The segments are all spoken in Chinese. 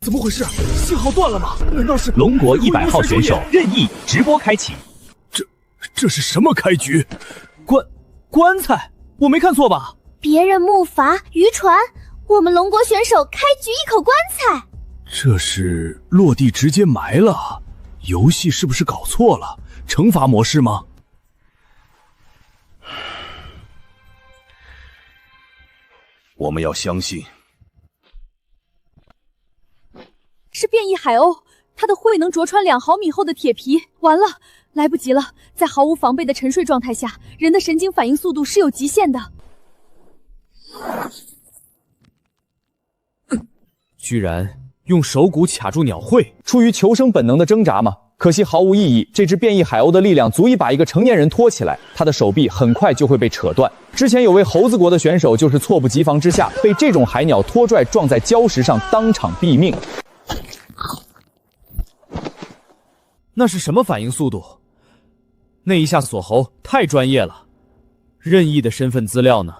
怎么回事？信号断了吗？难道是龙国100号选手任意直播开启？这是什么开局？棺材，我没看错吧？别人木筏渔船，我们龙国选手开局一口棺材。这是落地直接埋了，游戏是不是搞错了？惩罚模式吗？我们要相信，是变异海鸥，它的喙能啄穿2毫米厚的铁皮。完了，来不及了！在毫无防备的沉睡状态下，人的神经反应速度是有极限的。居然用手骨卡住鸟喙，出于求生本能的挣扎吗？可惜毫无意义。这只变异海鸥的力量足以把一个成年人拖起来，它的手臂很快就会被扯断。之前有位猴子国的选手就是猝不及防之下，被这种海鸟拖拽撞在礁石上，当场毙命。那是什么反应速度？那一下锁喉太专业了。任意的身份资料呢？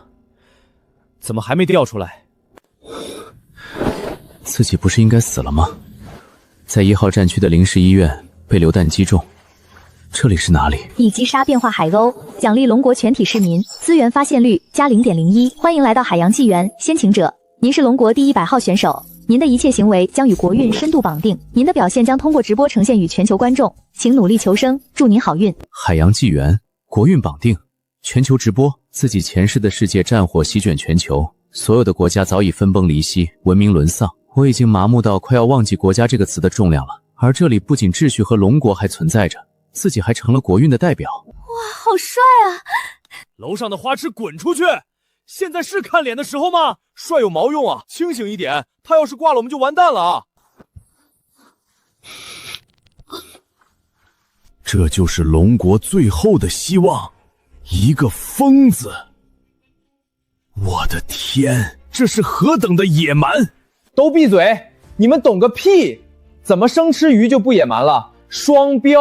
怎么还没调出来？自己不是应该死了吗？在1号战区的临时医院被流弹击中，这里是哪里？已击杀变化海鸥，奖励龙国全体市民，资源发现率加0.01。欢迎来到海洋纪元，先行者，您是龙国第100号选手，您的一切行为将与国运深度绑定，您的表现将通过直播呈现与全球观众，请努力求生，祝您好运。海洋纪元，国运绑定，全球直播。自己前世的世界战火席卷全球，所有的国家早已分崩离析，文明沦丧。我已经麻木到快要忘记国家这个词的重量了。而这里不仅秩序和龙国还存在着，自己还成了国运的代表。哇，好帅啊！楼上的花痴滚出去！现在是看脸的时候吗？帅有毛用啊！清醒一点，他要是挂了我们就完蛋了啊！这就是龙国最后的希望，一个疯子！我的天，这是何等的野蛮！都闭嘴！你们懂个屁！怎么生吃鱼就不野蛮了？双标！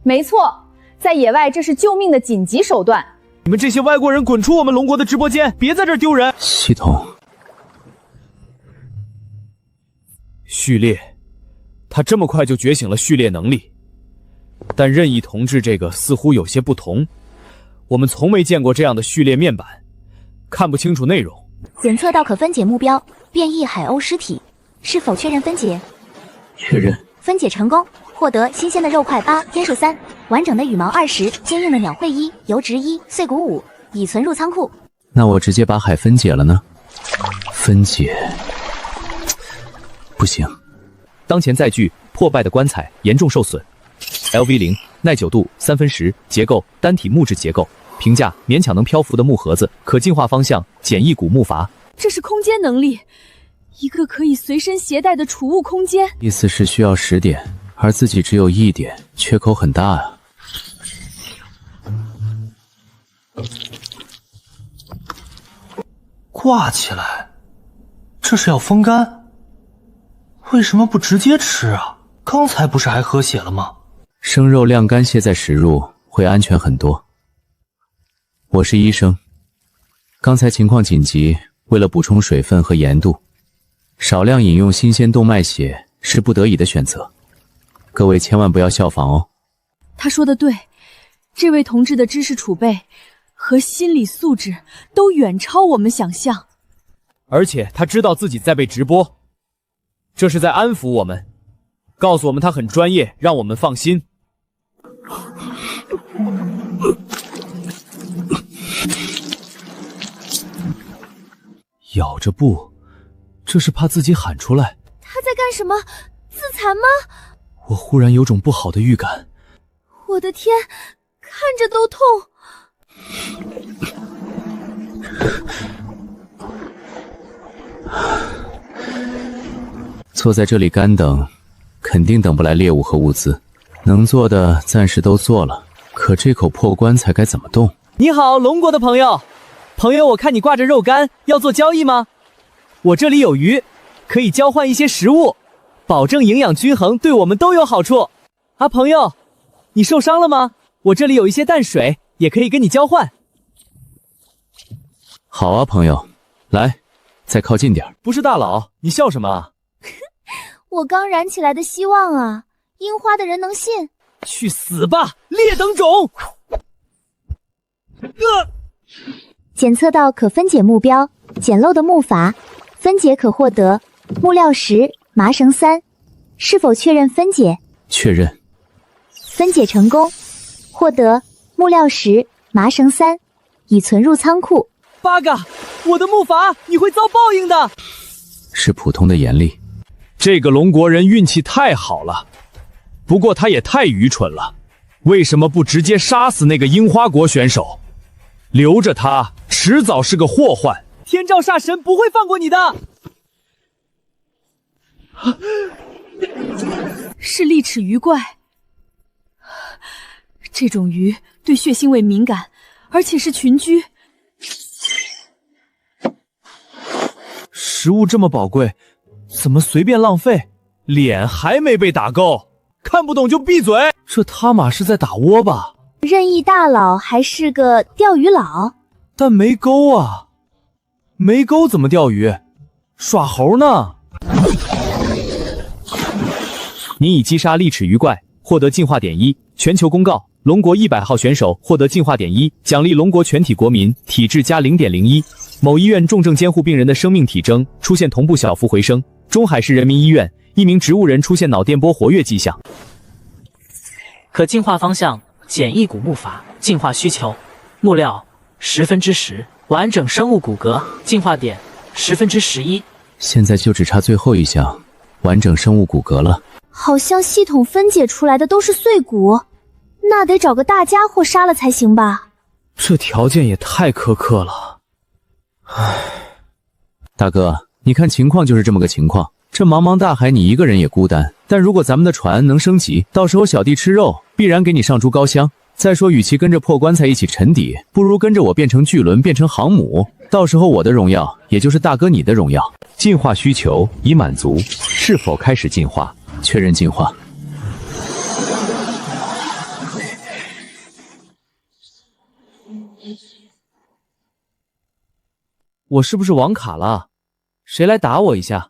没错，在野外这是救命的紧急手段。你们这些外国人滚出我们龙国的直播间，别在这儿丢人！系统序列，他这么快就觉醒了序列能力，但任意同志这个似乎有些不同，我们从没见过这样的序列面板，看不清楚内容。检测到可分解目标变异海鸥尸体，是否确认分解？确认。分解成功，获得新鲜的肉块8，天数3，完整的羽毛20，坚硬的鸟喙1，油脂1，碎骨5，已存入仓库。那我直接把海分解了呢？分解不行。当前载具破败的棺材严重受损 ，LV0 耐久度3分10，结构单体木质结构，评价勉强能漂浮的木盒子，可进化方向简易古木筏。这是空间能力，一个可以随身携带的储物空间。意思是需要10点，而自己只有1点，缺口很大啊。挂起来，这是要风干？为什么不直接吃啊？刚才不是还喝血了吗？生肉晾干卸再食入会安全很多。我是医生，刚才情况紧急，为了补充水分和盐度，少量饮用新鲜动脉血是不得已的选择。各位千万不要效仿哦。他说的对，这位同志的知识储备和心理素质都远超我们想象。而且他知道自己在被直播，这是在安抚我们，告诉我们他很专业，让我们放心。咬着不，这是怕自己喊出来。他在干什么？自残吗？我忽然有种不好的预感。我的天，看着都痛。坐在这里干等，肯定等不来猎物和物资，能做的暂时都做了，可这口破棺材该怎么动？你好，龙国的朋友，我看你挂着肉干，要做交易吗？我这里有鱼，可以交换一些食物，保证营养均衡，对我们都有好处。啊，朋友，你受伤了吗？我这里有一些淡水，也可以跟你交换。好啊，朋友，来，再靠近点。不是大佬，你笑什么啊？我刚燃起来的希望啊，樱花的人能信？去死吧，劣等种！检测到可分解目标，简陋的木筏，分解可获得木料10、麻绳3，是否确认分解？确认。分解成功，获得木料10、麻绳3，已存入仓库。八嘎，我的木筏，你会遭报应的。是普通的严厉。这个龙国人运气太好了，不过他也太愚蠢了，为什么不直接杀死那个樱花国选手？留着他，迟早是个祸患。天照煞神不会放过你的。是利齿鱼怪，这种鱼对血腥味敏感，而且是群居。食物这么宝贵，怎么随便浪费？脸还没被打够，看不懂就闭嘴！这他妈是在打窝吧？任意大佬还是个钓鱼佬？但没钩啊，没钩怎么钓鱼？耍猴呢？您已击杀利齿鱼怪，获得进化点1。全球公告：龙国100号选手获得进化点1，奖励龙国全体国民体质加 0.01。某医院重症监护病人的生命体征出现同步小幅回升。中海市人民医院一名植物人出现脑电波活跃迹象。可进化方向：简易古木筏，进化需求：木料10%，完整生物骨骼，进化点11%。现在就只差最后一项，完整生物骨骼了。好像系统分解出来的都是碎骨，那得找个大家伙杀了才行吧？这条件也太苛刻了。唉，大哥，你看情况就是这么个情况。这茫茫大海，你一个人也孤单。但如果咱们的船能升级，到时候小弟吃肉，必然给你上猪高香。再说，与其跟着破棺材一起沉底，不如跟着我变成巨轮，变成航母。到时候我的荣耀，也就是大哥你的荣耀。进化需求已满足，是否开始进化？确认进化。我是不是网卡了？谁来打我一下？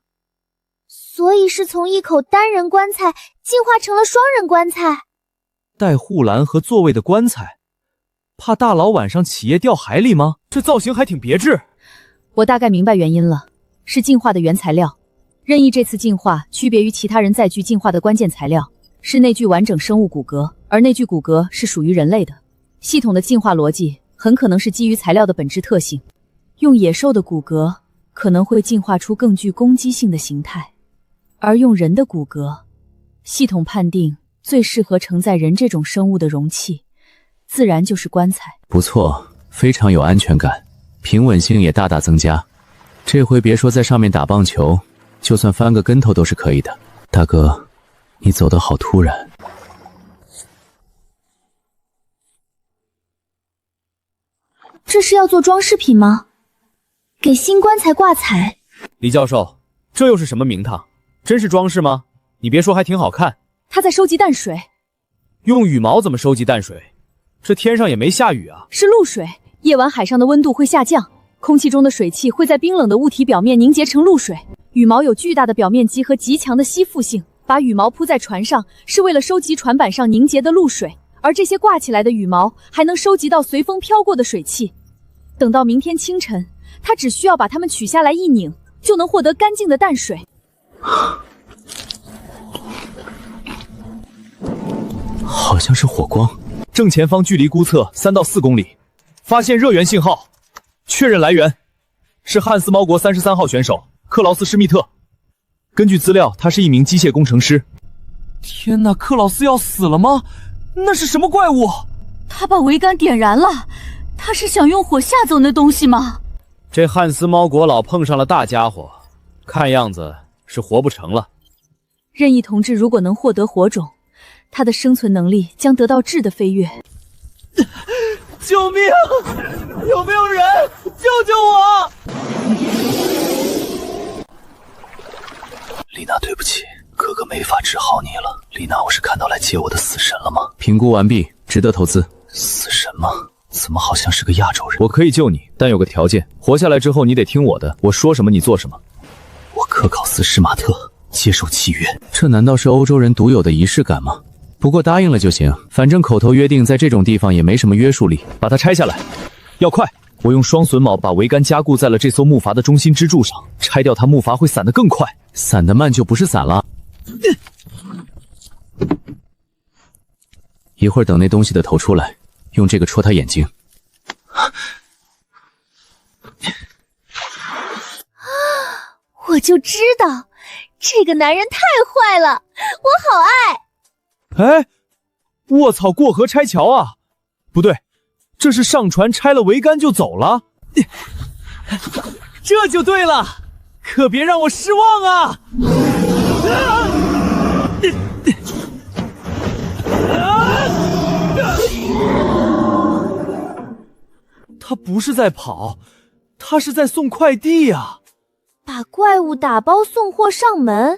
所以是从一口单人棺材进化成了双人棺材。带护栏和座位的棺材，怕大佬晚上起夜掉海里吗？这造型还挺别致。我大概明白原因了，是进化的原材料。任意这次进化区别于其他人载具进化的关键材料，是那具完整生物骨骼，而那具骨骼是属于人类的。系统的进化逻辑很可能是基于材料的本质特性，用野兽的骨骼可能会进化出更具攻击性的形态，而用人的骨骼，系统判定最适合承载人这种生物的容器，自然就是棺材。不错，非常有安全感，平稳性也大大增加。这回别说在上面打棒球，就算翻个跟头都是可以的。大哥，你走得好突然。这是要做装饰品吗？给新棺材挂彩？李教授，这又是什么名堂？真是装饰吗？你别说，还挺好看。他在收集淡水。用羽毛怎么收集淡水？这天上也没下雨啊。是露水，夜晚海上的温度会下降，空气中的水汽会在冰冷的物体表面凝结成露水。羽毛有巨大的表面积和极强的吸附性，把羽毛铺在船上是为了收集船板上凝结的露水，而这些挂起来的羽毛还能收集到随风飘过的水汽。等到明天清晨，他只需要把它们取下来一拧，就能获得干净的淡水。好像是火光。正前方距离估测3到4公里，发现热源信号，确认来源是汉斯猫国33号选手克劳斯·施密特。根据资料，他是一名机械工程师。天哪，克劳斯要死了吗？那是什么怪物？他把桅杆点燃了，他是想用火吓走那东西吗？这汉斯猫国老碰上了大家伙，看样子是活不成了。任意同志如果能获得火种，他的生存能力将得到质的飞跃。救命！有没有人救救我？丽娜，对不起，哥哥没法治好你了。丽娜，我是看到来接我的死神了吗？评估完毕，值得投资。死神吗？怎么好像是个亚洲人？我可以救你，但有个条件，活下来之后你得听我的，我说什么你做什么。我克考斯·施马特，接受契约。这难道是欧洲人独有的仪式感吗？不过答应了就行，反正口头约定在这种地方也没什么约束力。把它拆下来，要快！我用双榫铆把桅杆加固在了这艘木筏的中心支柱上，拆掉它，木筏会散得更快。散得慢就不是散了。一会儿等那东西的头出来，用这个戳他眼睛。我就知道，这个男人太坏了，我好爱。哎，卧槽，过河拆桥啊！不对，这是上船拆了桅杆就走了。这就对了，可别让我失望啊！他不是在跑，他是在送快递呀！把怪物打包送货上门，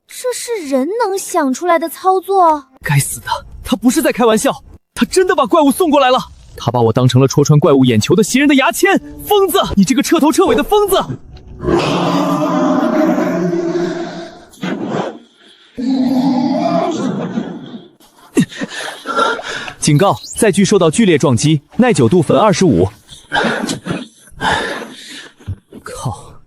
这是人能想出来的操作？该死的，他不是在开玩笑，他真的把怪物送过来了。他把我当成了戳穿怪物眼球的袭人的牙签。疯子，你这个彻头彻尾的疯子！警告：载具受到剧烈撞击，耐久度-25%。靠！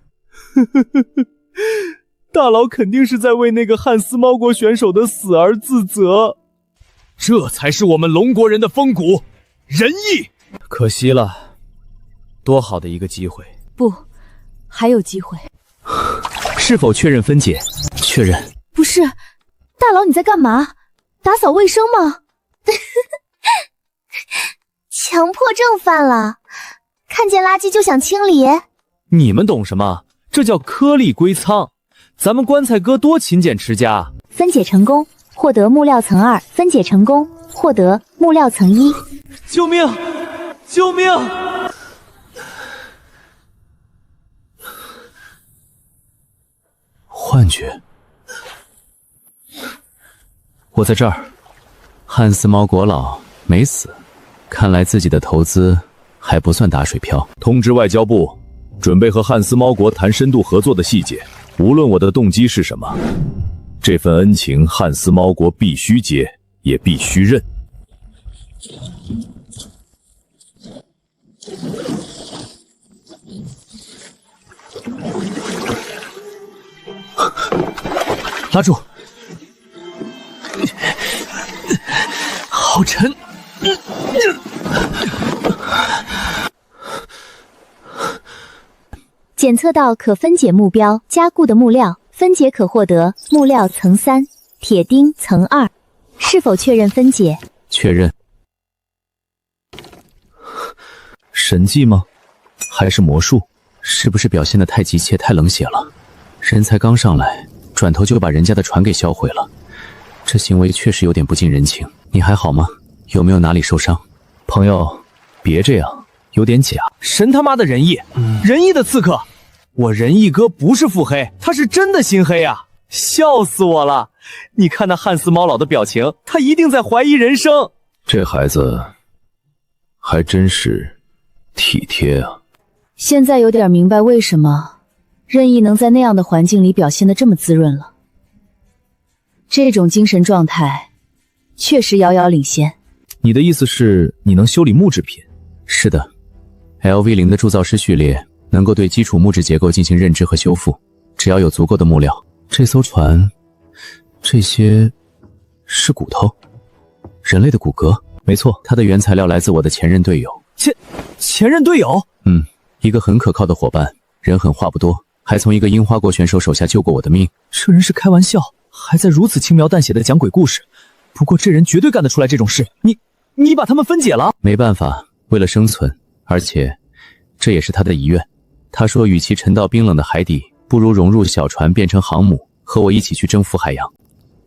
大佬肯定是在为那个汉斯猫国选手的死而自责。这才是我们龙国人的风骨，仁义。可惜了，多好的一个机会！不，还有机会。是否确认分解？确认。不是，大佬你在干嘛？打扫卫生吗？强迫症犯了，看见垃圾就想清理。你们懂什么？这叫颗粒归仓。咱们棺材哥多勤俭持家。分解成功，获得木料层2；分解成功，获得木料层1。救命！救命！幻觉。我在这儿。汉斯猫国老没死，看来自己的投资还不算打水漂。通知外交部，准备和汉斯猫国谈深度合作的细节。无论我的动机是什么，这份恩情汉斯猫国必须接，也必须认。拉住！好沉！检测到可分解目标加固的木料，分解可获得木料层3、铁钉层2。是否确认分解？确认。神迹吗？还是魔术？是不是表现得太急切、太冷血了？人才刚上来，转头就把人家的船给销毁了，这行为确实有点不近人情。你还好吗？有没有哪里受伤？朋友，别这样，有点假。神他妈的仁义，仁义的刺客！我仁义哥不是腹黑，他是真的心黑啊！笑死我了！你看那汉斯猫老的表情，他一定在怀疑人生。这孩子还真是体贴啊！现在有点明白为什么任意能在那样的环境里表现得这么滋润了。这种精神状态确实遥遥领先。你的意思是你能修理木制品？是的 ，LV0的铸造师序列能够对基础木质结构进行认知和修复，只要有足够的木料。这艘船，这些是骨头，人类的骨骼。没错，它的原材料来自我的前任队友。前任队友？一个很可靠的伙伴，人狠话不多，还从一个樱花国选手手下救过我的命。这人是开玩笑，还在如此轻描淡写的讲鬼故事。不过这人绝对干得出来这种事。你把他们分解了？没办法，为了生存，而且这也是他的遗愿。他说与其沉到冰冷的海底，不如融入小船变成航母，和我一起去征服海洋。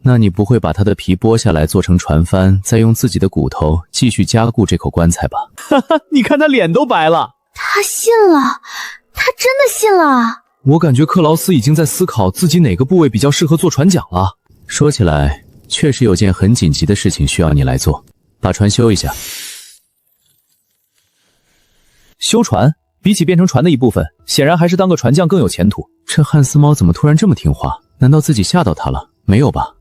那你不会把他的皮剥下来做成船帆，再用自己的骨头继续加固这口棺材吧？哈哈，你看他脸都白了。他信了，他真的信了。我感觉克劳斯已经在思考自己哪个部位比较适合做船桨了。说起来，确实有件很紧急的事情需要你来做，把船修一下。修船比起变成船的一部分，显然还是当个船匠更有前途。这汉斯猫怎么突然这么听话？难道自己吓到他了？没有吧？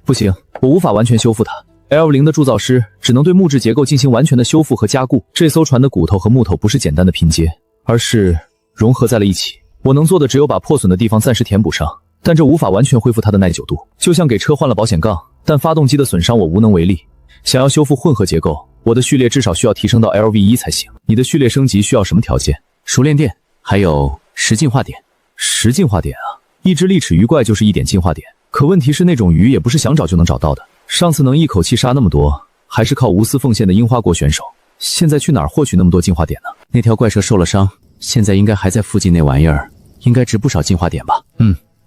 不行，我无法完全修复它。L0的铸造师只能对木质结构进行完全的修复和加固。这艘船的骨头和木头不是简单的拼接，而是融合在了一起。我能做的只有把破损的地方暂时填补上，但这无法完全恢复它的耐久度。就像给车换了保险杠，但发动机的损伤我无能为力。想要修复混合结构，我的序列至少需要提升到 LV1 才行。你的序列升级需要什么条件？熟练点，还有10进化点。10进化点啊！一只利齿鱼怪就是1点进化点，可问题是那种鱼也不是想找就能找到的。上次能一口气杀那么多，还是靠无私奉献的樱花国选手。现在去哪儿获取那么多进化点呢？那条怪兽受了伤，现在应该还在附近那玩意儿，应该值不少进化点吧？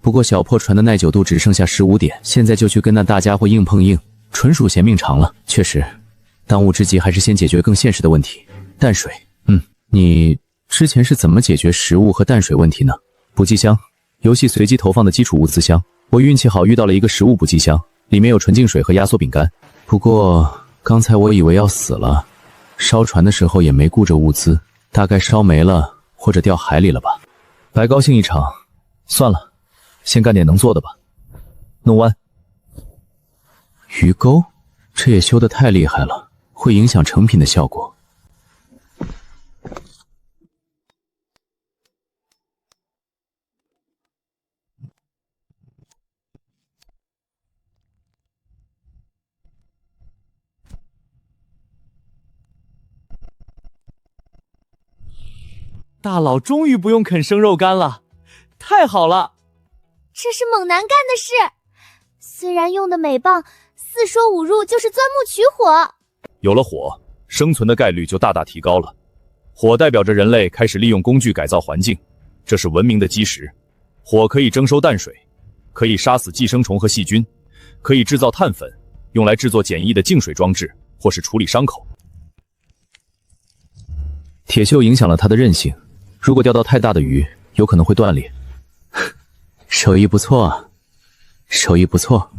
不过小破船的耐久度只剩下15点，现在就去跟那大家伙硬碰硬，纯属嫌命长了。确实，当务之急还是先解决更现实的问题——淡水。你之前是怎么解决食物和淡水问题呢？补给箱，游戏随机投放的基础物资箱。我运气好遇到了一个食物补给箱，里面有纯净水和压缩饼干。不过刚才我以为要死了，烧船的时候也没顾着物资，大概烧没了或者掉海里了吧？白高兴一场，算了，先干点能做的吧。弄弯。鱼钩，这也修得太厉害了，会影响成品的效果。大佬终于不用啃生肉干了，太好了！这是猛男干的事。虽然用的镁棒4说5入就是钻木取火，有了火，生存的概率就大大提高了。火代表着人类开始利用工具改造环境，这是文明的基石。火可以征收淡水，可以杀死寄生虫和细菌，可以制造碳粉，用来制作简易的净水装置或是处理伤口。铁锈影响了它的韧性，如果钓到太大的鱼，有可能会断裂。手艺不错啊，手艺不错。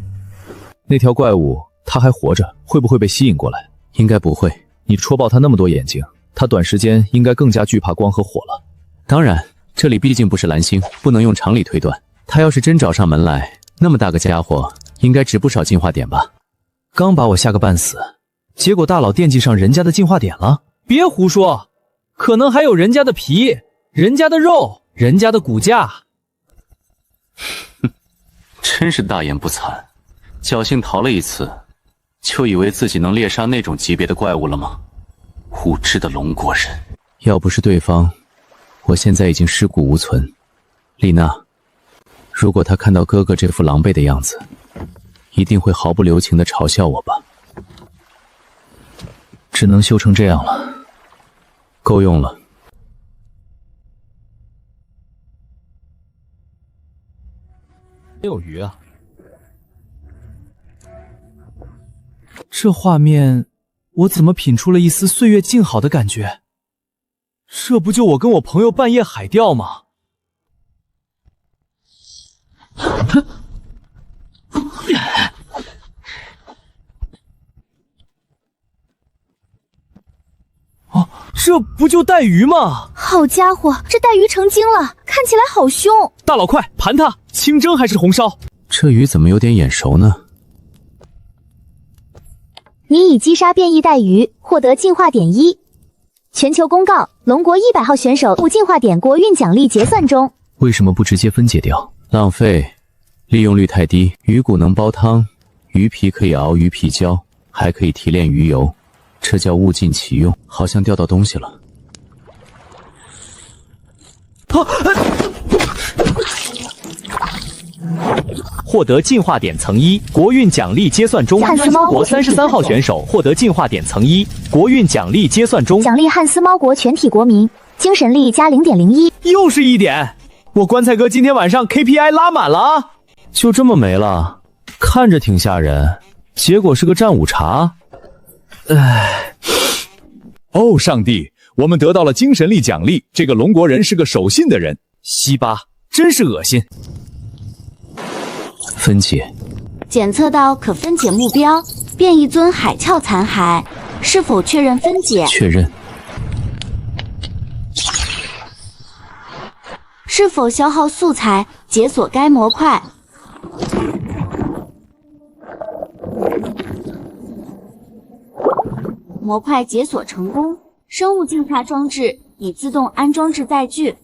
那条怪物它还活着，会不会被吸引过来？应该不会。你戳爆它那么多眼睛，它短时间应该更加惧怕光和火了。当然，这里毕竟不是蓝星，不能用常理推断。它要是真找上门来，那么大个家伙，应该值不少进化点吧？刚把我吓个半死，结果大佬惦记上人家的进化点了。别胡说，可能还有人家的皮、人家的肉、人家的骨架。真是大言不惭，侥幸逃了一次，就以为自己能猎杀那种级别的怪物了吗？无知的龙国人！要不是对方，我现在已经尸骨无存。丽娜，如果他看到哥哥这副狼狈的样子，一定会毫不留情地嘲笑我吧？只能修成这样了，够用了。没有鱼啊！这画面，我怎么品出了一丝岁月静好的感觉？这不就我跟我朋友半夜海钓吗？哦，这不就带鱼吗？好家伙，这带鱼成精了，看起来好凶！大佬快盘它！清蒸还是红烧？这鱼怎么有点眼熟呢？你已击杀变异带鱼，获得进化点1。全球公告：龙国100号选手5进化点国运奖励结算中。为什么不直接分解掉？浪费，利用率太低。鱼骨能煲汤，鱼皮可以熬鱼皮胶，还可以提炼鱼油，这叫物尽其用。好像钓到东西了。获得进化点层1，国运奖励结算中。汉斯猫国33号选手获得进化点层1，国运奖励结算中。奖励汉斯猫国全体国民精神力加0.01，又是1点。我棺材哥今天晚上 KPI 拉满了啊！就这么没了，看着挺吓人，结果是个战五茶。唉，哦，上帝，我们得到了精神力奖励。这个龙国人是个守信的人。西巴，真是恶心。分解，检测到可分解目标，变异尊海鞘残骸，是否确认分解？确认。是否消耗素材，解锁该模块。模块解锁成功，生物净化装置已自动安装至载具。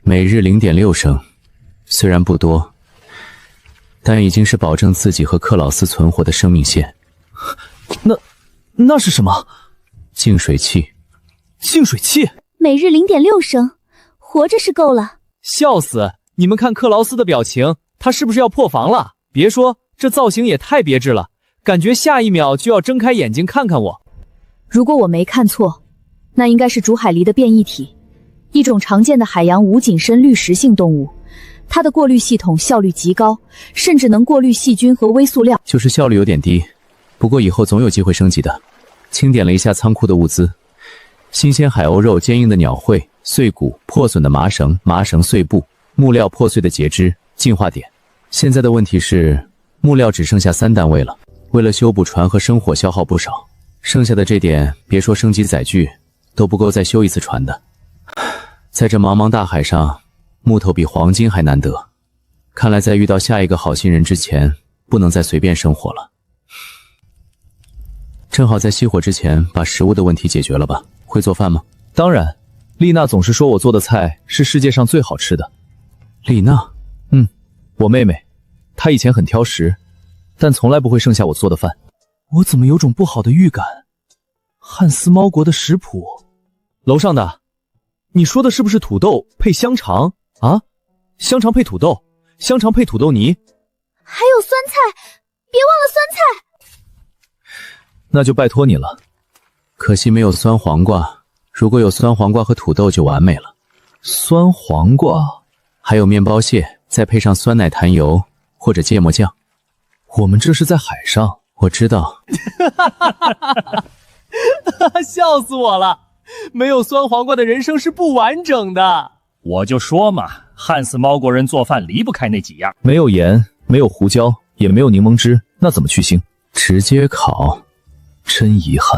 每日0.6升，虽然不多，但已经是保证自己和克劳斯存活的生命线。那是什么？净水器。净水器？每日0.6升，活着是够了。笑死！你们看克劳斯的表情，他是不是要破防了？别说，这造型也太别致了，感觉下一秒就要睁开眼睛看看我。如果我没看错，那应该是竹海狸的变异体，一种常见的海洋无紧身滤食性动物。它的过滤系统效率极高，甚至能过滤细菌和微塑料。就是效率有点低，不过以后总有机会升级的。清点了一下仓库的物资，新鲜海鸥肉、坚硬的鸟喙、碎骨、破损的麻绳、麻绳碎布、木料破碎的截肢、进化点。现在的问题是，木料只剩下3单位了，为了修补船和生火消耗不少，剩下的这点别说升级载具，都不够再修一次船的。在这茫茫大海上，木头比黄金还难得，看来在遇到下一个好心人之前，不能再随便生火了。正好在熄火之前把食物的问题解决了吧？会做饭吗？当然，丽娜总是说我做的菜是世界上最好吃的。丽娜？我妹妹，她以前很挑食，但从来不会剩下我做的饭。我怎么有种不好的预感？汉斯猫国的食谱，楼上的，你说的是不是土豆配香肠啊？香肠配土豆，香肠配土豆泥，还有酸菜，别忘了酸菜。那就拜托你了。可惜没有酸黄瓜，如果有酸黄瓜和土豆就完美了。酸黄瓜，还有面包屑，再配上酸奶坛油或者芥末酱。我们这是在海上，我知道。笑死我了！没有酸黄瓜的人生是不完整的。我就说嘛，汉斯猫国人做饭离不开那几样。没有盐，没有胡椒，也没有柠檬汁，那怎么去腥？直接烤，真遗憾。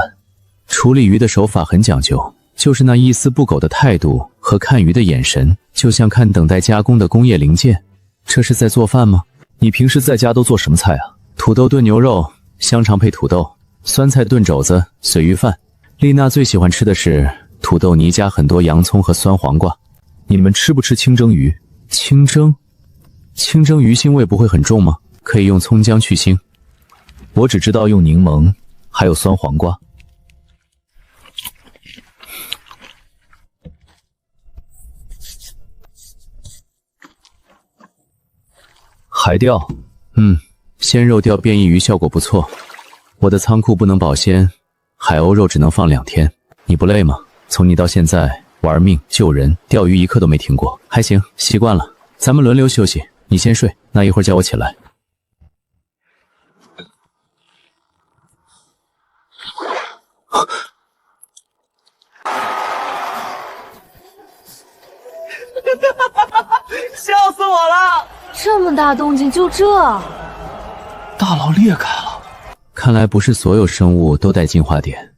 处理鱼的手法很讲究，就是那一丝不苟的态度和看鱼的眼神，就像看等待加工的工业零件。这是在做饭吗？你平时在家都做什么菜啊？土豆炖牛肉，香肠配土豆，酸菜炖肘子，随鱼饭。丽娜最喜欢吃的是土豆泥加很多洋葱和酸黄瓜。你们吃不吃清蒸鱼？清蒸鱼腥味不会很重吗？可以用葱姜去腥。我只知道用柠檬，还有酸黄瓜。海钓，鲜肉钓变异鱼效果不错。我的仓库不能保鲜，海鸥肉只能放2天。你不累吗？从你到现在玩命救人，钓鱼一刻都没停过。还行，习惯了。咱们轮流休息，你先睡，那一会儿叫我起来。笑死我了！这么大动静就这？大脑裂开了。看来不是所有生物都带进化点。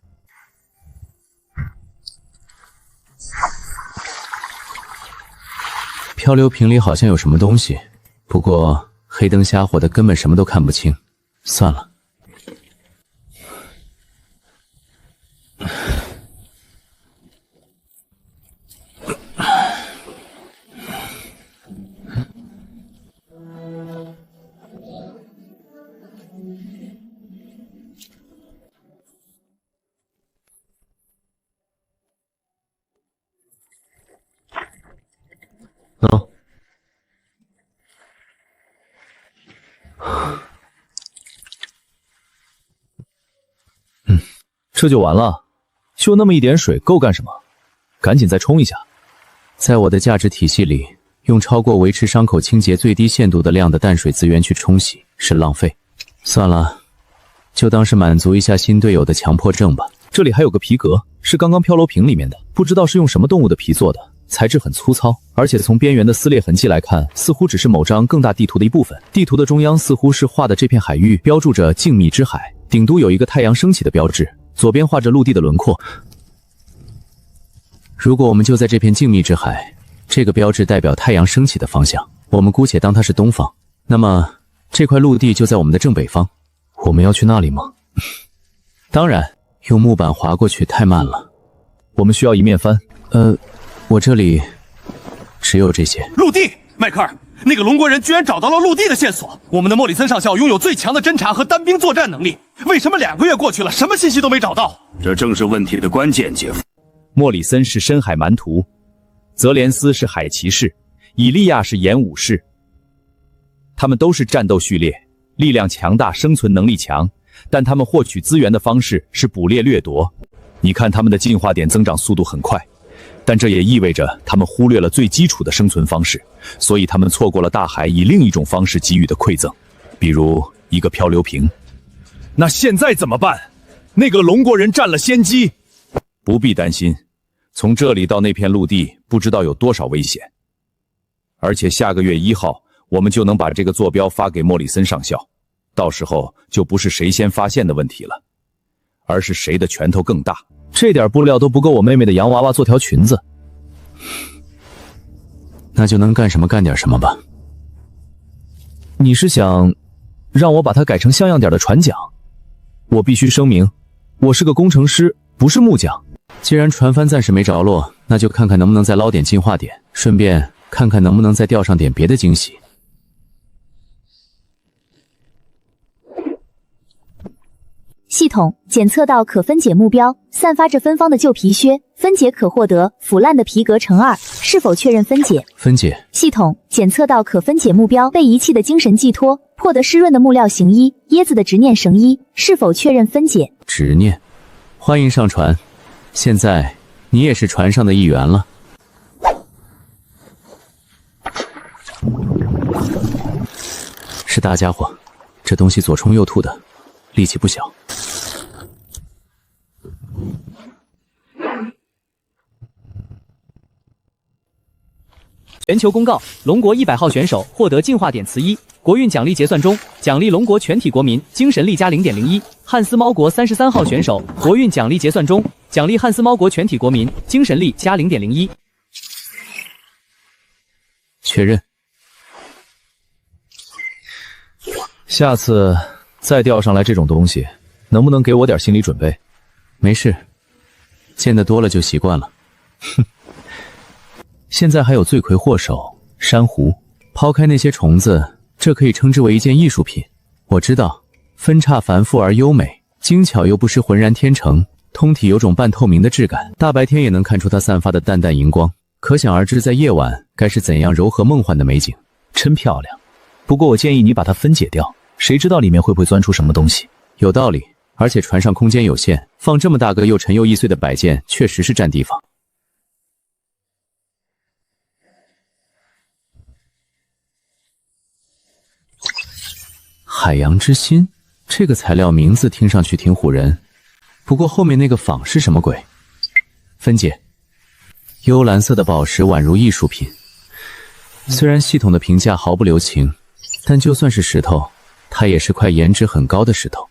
漂流瓶里好像有什么东西，不过黑灯瞎火的，根本什么都看不清。算了。这就完了？就那么一点水够干什么？赶紧再冲一下。在我的价值体系里，用超过维持伤口清洁最低限度的量的淡水资源去冲洗是浪费。算了，就当是满足一下新队友的强迫症吧。这里还有个皮革，是刚刚漂流瓶里面的，不知道是用什么动物的皮做的，材质很粗糙，而且从边缘的撕裂痕迹来看，似乎只是某张更大地图的一部分。地图的中央似乎是画的这片海域，标注着静谧之海，顶都有一个太阳升起的标志，左边画着陆地的轮廓。如果我们就在这片静谧之海，这个标志代表太阳升起的方向，我们姑且当它是东方，那么这块陆地就在我们的正北方。我们要去那里吗？当然，用木板划过去太慢了。我们需要一面帆。我这里只有这些。陆地，迈克尔，那个龙国人居然找到了陆地的线索。我们的莫里森上校拥有最强的侦察和单兵作战能力，为什么2个月过去了，什么信息都没找到？这正是问题的关键，姐夫。莫里森是深海蛮徒，泽连斯是海骑士，以利亚是演武士。他们都是战斗序列，力量强大，生存能力强，但他们获取资源的方式是捕猎掠夺。你看他们的进化点增长速度很快，但这也意味着他们忽略了最基础的生存方式，所以他们错过了大海以另一种方式给予的馈赠，比如一个漂流瓶。那现在怎么办？那个龙国人占了先机。不必担心，从这里到那片陆地不知道有多少危险，而且下个月1号我们就能把这个坐标发给莫里森上校，到时候就不是谁先发现的问题了，而是谁的拳头更大。这点布料都不够我妹妹的洋娃娃做条裙子。那就能干什么干点什么吧。你是想让我把它改成像样点的船桨？我必须声明，我是个工程师，不是木匠。既然船帆暂时没着落，那就看看能不能再捞点进化点，顺便看看能不能再钓上点别的惊喜。系统检测到可分解目标，散发着芬芳的旧皮靴，分解可获得腐烂的皮革乘2，是否确认分解？分解。系统检测到可分解目标，被遗弃的精神寄托，获得湿润的木料行衣，椰子的执念绳衣，是否确认分解？执念。欢迎上船，现在你也是船上的一员了。是大家伙，这东西左冲右吐的，力气不小。全球公告：龙国100号选手获得进化点词1，国运奖励结算中，奖励龙国全体国民精神力加 0.01。汉斯猫国33号选手国运奖励结算中，奖励汉斯猫国全体国民精神力加 0.01。确认。下次再钓上来这种东西，能不能给我点心理准备？没事，见得多了就习惯了。哼。现在还有罪魁祸首珊瑚，抛开那些虫子，这可以称之为一件艺术品。我知道，分叉繁复而优美，精巧又不失浑然天成，通体有种半透明的质感，大白天也能看出它散发的淡淡荧光，可想而知在夜晚该是怎样柔和梦幻的美景。真漂亮，不过我建议你把它分解掉，谁知道里面会不会钻出什么东西。有道理，而且船上空间有限，放这么大个又沉又易碎的摆件确实是占地方。海洋之心，这个材料名字听上去挺唬人，不过后面那个仿是什么鬼？分解。幽蓝色的宝石宛如艺术品，虽然系统的评价毫不留情，但就算是石头，它也是块颜值很高的石头。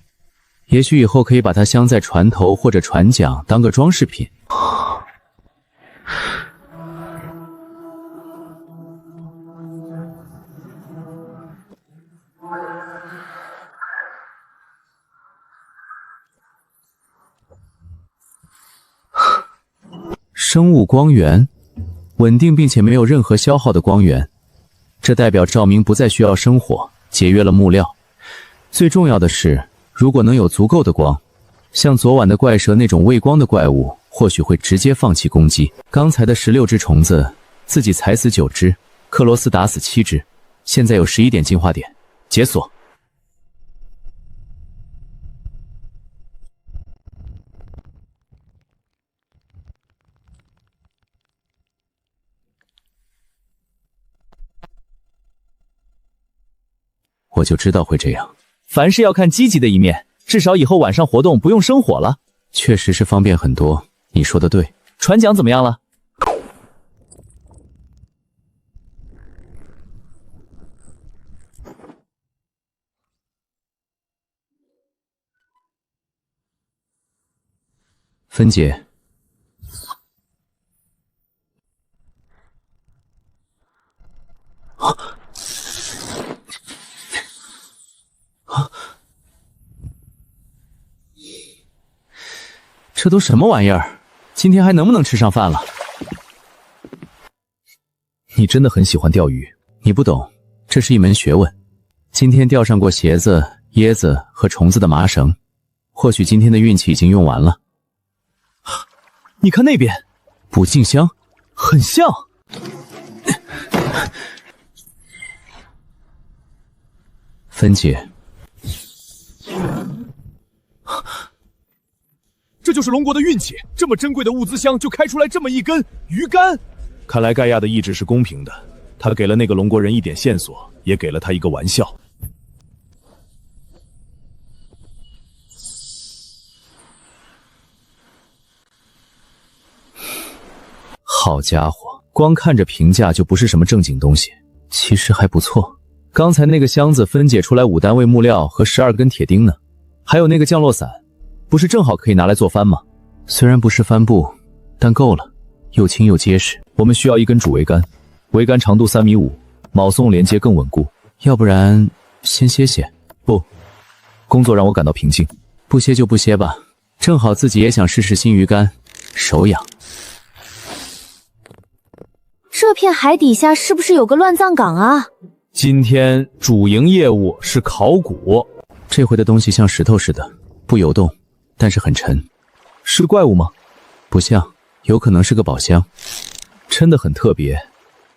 也许以后可以把它镶在船头或者船桨当个装饰品。生物光源，稳定并且没有任何消耗的光源，这代表照明不再需要生火，节约了木料。最重要的是，如果能有足够的光，像昨晚的怪蛇那种畏光的怪物，或许会直接放弃攻击。刚才的16只虫子，自己踩死9只，克罗斯打死7只，现在有11点进化点，解锁。我就知道会这样。凡事要看积极的一面，至少以后晚上活动不用生火了。确实是方便很多，你说的对。船桨怎么样了？分解。这都什么玩意儿？今天还能不能吃上饭了？你真的很喜欢钓鱼，你不懂，这是一门学问。今天钓上过鞋子、椰子和虫子的麻绳，或许今天的运气已经用完了。你看那边，捕静香，很像。芬姐，这就是龙国的运气，这么珍贵的物资箱就开出来这么一根鱼竿。看来盖亚的意志是公平的，他给了那个龙国人一点线索，也给了他一个玩笑。好家伙，光看着评价就不是什么正经东西，其实还不错。刚才那个箱子分解出来5单位木料和12根铁钉呢，还有那个降落伞，不是正好可以拿来做帆吗？虽然不是帆布，但够了，又轻又结实。我们需要一根主桅杆，桅杆长度3.5米，铆送连接更稳固。要不然先歇歇？不，工作让我感到平静。不歇就不歇吧，正好自己也想试试新鱼竿，手痒。这片海底下是不是有个乱葬岗啊？今天主营业务是考古，这回的东西像石头似的，不游动，但是很沉。是怪物吗？不像，有可能是个宝箱。真的很特别，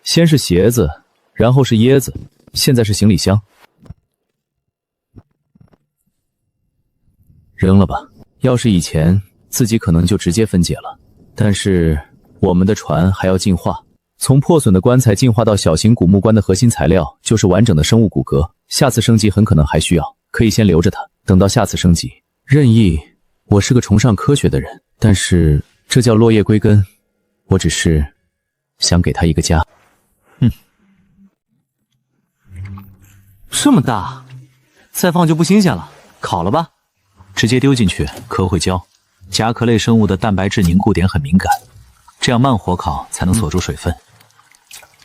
先是鞋子，然后是椰子，现在是行李箱。扔了吧，要是以前自己可能就直接分解了，但是我们的船还要进化。从破损的棺材进化到小型古木棺的核心材料就是完整的生物骨骼，下次升级很可能还需要，可以先留着它，等到下次升级。任意，我是个崇尚科学的人，但是这叫落叶归根，我只是想给他一个家。这么大，再放就不新鲜了，烤了吧？直接丢进去，壳会焦。甲壳类生物的蛋白质凝固点很敏感，这样慢火烤才能锁住水分。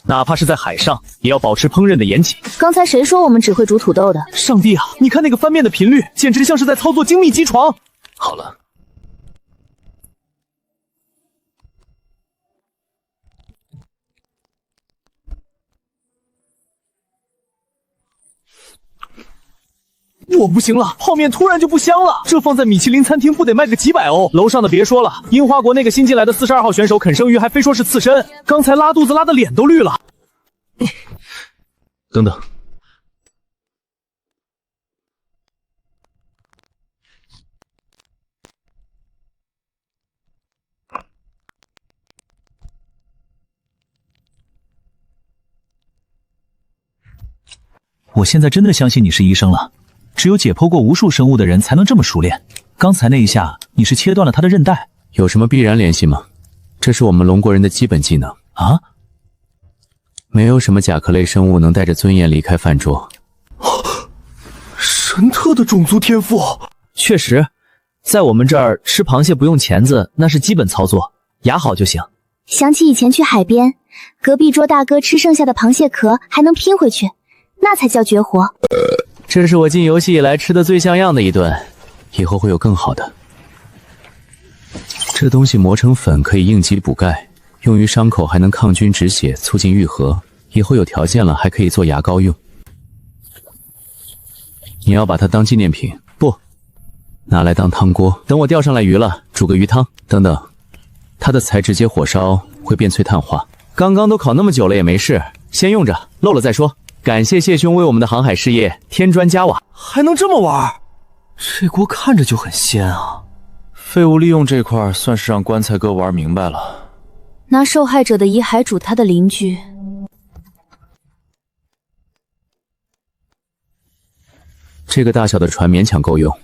哪怕是在海上，也要保持烹饪的严谨。刚才谁说我们只会煮土豆的？上帝啊！你看那个翻面的频率，简直像是在操作精密机床。好了，我不行了，泡面突然就不香了。这放在米其林餐厅不得卖个几百欧？楼上的别说了，樱花国那个新进来的42号选手啃生鱼还非说是刺身，刚才拉肚子拉的脸都绿了。等等，我现在真的相信你是医生了。只有解剖过无数生物的人才能这么熟练。刚才那一下，你是切断了他的韧带，有什么必然联系吗？这是我们龙国人的基本技能啊！没有什么甲壳类生物能带着尊严离开饭桌。神特的种族天赋，确实，在我们这儿吃螃蟹不用钳子，那是基本操作，牙好就行。想起以前去海边，隔壁桌大哥吃剩下的螃蟹壳还能拼回去，那才叫绝活。这是我进游戏以来吃的最像样的一顿，以后会有更好的。这东西磨成粉可以应急补钙，用于伤口还能抗菌止血，促进愈合。以后有条件了还可以做牙膏用。你要把它当纪念品？不，拿来当汤锅。等我钓上来鱼了，煮个鱼汤。等等，它的材直接火烧会变脆碳化。刚刚都烤那么久了也没事，先用着，漏了再说。感谢谢兄为我们的航海事业添砖加瓦。还能这么玩？这锅看着就很鲜啊！废物利用这块算是让棺材哥玩明白了。拿受害者的遗骸煮他的邻居。这个大小的船勉强够用，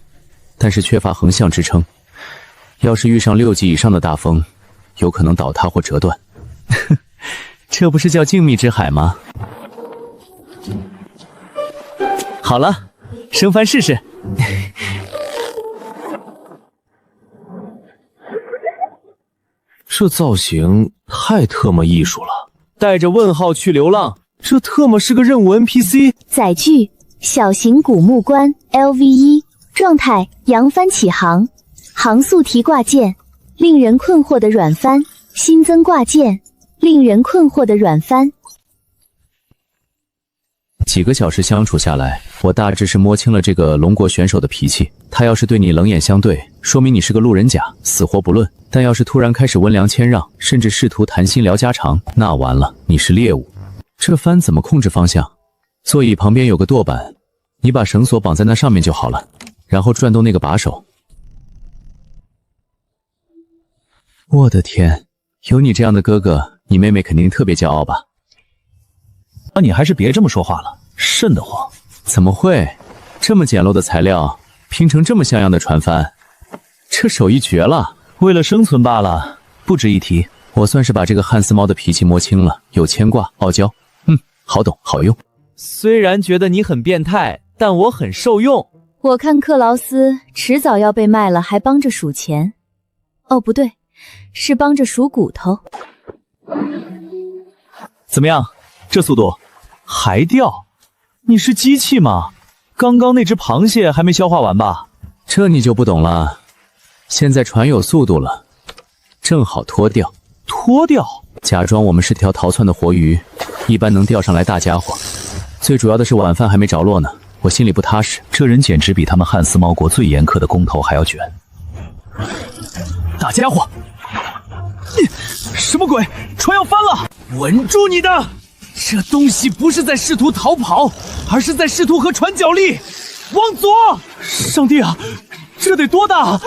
但是缺乏横向支撑，要是遇上6级以上的大风，有可能倒塌或折断。这不是叫静谧之海吗？好了，生番试试。这造型太特么艺术了！带着问号去流浪，这特么是个任务 NPC。载具：小型古木棺 LV1，状态：扬帆起航，航速提挂件令人困惑的软翻，新增挂件，令人困惑的软翻。几个小时相处下来，我大致是摸清了这个龙国选手的脾气。他要是对你冷眼相对，说明你是个路人甲，死活不论；但要是突然开始温良谦让，甚至试图谈心聊家常，那完了，你是猎物。这帆怎么控制方向？座椅旁边有个舵板，你把绳索绑在那上面就好了，然后转动那个把手。我的天，有你这样的哥哥，你妹妹肯定特别骄傲吧？那你还是别这么说话了，瘆得慌。怎么会？这么简陋的材料拼成这么像样的船帆，这手艺绝了。为了生存罢了，不值一提。我算是把这个汉斯猫的脾气摸清了，有牵挂，傲娇，好懂好用。虽然觉得你很变态，但我很受用。我看克劳斯迟早要被卖了，还帮着数钱。哦，不对，是帮着数骨头。怎么样？这速度还掉？你是机器吗？刚刚那只螃蟹还没消化完吧？这你就不懂了。现在船有速度了，正好脱掉。脱掉？假装我们是条逃窜的活鱼，一般能钓上来大家伙。最主要的是晚饭还没着落呢，我心里不踏实。这人简直比他们汉斯猫国最严苛的工头还要卷。大家伙，什么鬼？船要翻了！稳住你的！这东西不是在试图逃跑，而是在试图和船角力。往左！上帝啊，这得多大？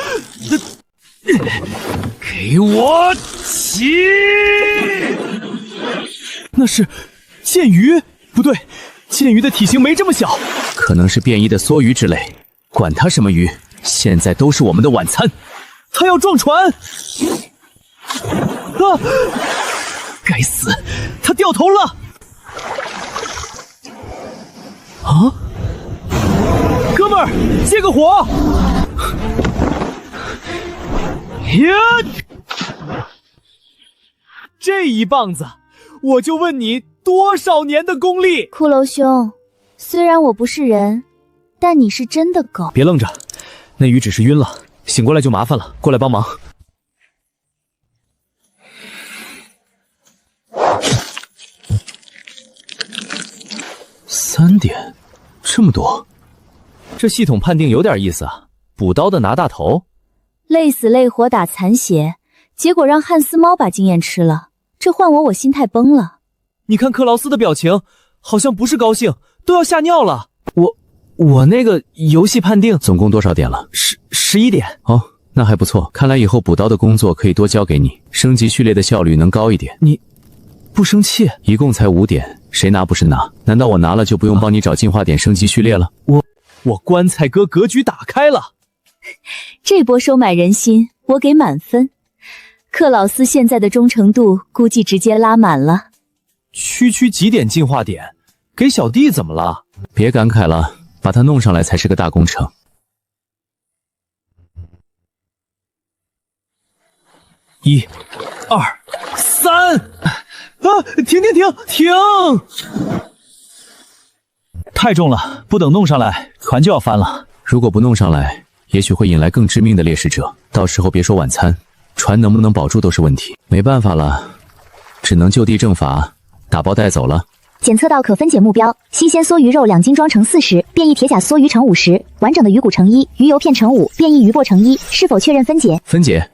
给我起！那是剑鱼？不对，剑鱼的体型没这么小，可能是变异的梭鱼之类。管它什么鱼，现在都是我们的晚餐。他要撞船！啊！该死，他掉头了！啊！哥们儿，借个火！呀！这一棒子，我就问你多少年的功力？骷髅兄，虽然我不是人，但你是真的狗。别愣着，那鱼只是晕了，醒过来就麻烦了。过来帮忙。3点，这么多，这系统判定有点意思啊！补刀的拿大头，累死累活打残血，结果让汉斯猫把经验吃了，这换我心态崩了。你看克劳斯的表情，好像不是高兴，都要吓尿了。我那个游戏判定总共多少点了？11点。哦，那还不错，看来以后补刀的工作可以多交给你，升级序列的效率能高一点。你不生气？一共才5点，谁拿不是拿？难道我拿了就不用帮你找进化点升级序列了？我棺材哥格局打开了，这波收买人心，我给满分。克劳斯现在的忠诚度估计直接拉满了。区几点进化点？给小弟怎么了？别感慨了，把他弄上来才是个大工程。1、2、3，停！太重了，不等弄上来，船就要翻了。如果不弄上来，也许会引来更致命的猎食者，到时候别说晚餐，船能不能保住都是问题。没办法了，只能就地正法，打包带走了。检测到可分解目标：新鲜梭鱼肉2斤装成40，变异铁甲梭鱼乘50，完整的鱼骨乘1，鱼油片乘5，变异鱼柏乘1。是否确认分解？分解。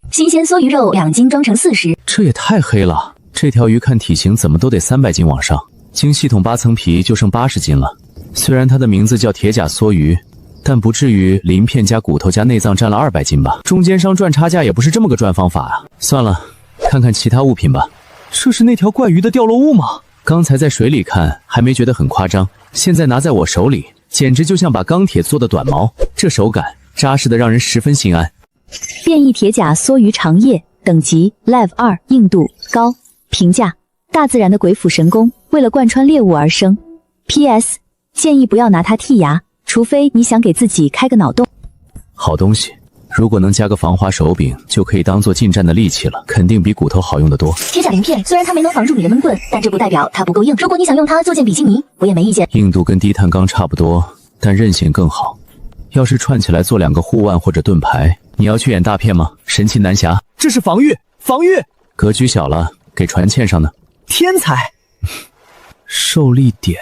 新鲜梭鱼肉2斤装成40，这也太黑了。这条鱼看体型怎么都得300斤往上，经系统8层皮就剩80斤了。虽然它的名字叫铁甲梭鱼，但不至于鳞片加骨头加内脏占了200斤吧？中间商赚差价也不是这么个赚方法啊！算了，看看其他物品吧。这是那条怪鱼的掉落物吗？刚才在水里看还没觉得很夸张，现在拿在我手里，简直就像把钢铁做的短矛，这手感扎实的让人十分心安。变异铁甲梭鱼长叶，等级 Lev 2，硬度高。评价：大自然的鬼斧神工，为了贯穿猎物而生。PS 建议不要拿它剔牙，除非你想给自己开个脑洞。好东西，如果能加个防滑手柄，就可以当做近战的利器了，肯定比骨头好用得多。铁甲鳞片虽然它没能防住你的闷棍，但这不代表它不够硬。如果你想用它做件比基尼，我也没意见。硬度跟低碳钢差不多，但韧性更好。要是串起来做2个护腕或者盾牌，你要去演大片吗？神奇男侠，这是防御，防御。格局小了，给船嵌上呢。天才，受力点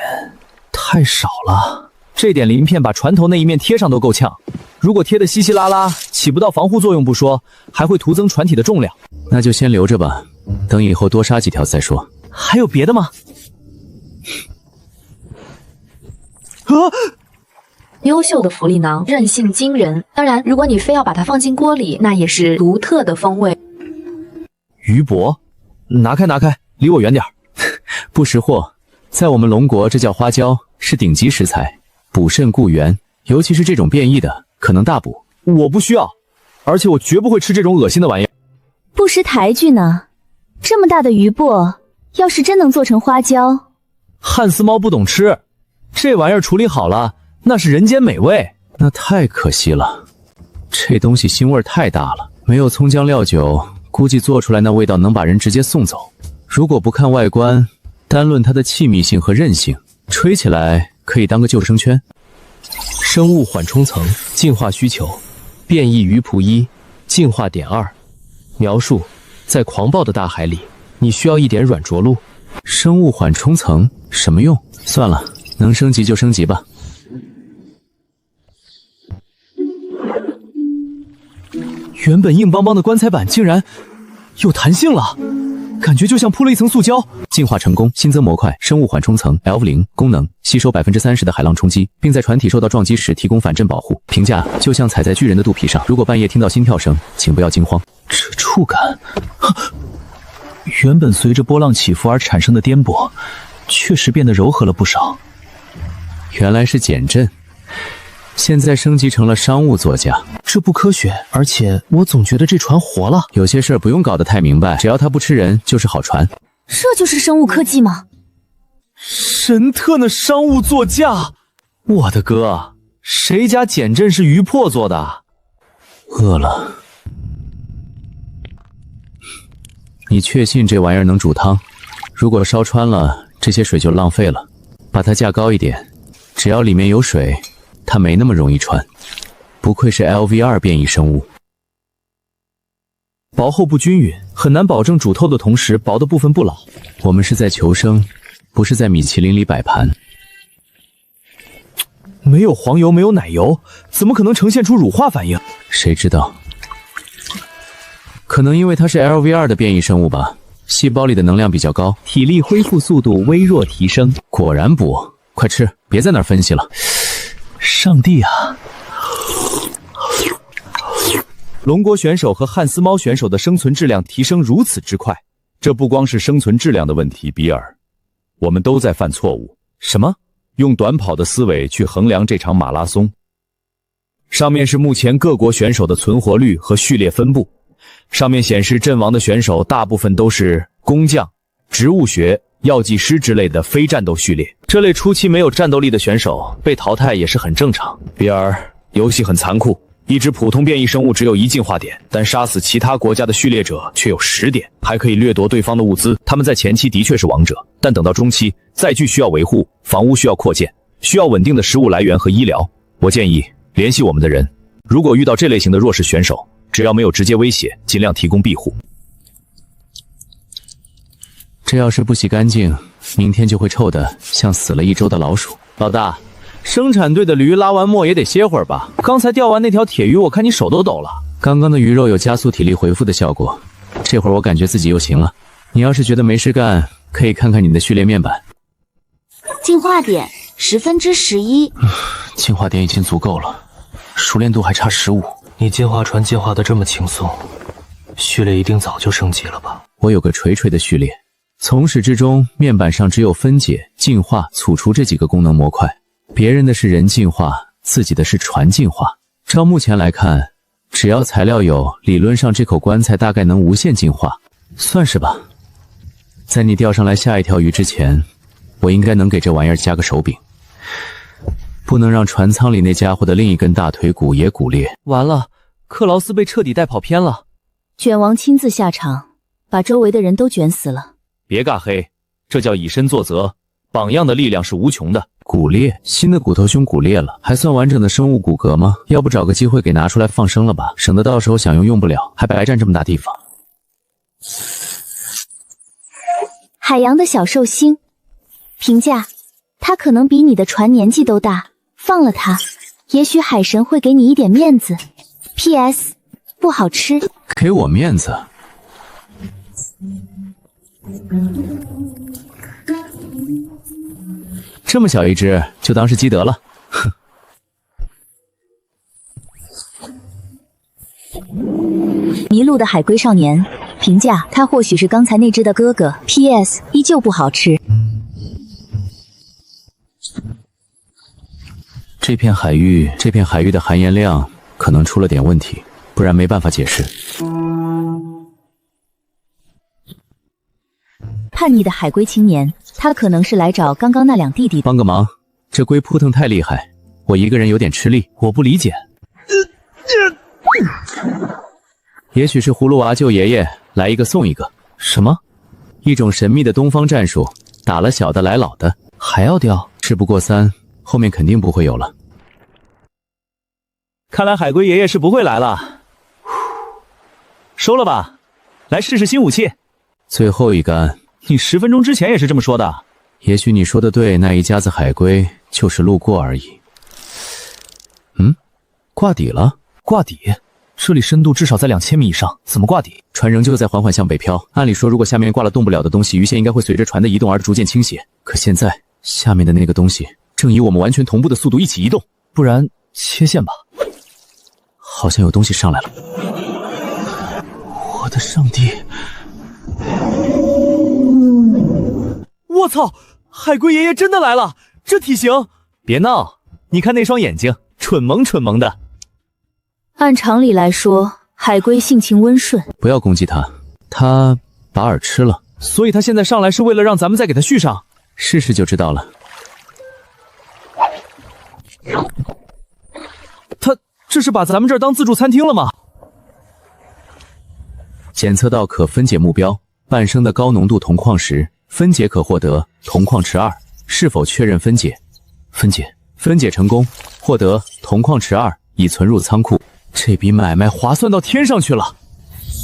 太少了，这点鳞片把船头那一面贴上都够呛。如果贴得稀稀拉拉，起不到防护作用不说，还会徒增船体的重量。那就先留着吧，等以后多杀几条再说。还有别的吗？优秀的福利囊，韧性惊人。当然，如果你非要把它放进锅里，那也是独特的风味。鱼脖，拿开拿开，离我远点。不识货，在我们龙国这叫花椒，是顶级食材，补肾固元，尤其是这种变异的，可能大补。我不需要，而且我绝不会吃这种恶心的玩意儿。不识抬举呢，这么大的鱼脖，要是真能做成花椒，汉斯猫不懂吃，这玩意儿处理好了，那是人间美味。那太可惜了，这东西腥味太大了，没有葱姜料酒，估计做出来那味道能把人直接送走。如果不看外观，单论它的气密性和韧性，吹起来可以当个救生圈。生物缓冲层进化需求：变异鱼仆1，进化点2。描述：在狂暴的大海里，你需要一点软着陆。生物缓冲层什么用？算了，能升级就升级吧。原本硬邦邦的棺材板竟然有弹性了，感觉就像铺了一层塑胶。进化成功，新增模块生物缓冲层 L0 功能，吸收30%的海浪冲击，并在船体受到撞击时提供反震保护。评价：就像踩在巨人的肚皮上。如果半夜听到心跳声，请不要惊慌。这触感，原本随着波浪起伏而产生的颠簸，确实变得柔和了不少。原来是减震，现在升级成了商务座驾。这不科学，而且我总觉得这船活了。有些事儿不用搞得太明白，只要它不吃人就是好船。这就是生物科技吗？神特的商务座驾，我的哥，谁家减震是鱼破做的？饿了。你确信这玩意儿能煮汤？如果烧穿了，这些水就浪费了。把它架高一点，只要里面有水，它没那么容易穿。不愧是 LV2 变异生物。薄厚不均匀，很难保证煮透的同时薄的部分不老。我们是在求生，不是在米其林里摆盘。没有黄油，没有奶油，怎么可能呈现出乳化反应？谁知道？可能因为它是 LV2 的变异生物吧，细胞里的能量比较高，体力恢复速度微弱提升。果然补，快吃，别在那儿分析了。上帝啊！龙国选手和汉斯猫选手的生存质量提升如此之快，这不光是生存质量的问题，比尔，我们都在犯错误。什么？用短跑的思维去衡量这场马拉松。上面是目前各国选手的存活率和序列分布。上面显示阵亡的选手大部分都是工匠、植物学、药剂师之类的非战斗序列。这类初期没有战斗力的选手被淘汰也是很正常。比尔，游戏很残酷。一只普通变异生物只有1进化点，但杀死其他国家的序列者却有10点，还可以掠夺对方的物资。他们在前期的确是王者，但等到中期，载具需要维护，房屋需要扩建，需要稳定的食物来源和医疗。我建议联系我们的人，如果遇到这类型的弱势选手，只要没有直接威胁，尽量提供庇护。这要是不洗干净，明天就会臭得像死了1周的老鼠。老大，生产队的驴拉完磨也得歇会儿吧？刚才钓完那条铁鱼，我看你手都抖了。刚刚的鱼肉有加速体力恢复的效果，这会儿我感觉自己又行了。你要是觉得没事干，可以看看你的序列面板。进化点11%。进化点已经足够了，熟练度还差15。你进化船进化的这么轻松，序列一定早就升级了吧？我有个锤锤的序列，从始至终面板上只有分解、进化、储除这几个功能模块，别人的是人进化，自己的是船进化。照目前来看，只要材料有，理论上这口棺材大概能无限进化，算是吧。在你钓上来下一条鱼之前，我应该能给这玩意儿加个手柄，不能让船舱里那家伙的另一根大腿骨也骨裂。完了，克劳斯被彻底带跑偏了。卷王亲自下场，把周围的人都卷死了。别尬黑，这叫以身作则，榜样的力量是无穷的。骨裂，新的骨头胸骨裂了，还算完整的生物骨骼吗？要不找个机会给拿出来放生了吧，省得到时候想用用不了，还白占这么大地方。海洋的小寿星，评价：他可能比你的船年纪都大，放了他，也许海神会给你一点面子。P.S. 不好吃。给我面子？这么小一只就当是积德了，哼。迷路的海龟少年，评价：他或许是刚才那只的哥哥。P.S. 依旧不好吃。这片海域的含盐量可能出了点问题，不然没办法解释。叛逆的海龟青年，他可能是来找刚刚那两弟弟的。帮个忙，这龟扑腾太厉害，我一个人有点吃力。我不理解。也许是葫芦娃救爷爷，来一个送一个。什么？一种神秘的东方战术，打了小的来老的，还要掉？事不过三，后面肯定不会有了。看来海龟爷爷是不会来了。收了吧，来试试新武器。最后一杆。你10分钟之前也是这么说的。也许你说的对，那一家子海龟就是路过而已。挂底了？挂底？这里深度至少在2000米以上，怎么挂底？船仍旧在缓缓向北飘。按理说，如果下面挂了动不了的东西，鱼线应该会随着船的移动而逐渐倾斜。可现在，下面的那个东西正以我们完全同步的速度一起移动。不然切线吧。好像有东西上来了。我的上帝！我操！海龟爷爷真的来了！这体型……别闹！你看那双眼睛，蠢萌蠢萌的。按常理来说，海龟性情温顺，不要攻击它，它把饵吃了，所以它现在上来是为了让咱们再给它续上。试试就知道了。它这是把咱们这儿当自助餐厅了吗？检测到可分解目标，半升的高浓度铜矿石，分解可获得铜矿池2，是否确认分解？分解成功，获得铜矿池2，已存入仓库。这笔买卖划算到天上去了。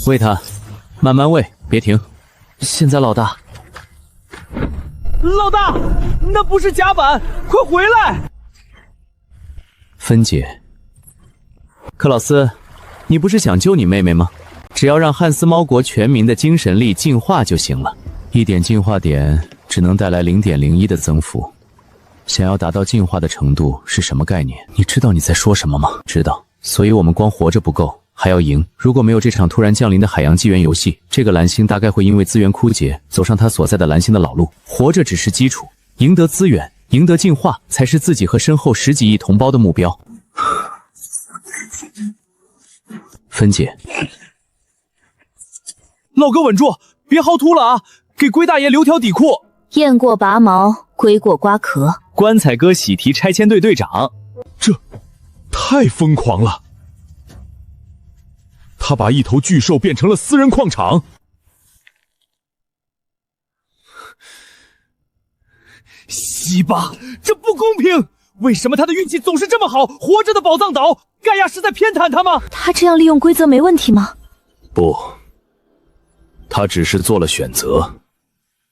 喂它，慢慢喂，别停。现在老大，那不是甲板，快回来！分解。克劳斯，你不是想救你妹妹吗？只要让汉斯猫国全民的精神力进化就行了。1点进化点只能带来0.01的增幅。想要达到进化的程度是什么概念？你知道你在说什么吗？知道。所以我们光活着不够，还要赢。如果没有这场突然降临的海洋纪元游戏，这个蓝星大概会因为资源枯竭，走上它所在的蓝星的老路。活着只是基础，赢得资源，赢得进化，才是自己和身后10几亿同胞的目标。分解。老哥稳住，别薅秃了啊！给龟大爷留条底裤。雁过拔毛，龟过瓜壳。棺材哥喜提拆迁队队长，这太疯狂了！他把一头巨兽变成了私人矿场。西巴，这不公平！为什么他的运气总是这么好？活着的宝藏岛，盖亚是在偏袒他吗？他这样利用规则没问题吗？不，他只是做了选择，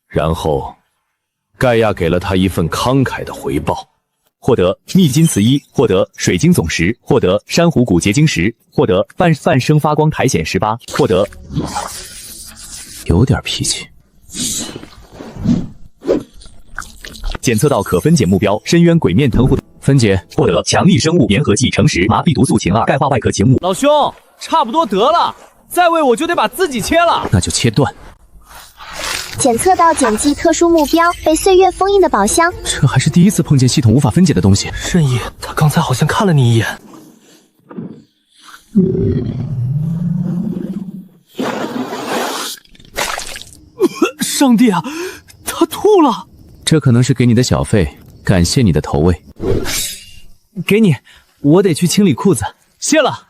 然后盖亚给了他一份慷慨的回报。获得秘金磁衣，获得水晶总石，获得珊瑚骨结晶石，获得半生发光苔藓18，获得有点脾气。检测到可分解目标深渊鬼面藤壶，分解，获得强力生物粘合剂橙石、麻痹毒素氰2，钙化外壳氰木。老兄，差不多得了，再喂我就得把自己切了。那就切断。检测到碱基特殊目标被岁月封印的宝箱，这还是第一次碰见系统无法分解的东西。任意，他刚才好像看了你一眼。上帝啊，他吐了！这可能是给你的小费，感谢你的投喂。给你，我得去清理裤子，谢了。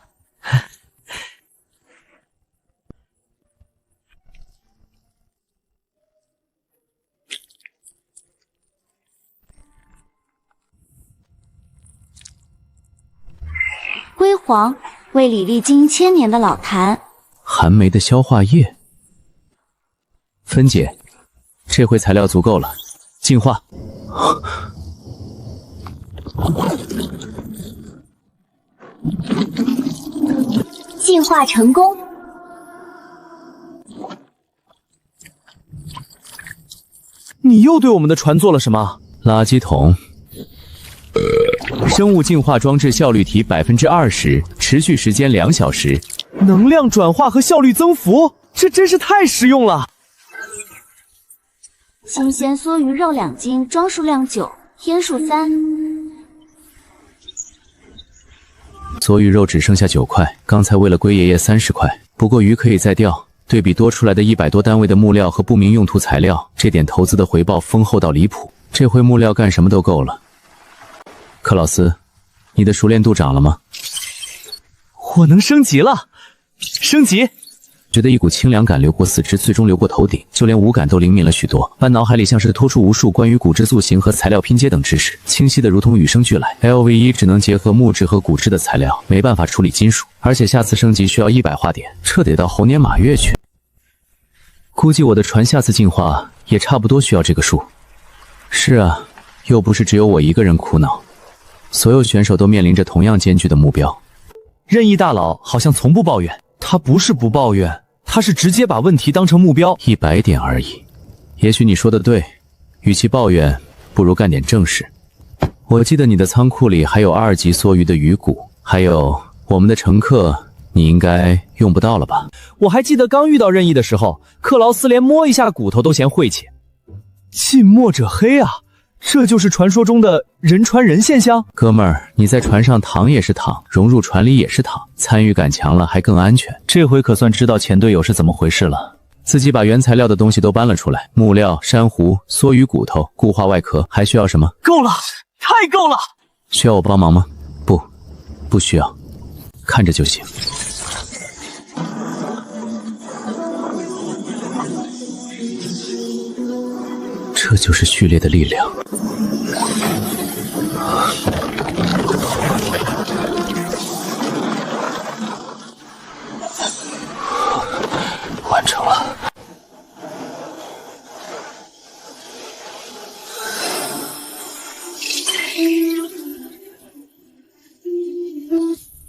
黄，胃里历经1000年的老痰。寒梅的消化液。分解，这回材料足够了，净化。进化成功。你又对我们的船做了什么？垃圾桶。生物净化装置效率提20%，持续时间2小时。能量转化和效率增幅，这真是太实用了。新鲜梭鱼肉2斤，装数量9，天数3。梭鱼肉只剩下9块，刚才为了龟爷爷30块，不过鱼可以再钓。对比多出来的100多单位的木料和不明用途材料，这点投资的回报丰厚到离谱。这回木料干什么都够了。克劳斯，你的熟练度涨了吗？我能升级了，升级。觉得一股清凉感流过四肢，最终流过头顶，就连五感都灵敏了许多。般脑海里像是拖出无数关于骨质塑形和材料拼接等知识，清晰的如同与生俱来。LV1 只能结合木质和骨质的材料，没办法处理金属，而且下次升级需要100化点，这得到猴年马月去。估计我的船下次进化也差不多需要这个数。是啊，又不是只有我一个人苦恼，所有选手都面临着同样艰巨的目标。任意大佬好像从不抱怨，他不是不抱怨，他是直接把问题当成目标。100点而已。也许你说的对，与其抱怨，不如干点正事。我记得你的仓库里还有2级梭鱼的鱼骨，还有我们的乘客，你应该用不到了吧？我还记得刚遇到任意的时候，克劳斯连摸一下骨头都嫌晦气。近墨者黑啊，这就是传说中的人传人现象。哥们儿，你在船上躺也是躺，融入船里也是躺，参与感强了还更安全。这回可算知道前队友是怎么回事了。自己把原材料的东西都搬了出来，木料、珊瑚、梭鱼骨头、固化外壳，还需要什么？够了，太够了！需要我帮忙吗？不需要，看着就行。这就是序列的力量。完成了。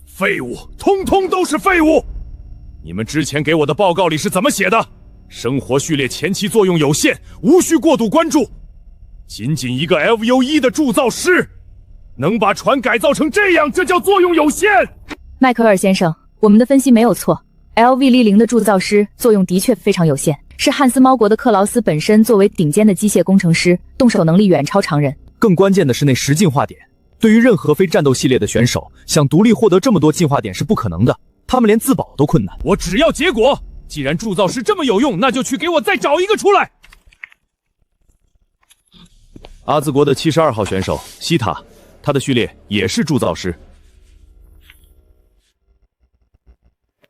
废物，通通都是废物！你们之前给我的报告里是怎么写的？生活序列前期作用有限，无需过度关注。仅仅一个 LV1 的铸造师，能把船改造成这样，这叫作用有限。迈克尔先生，我们的分析没有错 ，LV00的铸造师作用的确非常有限，是汉斯猫国的克劳斯本身作为顶尖的机械工程师，动手能力远超常人。更关键的是那10进化点，对于任何非战斗系列的选手，想独立获得这么多进化点是不可能的，他们连自保都困难。我只要结果。既然铸造师这么有用，那就去给我再找一个出来。阿兹国的72号选手西塔，他的序列也是铸造师。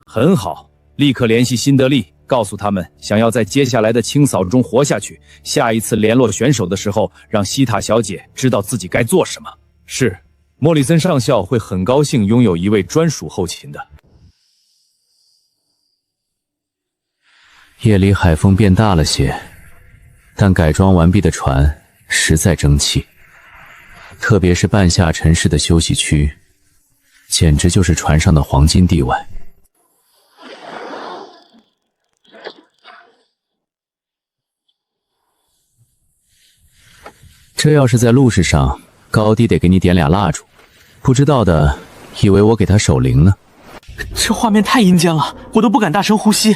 很好，立刻联系辛德利，告诉他们，想要在接下来的清扫中活下去，下一次联络选手的时候，让西塔小姐知道自己该做什么。是，莫里森上校会很高兴拥有一位专属后勤的。夜里海风变大了些，但改装完毕的船实在争气，特别是半下沉式的休息区，简直就是船上的黄金地位。这要是在路市上，高低得给你点俩蜡烛，不知道的以为我给他守灵呢。这画面太阴间了，我都不敢大声呼吸。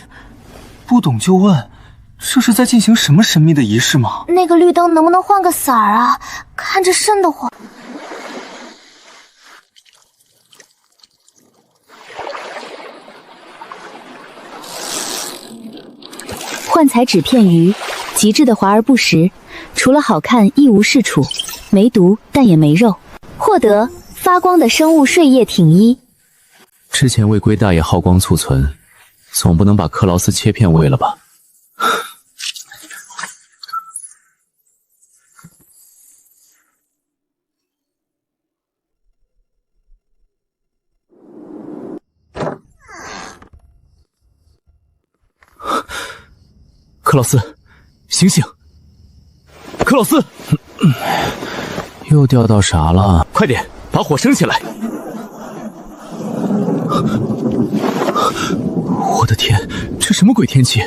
不懂就问，这是在进行什么神秘的仪式吗？那个绿灯能不能换个色儿啊？看着瘆得慌。幻彩纸片鱼，极致的华而不实，除了好看一无是处，没毒但也没肉。获得发光的生物睡液挺衣。之前为龟大爷耗光储存，总不能把克劳斯切片喂了吧？克劳斯，醒醒！克劳斯，又掉到啥了？快点把火升起来！我的天，这什么鬼天气？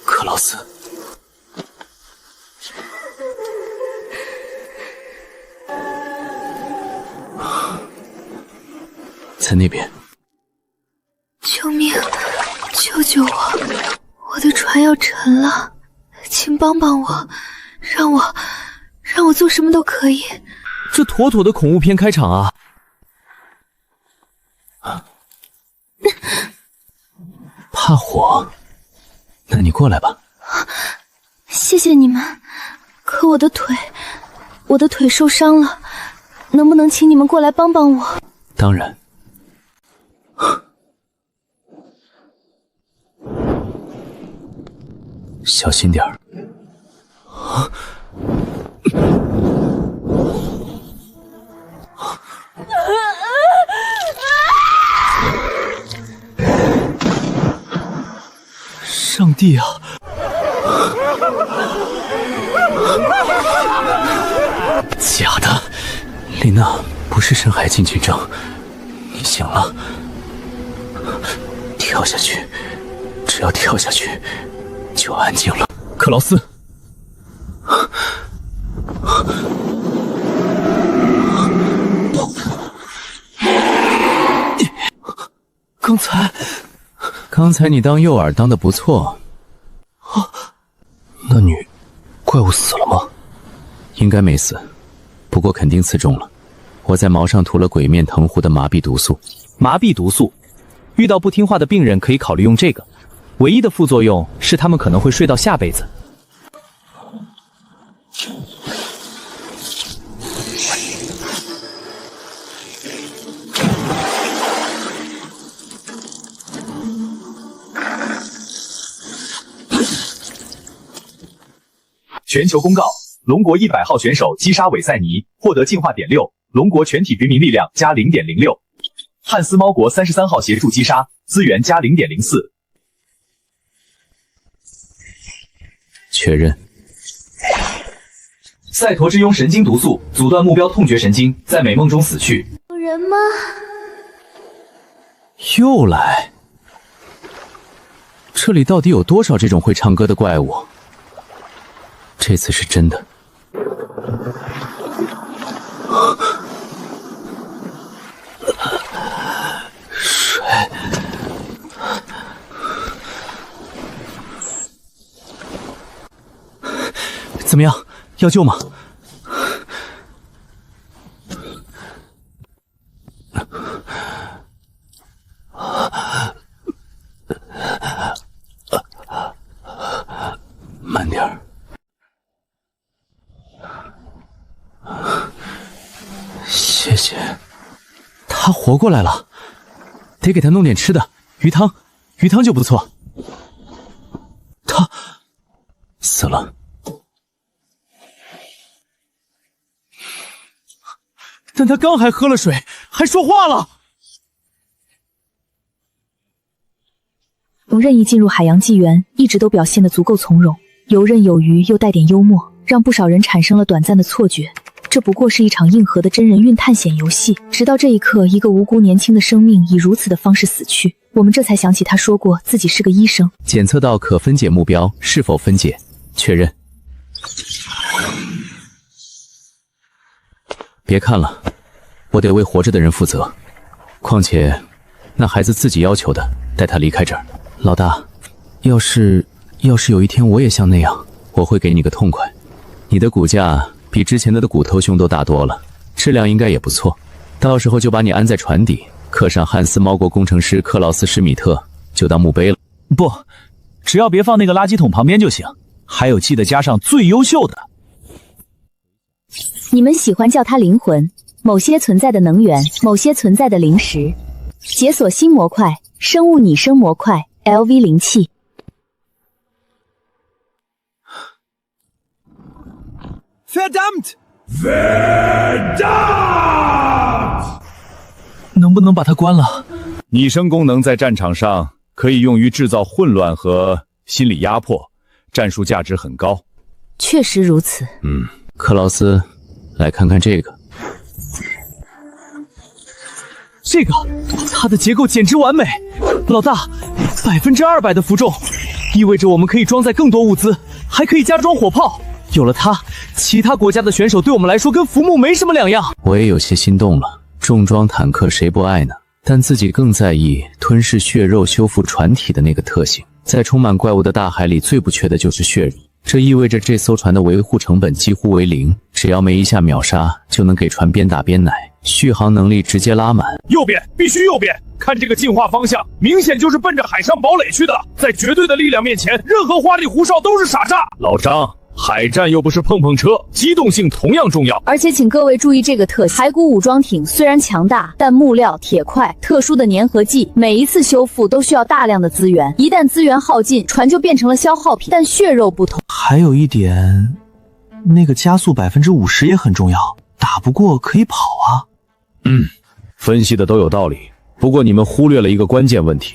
克劳斯，在那边。救命！救救我！我的船要沉了，请帮帮我，让我做什么都可以。这妥妥的恐怖片开场啊！怕火？那你过来吧。谢谢你们，可我的腿受伤了，能不能请你们过来帮帮我？当然。小心点儿。上帝啊！假的，丽娜不是深海进去症，你醒了，跳下去，只要跳下去就安静了。克劳斯，刚才你当诱饵当得不错。那女怪物死了吗？应该没死，不过肯定刺中了。我在毛上涂了鬼面藤壶的麻痹毒素。麻痹毒素，遇到不听话的病人可以考虑用这个，唯一的副作用是他们可能会睡到下辈子。全球公告：龙国100号选手击杀韦塞尼，获得进化点6，龙国全体平民力量加 0.06。汉斯猫国33号协助击杀，资源加 0.04。确认。赛陀之庸神经毒素阻断目标痛觉神经，在美梦中死去。有人吗？又来？这里到底有多少这种会唱歌的怪物？这次是真的。水。怎么样？要救吗？慢点儿。谢谢。他活过来了，得给他弄点吃的，鱼汤就不错。他死了。但他刚还喝了水，还说话了。从任意进入海洋纪元，一直都表现得足够从容，游刃有余又带点幽默，让不少人产生了短暂的错觉。这不过是一场硬核的真人运探险游戏。直到这一刻，一个无辜年轻的生命以如此的方式死去，我们这才想起他说过自己是个医生。检测到可分解目标，是否分解？确认。别看了，我得为活着的人负责。况且，那孩子自己要求的，带他离开这儿。老大，要是有一天我也像那样，我会给你个痛快。你的骨架比之前的骨头胸都大多了，质量应该也不错。到时候就把你安在船底，刻上汉斯猫国工程师克劳斯施米特，就当墓碑了。不，只要别放那个垃圾桶旁边就行。还有，记得加上最优秀的。你们喜欢叫它灵魂，某些存在的能源，某些存在的灵石。解锁新模块，生物拟生模块 LV 灵气。Verdammt！ 能不能把它关了？拟声功能在战场上可以用于制造混乱和心理压迫，战术价值很高。确实如此。克劳斯，来看看这个。这个，它的结构简直完美。老大，200%的负重，意味着我们可以装载更多物资，还可以加装火炮。有了它，其他国家的选手对我们来说跟浮木没什么两样。我也有些心动了。重装坦克谁不爱呢？但自己更在意吞噬血肉、修复船体的那个特性。在充满怪物的大海里，最不缺的就是血肉。这意味着这艘船的维护成本几乎为零，只要没一下秒杀，就能给船边打边奶，续航能力直接拉满。右边，必须右边！看这个进化方向，明显就是奔着海上堡垒去的。在绝对的力量面前，任何花里胡哨都是傻叉。老张，海战又不是碰碰车，机动性同样重要。而且请各位注意这个特性：骸骨武装艇虽然强大，但木料、铁块、特殊的粘合剂，每一次修复都需要大量的资源。一旦资源耗尽，船就变成了消耗品。但血肉不同，还有一点，那个加速50%也很重要，打不过可以跑啊。分析的都有道理，不过你们忽略了一个关键问题，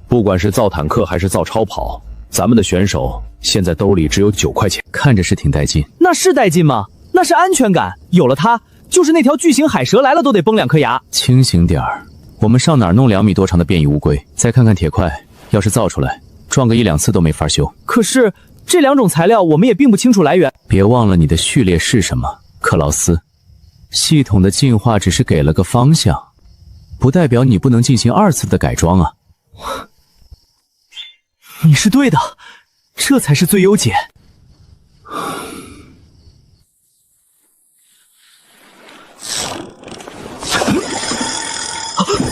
不管是造坦克还是造超跑，咱们的选手现在兜里只有9块钱，看着是挺带劲。那是带劲吗？那是安全感。有了它，就是那条巨型海蛇来了都得崩2颗牙。清醒点儿，我们上哪儿弄2米多长的变异乌龟？再看看铁块，要是造出来，撞个1、2次都没法修。可是这2种材料我们也并不清楚来源。别忘了你的序列是什么，克劳斯。系统的进化只是给了个方向，不代表你不能进行2次的改装啊。你是对的，这才是最优解。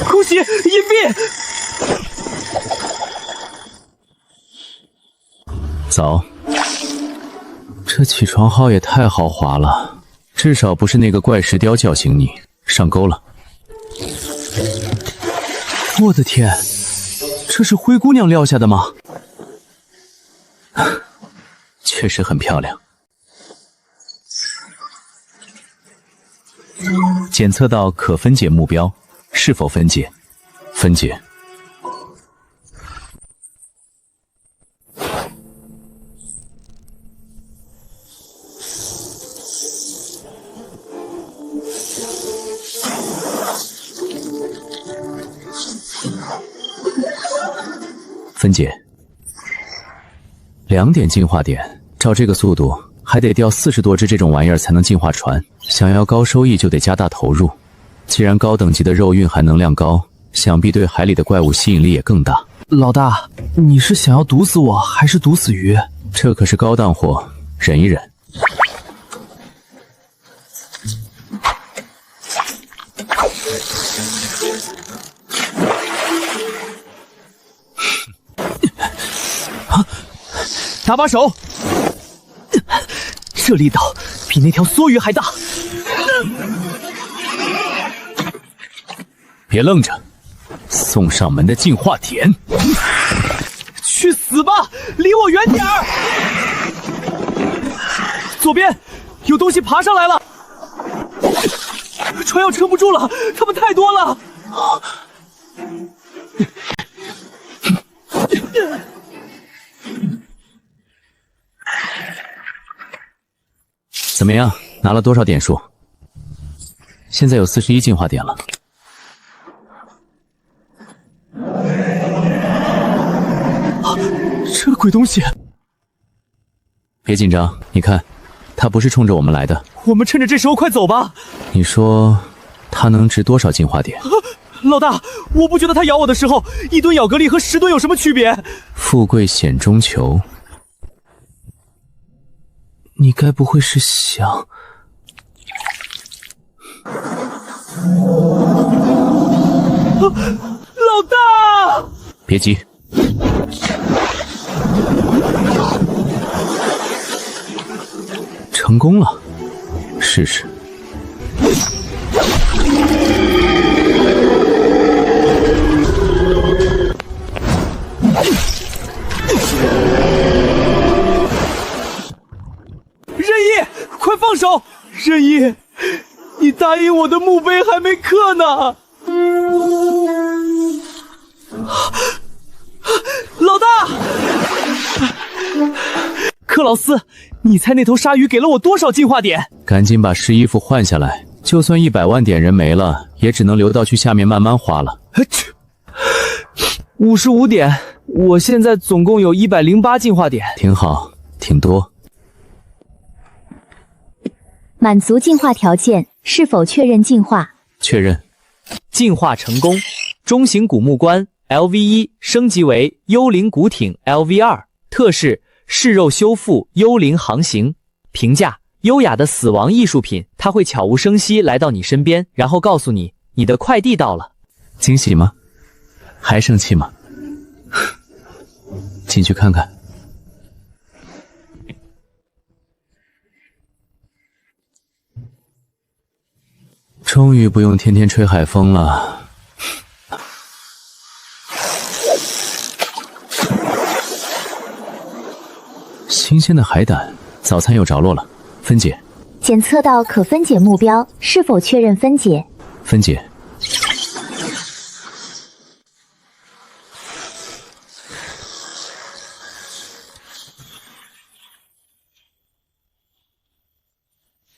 空袭，隐蔽！早，这起床号也太豪华了，至少不是那个怪石雕叫醒你。上钩了。我的天，这是灰姑娘撂下的吗？确实很漂亮。检测到可分解目标，是否分解？分解。分解。2点进化点，照这个速度，还得掉40多只这种玩意儿才能进化船。想要高收益，就得加大投入。既然高等级的肉蕴含能量高，想必对海里的怪物吸引力也更大。老大，你是想要毒死我，还是毒死鱼？这可是高档货，忍一忍。搭把手，这力道比那条梭鱼还大。别愣着，送上门的进化点。去死吧，离我远点儿！左边有东西爬上来了，船要撑不住了，他们太多了。怎么样？拿了多少点数？现在有41进化点了。这鬼东西！别紧张，你看，他不是冲着我们来的。我们趁着这时候快走吧。你说，他能值多少进化点？老大，我不觉得他咬我的时候，1吨咬格力和10吨有什么区别。富贵险中求。你该不会是想……老大，别急。成功了，试试。任意，快放手！任意，你答应我的墓碑还没刻呢。老大，克劳斯，你猜那头鲨鱼给了我多少进化点？赶紧把湿衣服换下来，就算100万点人没了，也只能留到去下面慢慢花了。 55点，我现在总共有108进化点，挺好，挺多。满足进化条件，是否确认进化？确认。进化成功。中型古木棺 LV1 升级为幽灵古艇 LV2，特式噬肉修复幽灵航行。评价：优雅的死亡艺术品，它会悄无声息来到你身边，然后告诉你你的快递到了。惊喜吗？还生气吗？进去看看。终于不用天天吹海风了。新鲜的海胆，早餐有着落了。分解。检测到可分解目标，是否确认分解？分解。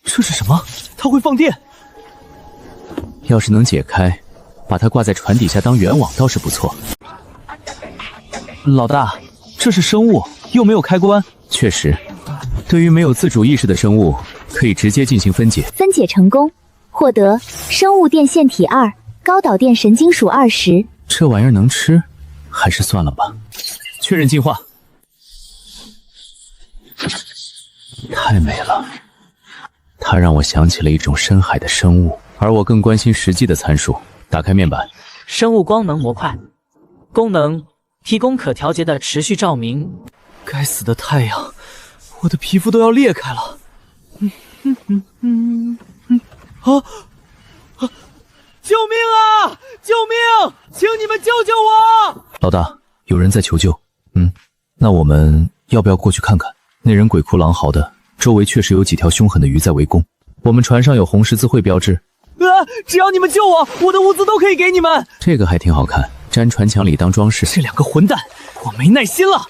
这是什么？它会放电。要是能解开，把它挂在船底下当圆网，倒是不错。老大，这是生物，又没有开关。确实，对于没有自主意识的生物，可以直接进行分解。分解成功，获得生物电线体2，高导电神经属20。这玩意儿能吃，还是算了吧。确认进化。太美了。它让我想起了一种深海的生物，而我更关心实际的参数。打开面板，生物光能模块，功能提供可调节的持续照明。该死的太阳，我的皮肤都要裂开了。救命啊！救命！请你们救救我！老大，有人在求救。那我们要不要过去看看？那人鬼哭狼嚎的，周围确实有几条凶狠的鱼在围攻。我们船上有红十字会标志。只要你们救我，我的物资都可以给你们。这个还挺好看，粘船墙里当装饰。这两个混蛋，我没耐心了，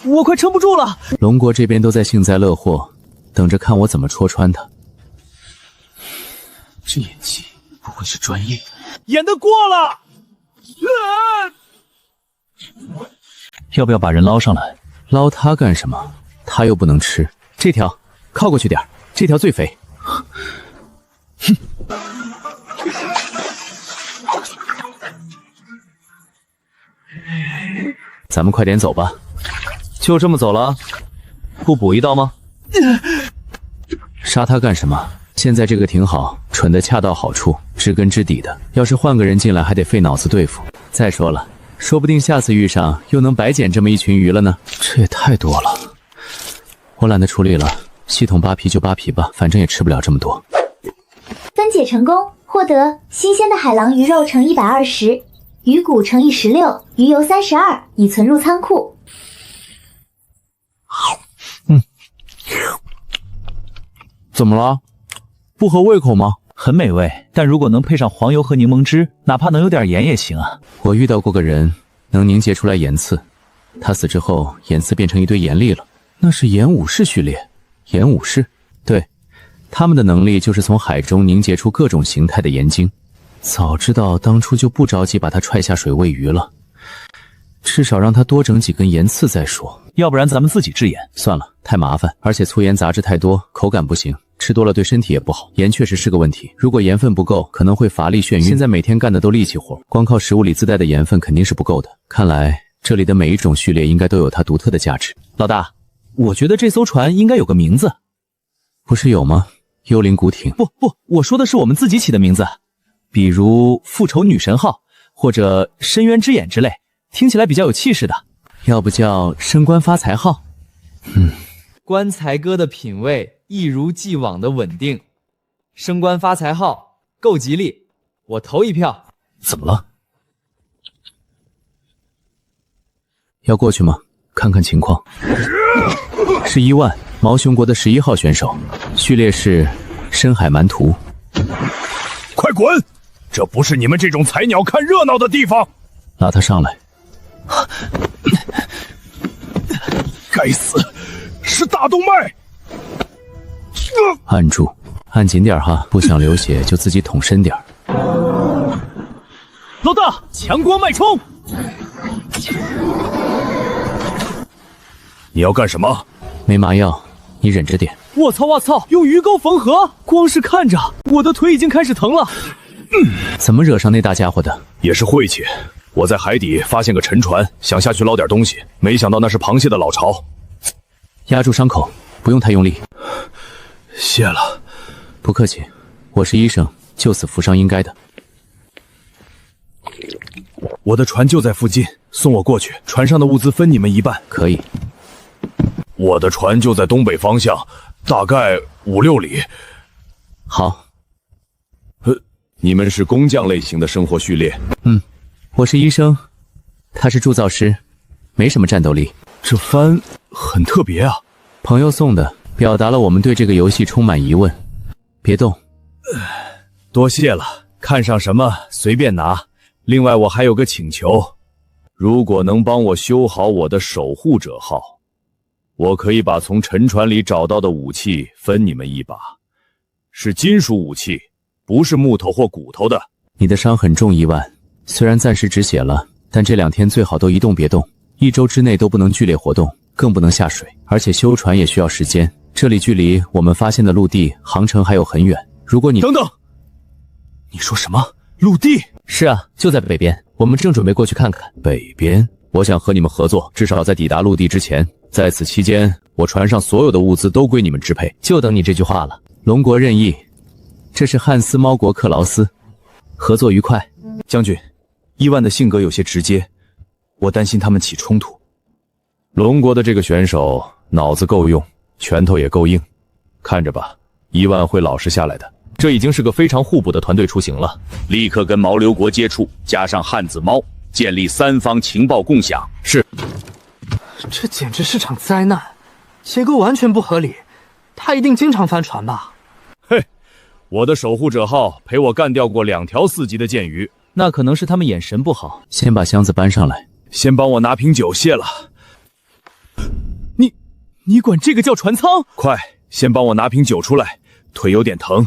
我快撑不住了。龙国这边都在幸灾乐祸，等着看我怎么戳穿他。这演技不愧是专业的，演得过了。要不要把人捞上来？捞他干什么？他又不能吃。这条靠过去点，这条最肥。哼！咱们快点走吧。就这么走了？不补一刀吗？杀他干什么？现在这个挺好，蠢的恰到好处，知根知底的。要是换个人进来，还得费脑子对付。再说了，说不定下次遇上又能白捡这么一群鱼了呢。这也太多了，我懒得处理了。系统扒皮就扒皮吧，反正也吃不了这么多。分解成功，获得新鲜的海狼鱼肉乘120，鱼骨乘16，鱼油32，已存入仓库。怎么了？不合胃口吗？很美味，但如果能配上黄油和柠檬汁，哪怕能有点盐也行啊。我遇到过个人，能凝结出来岩刺，他死之后，岩刺变成一堆岩粒了。那是岩武士序列。岩武士，对，他们的能力就是从海中凝结出各种形态的岩晶。早知道当初就不着急把他踹下水喂鱼了，至少让他多整几根岩刺再说。要不然咱们自己制盐算了，太麻烦，而且粗盐杂质太多，口感不行，吃多了对身体也不好。盐确实是个问题，如果盐分不够，可能会乏力眩晕。现在每天干的都力气活，光靠食物里自带的盐分肯定是不够的。看来这里的每一种序列应该都有它独特的价值。老大，我觉得这艘船应该有个名字。不是有吗？幽灵古艇。不，我说的是我们自己起的名字，比如复仇女神号或者深渊之眼之类，听起来比较有气势的。要不叫升官发财号？棺材哥的品味一如既往的稳定，升官发财号够吉利，我投一票。怎么了？要过去吗？看看情况。是1万毛熊国的11号选手，序列是深海蛮图。快滚！这不是你们这种菜鸟看热闹的地方。拉他上来。该死，是大动脉！按住，按紧点哈，不想流血就自己捅深点。老大，强光脉冲！你要干什么？没麻药，你忍着点。我操！我操！用鱼钩缝合，光是看着我的腿已经开始疼了。怎么惹上那大家伙的？也是晦气。我在海底发现个沉船，想下去捞点东西，没想到那是螃蟹的老巢。压住伤口，不用太用力。谢了。不客气，我是医生，救死扶伤应该的。我的船就在附近，送我过去，船上的物资分你们一半。可以。我的船就在东北方向，大概5、6里。好。你们是工匠类型的生活序列？我是医生，他是铸造师，没什么战斗力。这帆很特别啊，朋友送的，表达了我们对这个游戏充满疑问。别动。多谢了，看上什么随便拿。另外我还有个请求，如果能帮我修好我的守护者号，我可以把从沉船里找到的武器分你们一把，是金属武器，不是木头或骨头的。你的伤很重，1万，虽然暂时止血了，但这2天最好都一动别动，1周之内都不能剧烈活动，更不能下水，而且修船也需要时间。这里距离我们发现的陆地航程还有很远。如果你……等等，你说什么？陆地？是啊，就在北边，我们正准备过去看看。北边？我想和你们合作，至少在抵达陆地之前。在此期间，我船上所有的物资都归你们支配。就等你这句话了。龙国任意，这是汉斯猫国克劳斯，合作愉快。将军，伊万的性格有些直接，我担心他们起冲突。龙国的这个选手脑子够用，拳头也够硬，看着吧，伊万会老实下来的。这已经是个非常互补的团队出行了。立刻跟毛流国接触，加上汉子猫，建立3方情报共享。是。这简直是场灾难，结构完全不合理，他一定经常翻船吧？嘿，我的守护者号陪我干掉过2条4级的剑鱼，那可能是他们眼神不好。先把箱子搬上来，先帮我拿瓶酒，谢了。你管这个叫船舱？快，先帮我拿瓶酒出来，腿有点疼。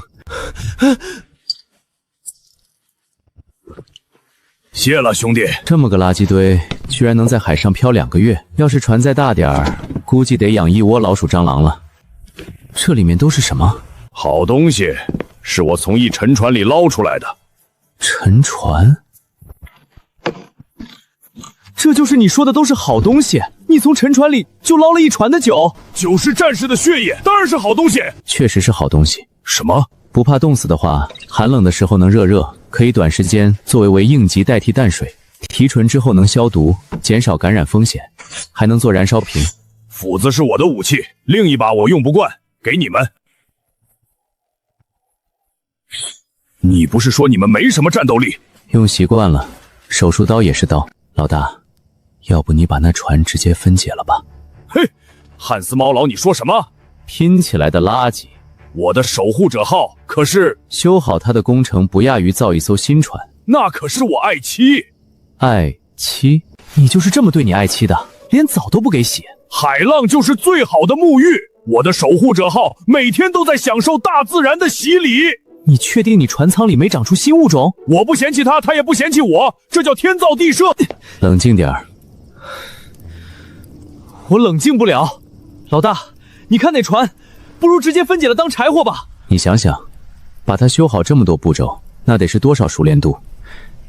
谢了，兄弟。这么个垃圾堆，居然能在海上漂2个月，要是船再大点儿，估计得养1窝老鼠蟑螂了。这里面都是什么？好东西，是我从一沉船里捞出来的。沉船？这就是你说的都是好东西？你从沉船里就捞了一船的酒？酒是战士的血液，当然是好东西。确实是好东西。什么？不怕冻死的话，寒冷的时候能热，可以短时间作为应急代替淡水，提纯之后能消毒，减少感染风险，还能做燃烧瓶。斧子是我的武器，另一把我用不惯，给你们。你不是说你们没什么战斗力？用习惯了，手术刀也是刀。老大，要不你把那船直接分解了吧？嘿，汉斯猫老，你说什么？拼起来的垃圾。我的守护者号可是修好它的工程不亚于造一艘新船。那可是我爱妻。爱妻？你就是这么对你爱妻的，连澡都不给洗？海浪就是最好的沐浴。我的守护者号每天都在享受大自然的洗礼。你确定你船舱里没长出新物种？我不嫌弃它，它也不嫌弃我，这叫天造地设。冷静点儿。我冷静不了。老大，你看那船，不如直接分解了当柴火吧。你想想，把它修好这么多步骤，那得是多少熟练度？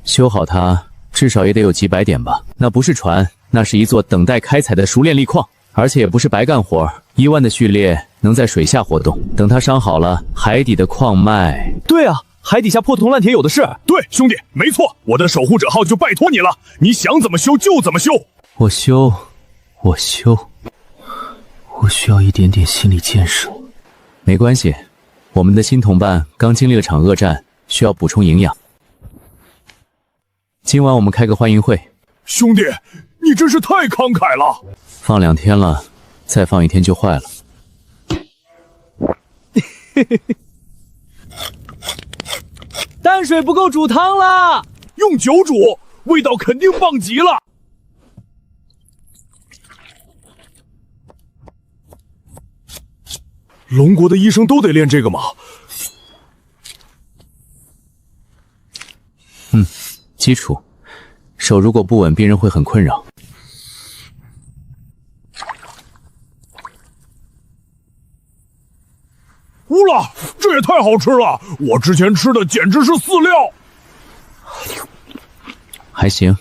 修好它至少也得有几百点吧？那不是船，那是一座等待开采的熟练力矿，而且也不是白干活。1万的序列能在水下活动，等它伤好了，海底的矿脉……对啊，海底下破铜烂铁有的是。对，兄弟，没错，我的守护者号就拜托你了，你想怎么修就怎么修。我需要一点点心理建设。没关系，我们的新同伴刚经历了场恶战，需要补充营养。今晚我们开个欢迎会。兄弟，你真是太慷慨了。放2天了，再放1天就坏了。淡水不够煮汤了，用酒煮。味道肯定棒极了。龙国的医生都得练这个吗？基础。手如果不稳，病人会很困扰。乌拉，这也太好吃了！我之前吃的简直是饲料。还行，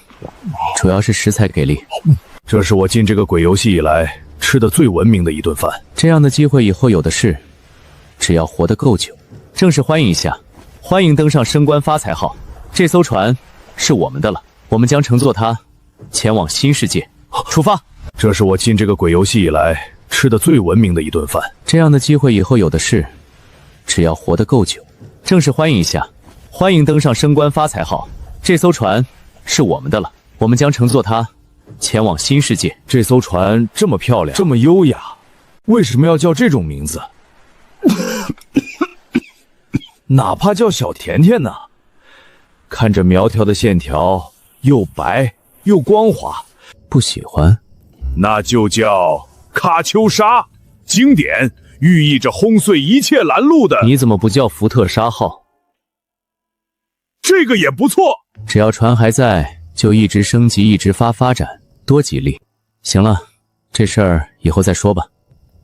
主要是食材给力。这是我进这个鬼游戏以来吃的最文明的一顿饭。这样的机会以后有的是，只要活得够久。正式欢迎一下，欢迎登上升官发财号，这艘船是我们的了，我们将乘坐它前往新世界。出发！这是我进这个鬼游戏以来吃的最文明的一顿饭。这样的机会以后有的是，只要活得够久。正式欢迎一下，欢迎登上升官发财号，这艘船是我们的了，我们将乘坐它前往新世界。这艘船这么漂亮，这么优雅，为什么要叫这种名字？哪怕叫小甜甜呢？看着苗条的线条，又白又光滑。不喜欢，那就叫卡秋莎，经典，寓意着轰碎一切拦路的。你怎么不叫福特沙号？这个也不错。只要船还在，就一直升级，一直发展，多吉利。行了，这事儿以后再说吧。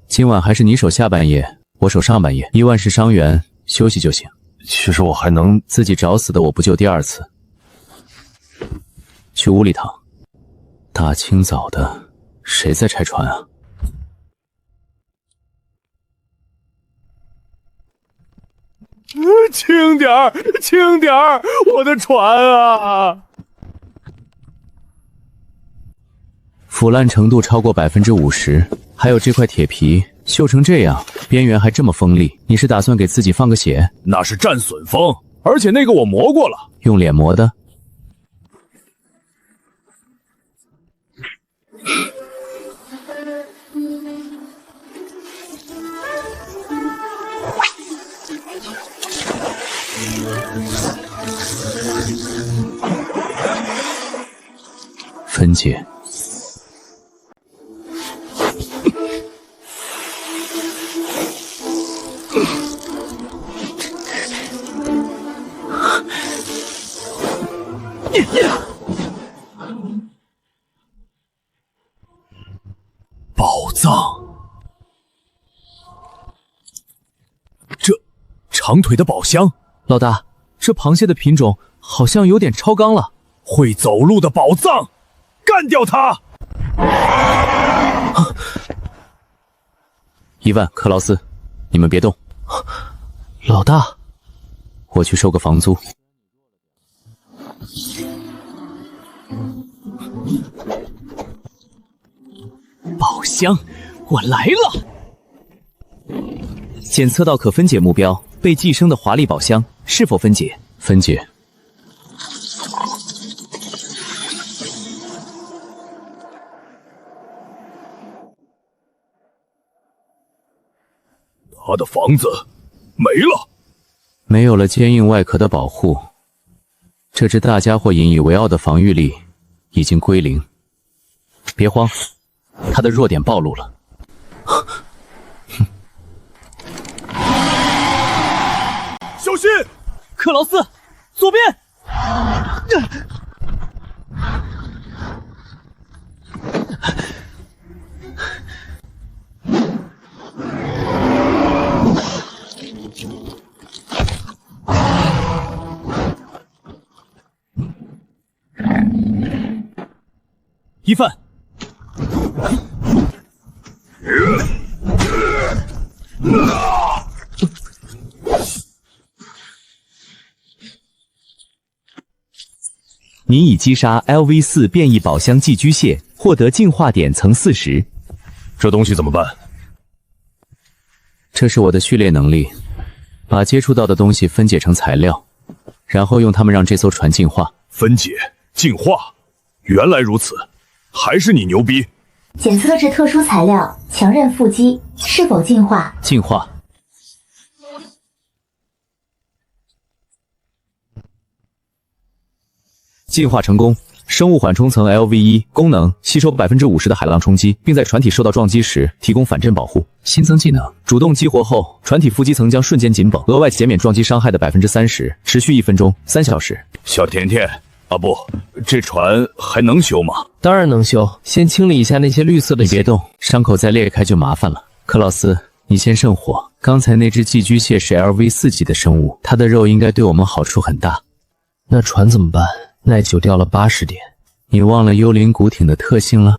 今晚还是你守下半夜，我守上半夜。1万是伤员，休息就行。其实我还能自己找死的，我不救第二次。去屋里躺。大清早的，谁在拆船啊？轻点儿，轻点儿，我的船啊！腐烂程度超过50%，还有这块铁皮锈成这样，边缘还这么锋利，你是打算给自己放个血？那是战损锋，而且那个我磨过了，用脸磨的。分解。宝藏，这长腿的宝箱。老大，这螃蟹的品种好像有点超纲了。会走路的宝藏，干掉它！1万，克劳斯，你们别动。老大，我去收个房租。宝箱，我来了！检测到可分解目标，被寄生的华丽宝箱是否分解？分解。他的房子没了，没有了坚硬外壳的保护，这只大家伙引以为傲的防御力已经归零。别慌，他的弱点暴露了。小心，克劳斯，左边！一范，您已击杀 LV4 变异宝箱寄居蟹，获得进化点层40。这东西怎么办？这是我的序列能力，把接触到的东西分解成材料，然后用它们让这艘船进化。分解、进化，原来如此，还是你牛逼！检测至特殊材料强韧腹肌，是否进化？进化。进化成功，生物缓冲层 LV1 功能吸收50%的海浪冲击，并在船体受到撞击时提供反震保护。新增技能：主动激活后，船体副基层将瞬间紧绷，额外减免撞击伤害的30%，持续1分钟3小时。小甜甜，啊不，这船还能修吗？当然能修，先清理一下那些绿色的。你别动，伤口再裂开就麻烦了。克劳斯，你先圣火。刚才那只寄居蟹是 LV4级的生物，它的肉应该对我们好处很大。那船怎么办？耐久掉了80点。你忘了幽灵古艇的特性了？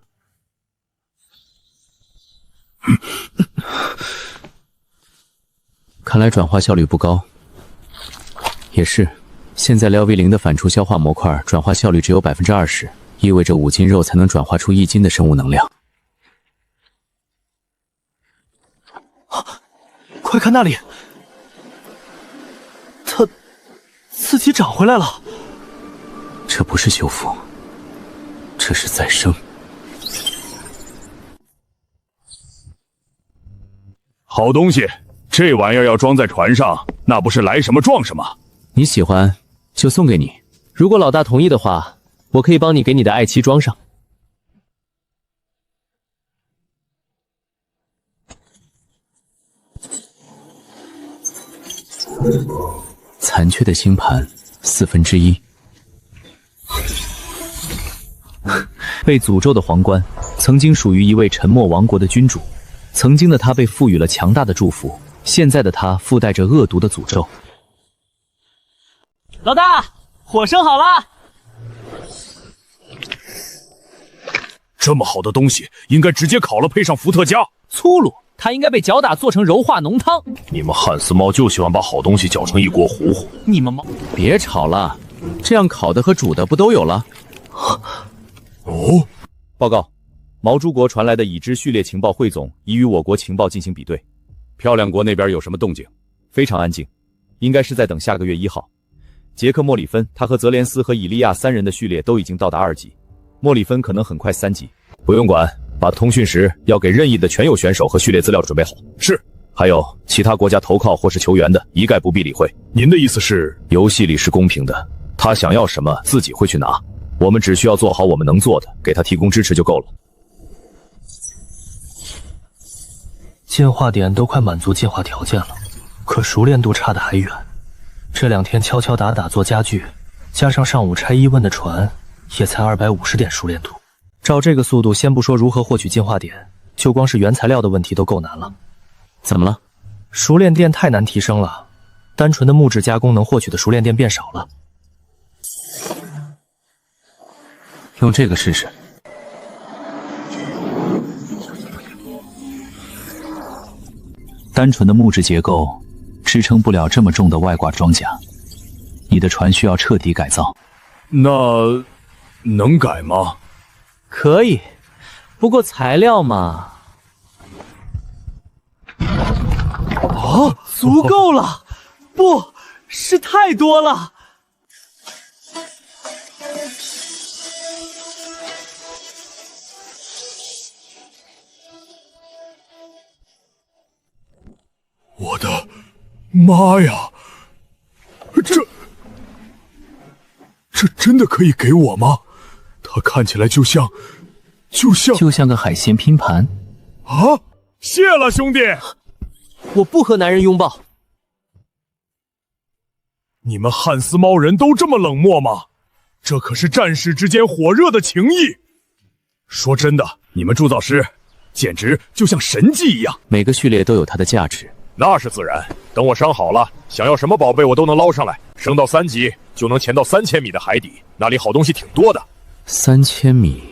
看来转化效率不高。也是，现在LV0的反刍消化模块转化效率只有20%，意味着5斤肉才能转化出1斤的生物能量。快看那里，它自己长回来了。这不是修复，这是再生。好东西，这玩意儿要装在船上，那不是来什么撞什么。你喜欢就送给你，如果老大同意的话，我可以帮你给你的爱妻装上。残缺的星盘1/4。被诅咒的皇冠曾经属于一位沉默王国的君主，曾经的他被赋予了强大的祝福，现在的他附带着恶毒的诅咒。老大，火生好了！这么好的东西，应该直接烤了配上伏特加。粗鲁，它应该被搅打做成柔化浓汤。你们汉斯猫就喜欢把好东西搅成一锅糊糊。你们猫，别吵了，这样烤的和煮的不都有了？哦，报告，毛猪国传来的已知序列情报汇总已与我国情报进行比对。漂亮国那边有什么动静？非常安静，应该是在等下个月1号。杰克·莫里芬，他和泽连斯和以利亚3人的序列都已经到达2级，莫里芬可能很快3级。不用管，把通讯时要给任意的全有选手和序列资料准备好。是。还有其他国家投靠或是求援的，一概不必理会。您的意思是，游戏里是公平的，他想要什么自己会去拿。我们只需要做好我们能做的，给他提供支持就够了。进化点都快满足进化条件了，可熟练度差得还远。这2天敲敲打打做家具，加上上午拆伊问的船，也才250点熟练度。照这个速度，先不说如何获取进化点，就光是原材料的问题都够难了。怎么了？熟练电太难提升了，单纯的木质加工能获取的熟练电变少了。用这个试试。单纯的木质结构支撑不了这么重的外挂装甲，你的船需要彻底改造。那能改吗？可以，不过材料嘛……哦，足够了，不是太多了。我的妈呀！这真的可以给我吗？它看起来就像个海鲜拼盘啊！谢了，兄弟。我不和男人拥抱。你们汉斯猫人都这么冷漠吗？这可是战士之间火热的情谊。说真的，你们铸造师简直就像神迹一样。每个序列都有它的价值。那是自然，等我伤好了，想要什么宝贝我都能捞上来。升到3级就能潜到3000米的海底，那里好东西挺多的。3000米，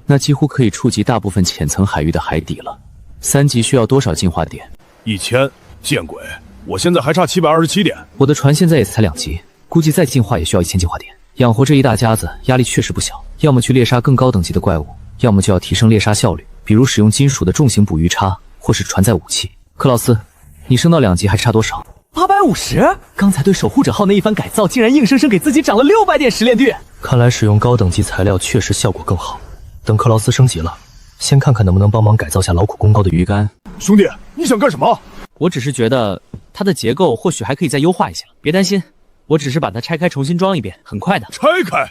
那几乎可以触及大部分浅层海域的海底了。3级需要多少进化点？1000。见鬼！我现在还差727点。我的船现在也才2级，估计再进化也需要1000进化点。养活这一大家子压力确实不小，要么去猎杀更高等级的怪物，要么就要提升猎杀效率，比如使用金属的重型捕鱼叉，或是船载武器。克劳斯，你升到2级还差多少？850。刚才对守护者号那一番改造，竟然硬生生给自己涨了600点实炼率。看来使用高等级材料确实效果更好。等克劳斯升级了，先看看能不能帮忙改造下劳苦功高的鱼竿。兄弟，你想干什么？我只是觉得它的结构或许还可以再优化一下。别担心，我只是把它拆开重新装一遍，很快的。拆开？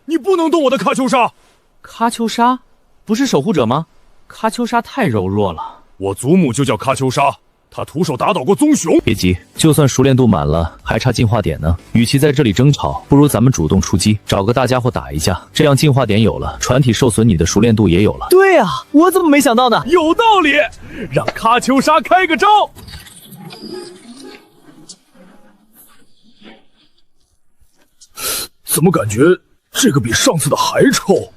你不能动我的喀秋莎。喀秋莎不是守护者吗？喀秋莎太柔弱了。我祖母就叫喀秋莎，她徒手打倒过棕熊。别急，就算熟练度满了，还差进化点呢。与其在这里争吵，不如咱们主动出击，找个大家伙打一架。这样进化点有了，船体受损，你的熟练度也有了。对啊，我怎么没想到呢？有道理，让喀秋莎开个招。怎么感觉这个比上次的还臭？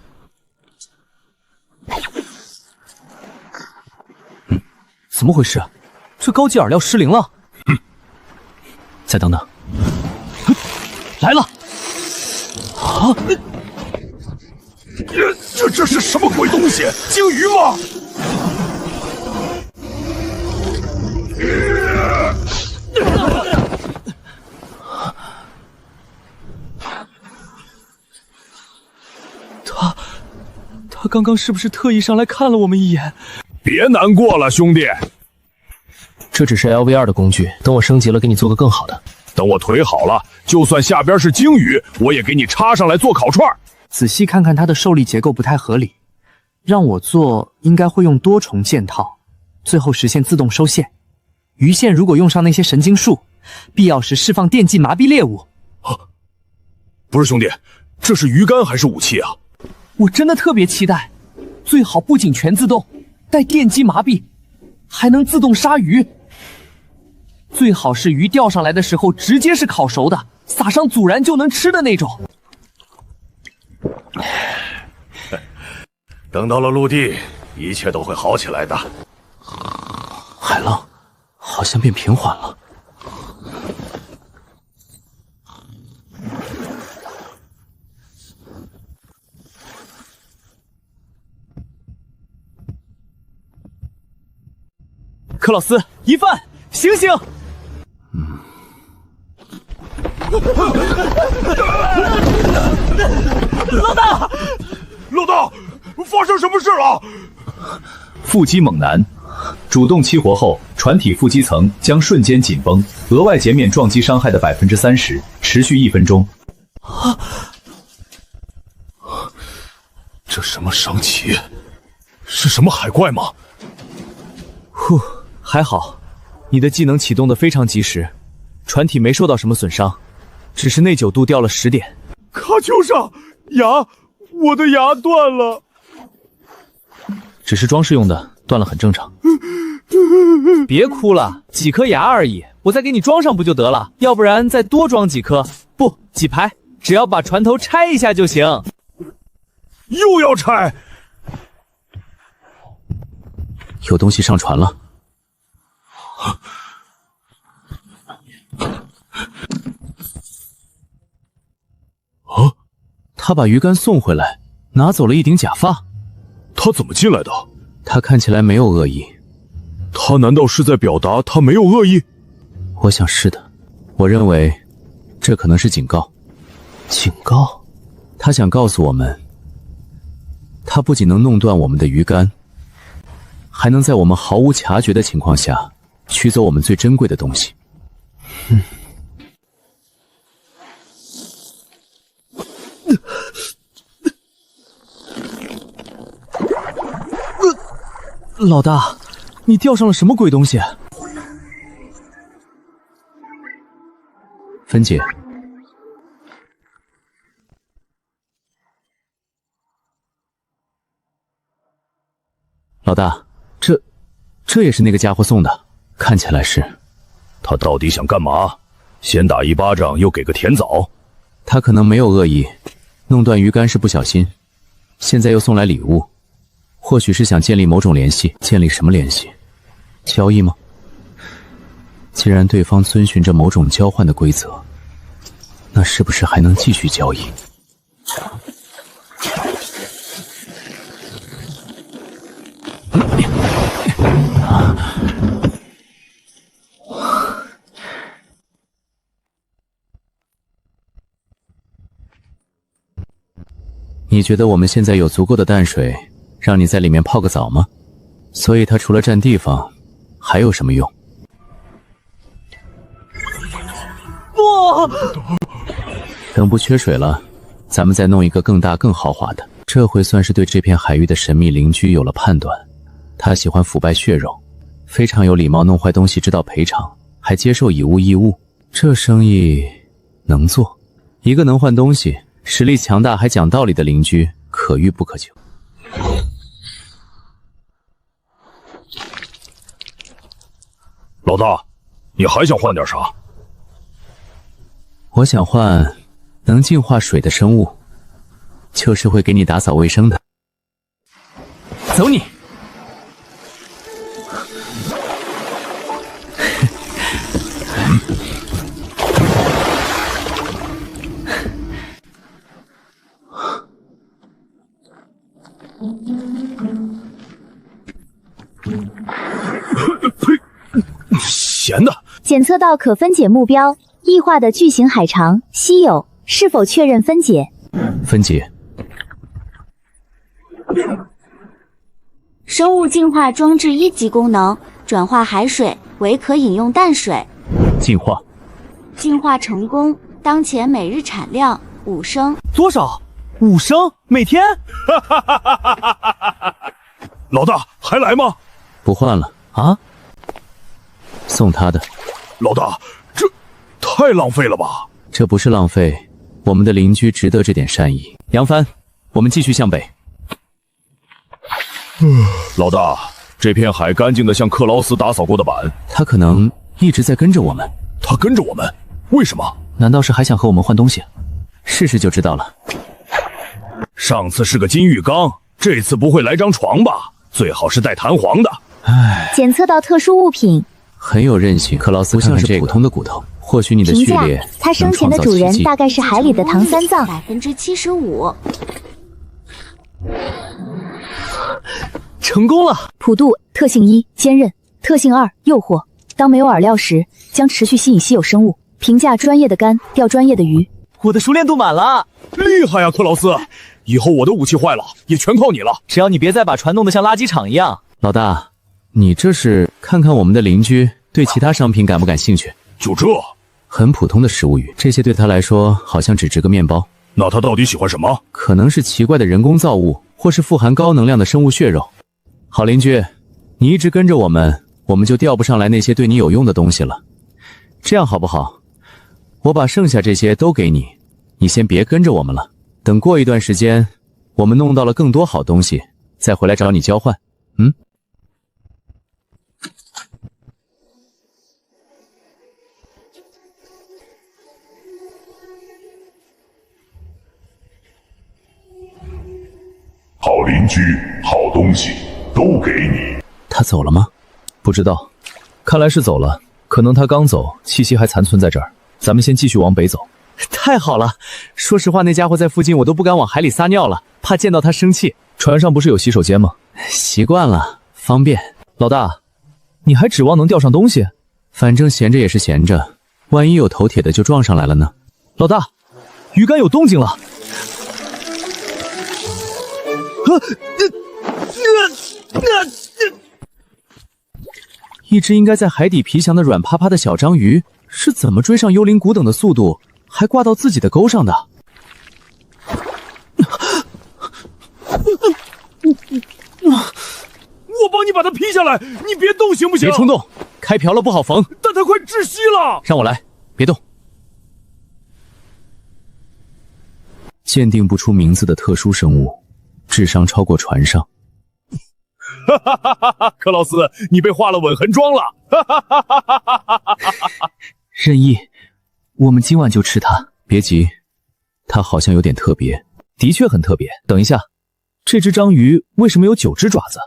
怎么回事？这高级饵料失灵了。再等等，来了！啊！这是什么鬼东西？鲸鱼吗？他刚刚是不是特意上来看了我们一眼？别难过了，兄弟。这只是 LV2 的工具，等我升级了，给你做个更好的。等我腿好了，就算下边是鲸鱼，我也给你插上来做烤串。仔细看看它的受力结构不太合理，让我做应该会用多重剑套，最后实现自动收线。鱼线如果用上那些神经术，必要时释放电击麻痹猎物。不是兄弟，这是鱼竿还是武器啊？我真的特别期待，最好不仅全自动，带电击麻痹，还能自动杀鱼。最好是鱼钓上来的时候直接是烤熟的，撒上孜然就能吃的那种。等到了陆地，一切都会好起来的。海浪好像变平缓了。克劳斯，一饭，醒醒！老大，老大，发生什么事了？腹肌猛男，主动激活后，船体腹肌层将瞬间紧绷，额外减免撞击伤害的30%，持续1分钟。这什么伤旗？是什么海怪吗？呼，还好，你的技能启动的非常及时，船体没受到什么损伤，只是内9度掉了10点。喀秋莎，牙，我的牙断了。只是装饰用的，断了很正常。别哭了，几颗牙而已，我再给你装上不就得了？要不然再多装几颗，不，几排，只要把船头拆一下就行。又要拆？有东西上船了。啊！他把鱼竿送回来，拿走了一顶假发。他怎么进来的？他看起来没有恶意。他难道是在表达他没有恶意？我想是的。我认为这可能是警告。警告？他想告诉我们，他不仅能弄断我们的鱼竿，还能在我们毫无察觉的情况下取走我们最珍贵的东西。老大，你钓上了什么鬼东西？芬姐，老大，这也是那个家伙送的，看起来是。他到底想干嘛？先打一巴掌，又给个甜枣。他可能没有恶意，弄断鱼竿是不小心，现在又送来礼物，或许是想建立某种联系。建立什么联系？交易吗？既然对方遵循着某种交换的规则，那是不是还能继续交易？你觉得我们现在有足够的淡水，让你在里面泡个澡吗？所以它除了占地方，还有什么用？不，等不缺水了，咱们再弄一个更大更豪华的。这回算是对这片海域的神秘邻居有了判断。他喜欢腐败血肉，非常有礼貌，弄坏东西知道赔偿，还接受以物易物，这生意能做。一个能换东西、实力强大还讲道理的邻居，可遇不可求。老大，你还想换点啥？我想换能净化水的生物，就是会给你打扫卫生的。走你！闲的。检测到可分解目标，异化的巨型海肠，稀有，是否确认分解？分解。生物净化装置1级功能，转化海水为可饮用淡水。净化。净化成功，当前每日产量5升。多少？5升？每天？老大还来吗？不换了啊？送他的。老大，这太浪费了吧？这不是浪费，我们的邻居值得这点善意。扬帆，我们继续向北。老大，这片海干净的像克劳斯打扫过的板。他可能一直在跟着我们。他跟着我们？为什么？难道是还想和我们换东西？试试就知道了。上次是个金浴缸，这次不会来张床吧？最好是带弹簧的。唉，检测到特殊物品，很有韧性。克劳斯不像是普通的骨头，或许你的序列它生前的主人大概是海里的唐三藏75%。成功了！普渡特性1坚韧，特性2诱惑。当没有饵料时，将持续吸引稀有生物。评价专业的竿，钓专业的鱼。我的熟练度满了，厉害呀，克劳斯！以后我的武器坏了，也全靠你了。只要你别再把船弄得像垃圾场一样。老大，你这是看看我们的邻居对其他商品感不感兴趣？就这，很普通的食物鱼，这些对他来说好像只值个面包。那他到底喜欢什么？可能是奇怪的人工造物，或是富含高能量的生物血肉。好邻居，你一直跟着我们，我们就钓不上来那些对你有用的东西了。这样好不好？我把剩下这些都给你，你先别跟着我们了。等过一段时间，我们弄到了更多好东西，再回来找你交换。好邻居，好东西都给你。他走了吗？不知道，看来是走了。可能他刚走，气息还残存在这儿。咱们先继续往北走。太好了！说实话，那家伙在附近，我都不敢往海里撒尿了，怕见到他生气。船上不是有洗手间吗？习惯了，方便。老大，你还指望能钓上东西？反正闲着也是闲着，万一有头铁的就撞上来了呢。老大，鱼竿有动静了。一只应该在海底皮翔的软趴趴的小章鱼，是怎么追上幽灵古等的速度，还挂到自己的钩上的？我帮你把它劈下来，你别动行不行？别冲动，开瓢了不好缝。但它快窒息了。让我来，别动。鉴定不出名字的特殊生物，智商超过船上。哈哈哈哈哈！克劳斯，你被画了吻痕妆了！哈哈哈哈哈哈！任意，我们今晚就吃它。别急，它好像有点特别。的确很特别。等一下，这只章鱼为什么有9只爪子？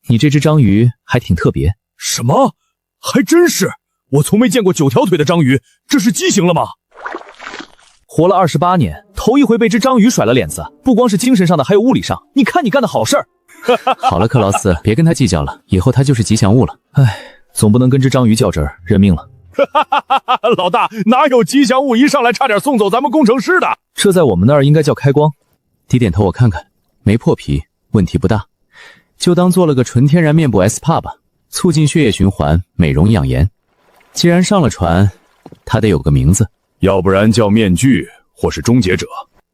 你这只章鱼还挺特别。什么？还真是，我从没见过9条腿的章鱼，这是畸形了吗？活了28年，头一回被只章鱼甩了脸子，不光是精神上的，还有物理上。你看你干的好事儿。好了，克劳斯，别跟他计较了，以后他就是吉祥物了。唉，总不能跟只章鱼较真儿，认命了。老大，哪有吉祥物一上来差点送走咱们工程师的？这在我们那儿应该叫开光。低点头，我看看，没破皮，问题不大，就当做了个纯天然面部 SPA 吧，促进血液循环，美容养颜。既然上了船，他得有个名字，要不然叫面具或是终结者。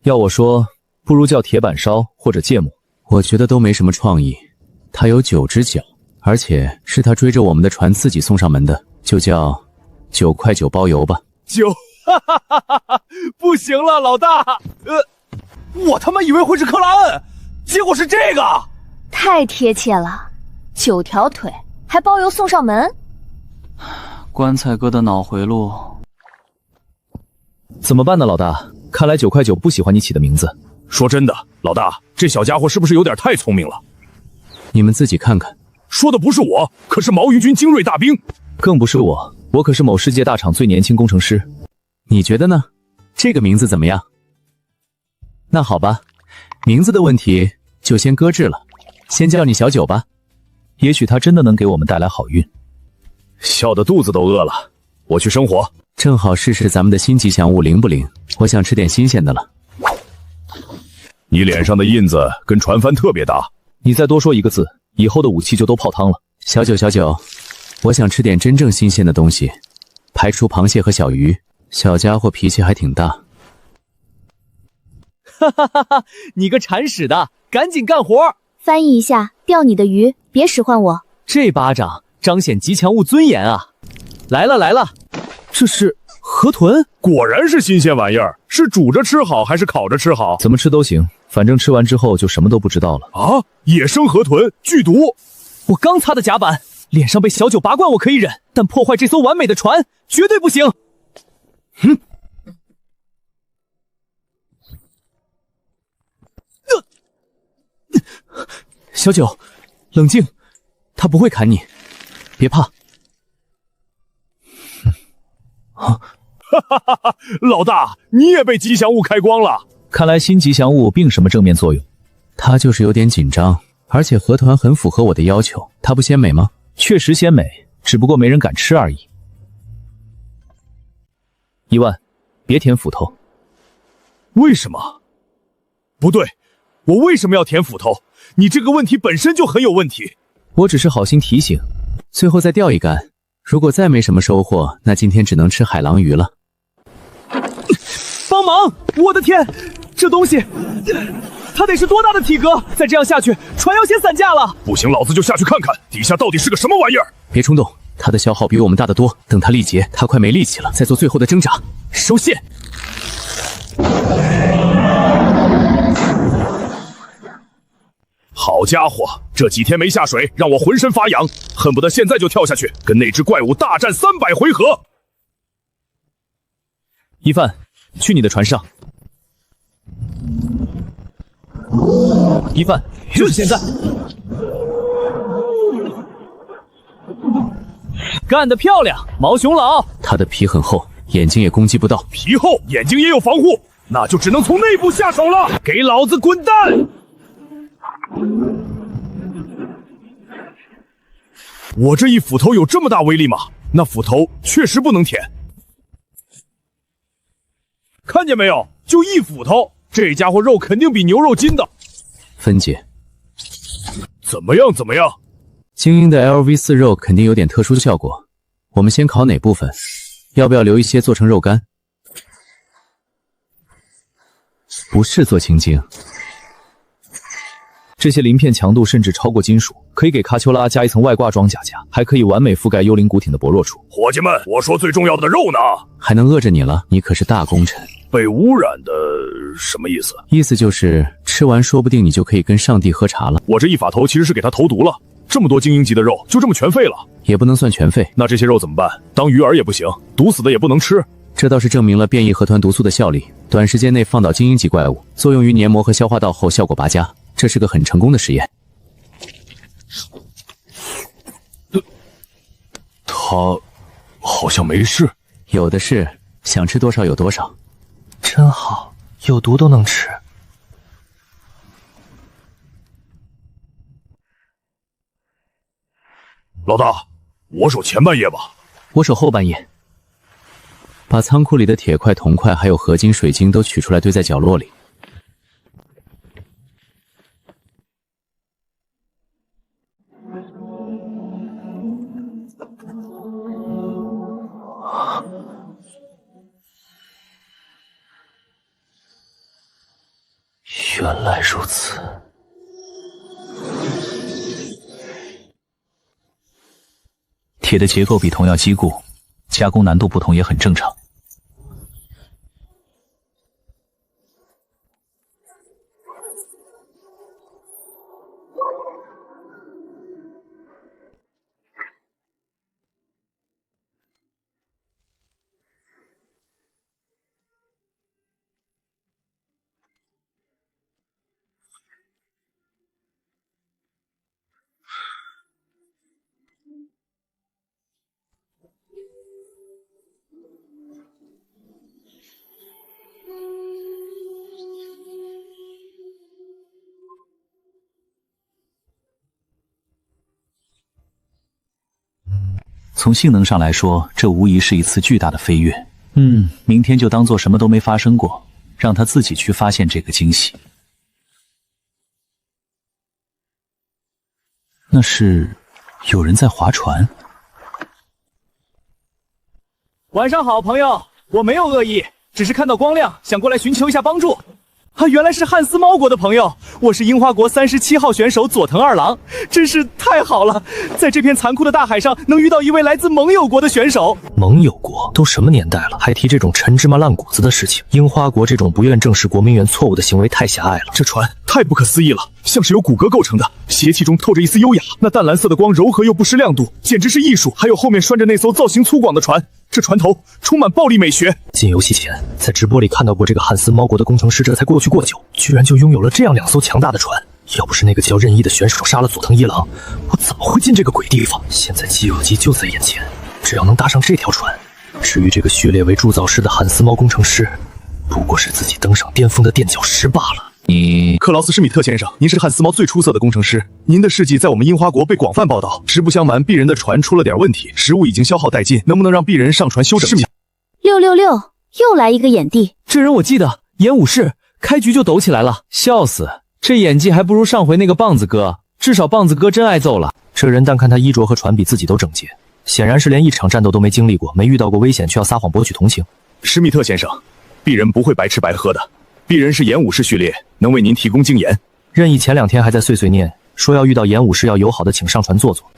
要我说，不如叫铁板烧或者芥末。我觉得都没什么创意。他有9只脚，而且是他追着我们的船自己送上门的，就叫9块9包邮吧。不行了，老大，我他妈以为会是克拉恩，结果是这个，太贴切了，9条腿还包邮送上门。棺材哥的脑回路怎么办呢，老大？看来9块9不喜欢你起的名字。说真的，老大，这小家伙是不是有点太聪明了？你们自己看看。说的不是我，可是毛鱼军精锐大兵，更不是我，我可是某世界大厂最年轻工程师。你觉得呢？这个名字怎么样？那好吧，名字的问题就先搁置了，先叫你小9吧。也许他真的能给我们带来好运。笑得肚子都饿了，我去生火。正好试试咱们的新吉祥物灵不灵，我想吃点新鲜的了。你脸上的印子跟船帆特别搭。你再多说一个字，以后的武器就都泡汤了。小9，我想吃点真正新鲜的东西，排除螃蟹和小鱼。小家伙脾气还挺大。哈哈哈哈！你个铲屎的，赶紧干活！翻译一下，钓你的鱼，别使唤我。这巴掌彰显吉祥物尊严啊！来了来了，这是河豚，果然是新鲜玩意儿。是煮着吃好还是烤着吃好？怎么吃都行，反正吃完之后就什么都不知道了。啊！野生河豚，剧毒！我刚擦的甲板，脸上被小9拔罐我可以忍，但破坏这艘完美的船绝对不行。小9，冷静，他不会砍你，别怕。哈哈哈哈！老大，你也被吉祥物开光了。看来新吉祥物并什么正面作用。他就是有点紧张，而且河豚很符合我的要求。它不鲜美吗？确实鲜美，只不过没人敢吃而已。1万，别舔斧头。为什么？不对，我为什么要舔斧头？你这个问题本身就很有问题。我只是好心提醒。最后再钓一竿，如果再没什么收获，那今天只能吃海狼鱼了。帮忙！我的天，这东西，它得是多大的体格？再这样下去，船要先散架了。不行，老子就下去看看底下到底是个什么玩意儿。别冲动，他的消耗比我们大得多。等他力竭，他快没力气了，再做最后的挣扎。收线。好家伙，这几天没下水，让我浑身发痒，恨不得现在就跳下去，跟那只怪物大战300回合。一帆，去你的船上。一帆，就是现在！干得漂亮，毛熊老！他的皮很厚，眼睛也攻击不到。皮厚，眼睛也有防护，那就只能从内部下手了。给老子滚蛋！我这一斧头有这么大威力吗？那斧头确实不能舔。看见没有？就一斧头，这家伙肉肯定比牛肉筋道。分解。怎么样？怎么样？精英的 LV4 肉肯定有点特殊效果。我们先烤哪部分？要不要留一些做成肉干？不是做青筋。这些鳞片强度甚至超过金属，可以给卡秋拉加一层外挂装甲甲，还可以完美覆盖幽灵骨挺的薄弱处。伙计们，我说最重要的肉呢？还能饿着你了？你可是大功臣。被污染的什么意思？意思就是吃完说不定你就可以跟上帝喝茶了。我这一法头其实是给他投毒了，这么多精英级的肉就这么全废了？也不能算全废。那这些肉怎么办？当鱼饵也不行，毒死的也不能吃。这倒是证明了变异河豚毒素的效力，短时间内放倒精英级怪物，作用于黏膜和消化道后效果拔佳，这是个很成功的实验。他好像没事。有的是，想吃多少有多少。真好，有毒都能吃。老大，我守前半夜吧。我守后半夜。把仓库里的铁块、铜块还有合金、水晶都取出来堆在角落里。原来如此。铁的结构比铜要坚固，加工难度不同也很正常。从性能上来说，这无疑是一次巨大的飞跃。明天就当做什么都没发生过，让他自己去发现这个惊喜。那是有人在划船。晚上好，朋友，我没有恶意，只是看到光亮，想过来寻求一下帮助。原来是汉斯猫国的朋友，我是樱花国37号选手佐藤二郎，真是太好了，在这片残酷的大海上能遇到一位来自盟友国的选手。盟友国都什么年代了，还提这种陈芝麻烂谷子的事情？樱花国这种不愿正视国民员错误的行为太狭隘了。这船太不可思议了，像是由骨骼构成的，邪气中透着一丝优雅，那淡蓝色的光柔和又不失亮度，简直是艺术。还有后面拴着那艘造型粗犷的船，这船头充满暴力美学。进游戏前在直播里看到过这个汉斯猫国的工程师，这才过去过久，居然就拥有了这样2艘强大的船。要不是那个叫任意的选手杀了佐藤一郎，我怎么会进这个鬼地方？现在基友机就在眼前，只要能搭上这条船，至于这个序列为铸造师的汉斯猫工程师，不过是自己登上巅峰的垫脚石罢了。克劳斯·施密特先生，您是汉斯猫最出色的工程师，您的事迹在我们樱花国被广泛报道。实不相瞒，鄙人的船出了点问题，食物已经消耗殆尽，能不能让鄙人上船休整？666，又来一个眼帝，这人我记得，演武士，开局就抖起来了，笑死！这演技还不如上回那个棒子哥，至少棒子哥真挨揍了。这人单看他衣着和船比自己都整洁，显然是连一场战斗都没经历过，没遇到过危险，却要撒谎博取同情。施密特先生，鄙人不会白吃白喝的。鄙人是演武士序列，能为您提供经验。任意前2天还在碎碎念，说要遇到演武士要友好的请上船坐坐。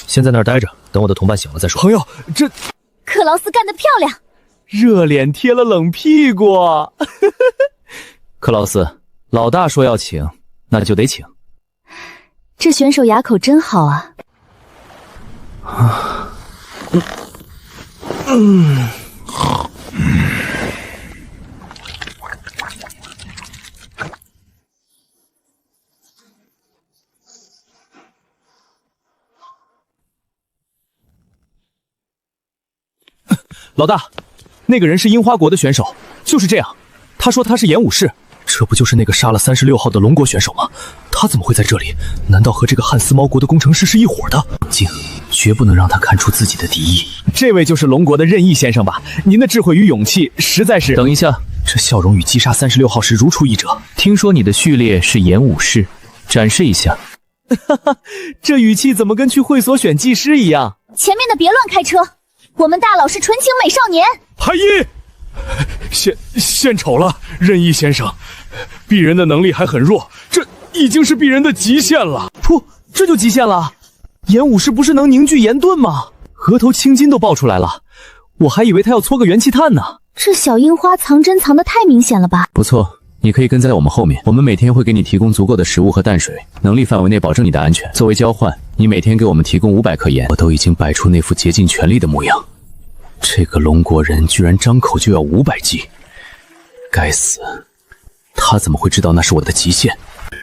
先在那儿待着，等我的同伴醒了再说。朋友，这克劳斯干得漂亮，热脸贴了冷屁股。克劳斯，老大说要请，那就得请。这选手牙口真好啊。老大，那个人是樱花国的选手，就是这样。他说他是演武士，这不就是那个杀了36号的龙国选手吗？他怎么会在这里？难道和这个汉斯猫国的工程师是一伙的？静，绝不能让他看出自己的敌意。这位就是龙国的任意先生吧？您的智慧与勇气实在是……等一下，这笑容与击杀36号时如出一辙。听说你的序列是演武士，展示一下。哈哈，这语气怎么跟去会所选技师一样？前面的别乱开车，我们大佬是纯情美少年。太医，献丑了，任意先生，鄙人的能力还很弱，这已经是鄙人的极限了。噗，这就极限了？演武士不是能凝聚炎盾吗？额头青筋都爆出来了，我还以为他要搓个元气弹呢。这小樱花藏针藏得太明显了吧？不错，你可以跟在我们后面，我们每天会给你提供足够的食物和淡水，能力范围内保证你的安全。作为交换，你每天给我们提供500颗盐。我都已经摆出那副竭尽全力的模样，这个龙国人居然张口就要500剂，该死！他怎么会知道那是我的极限？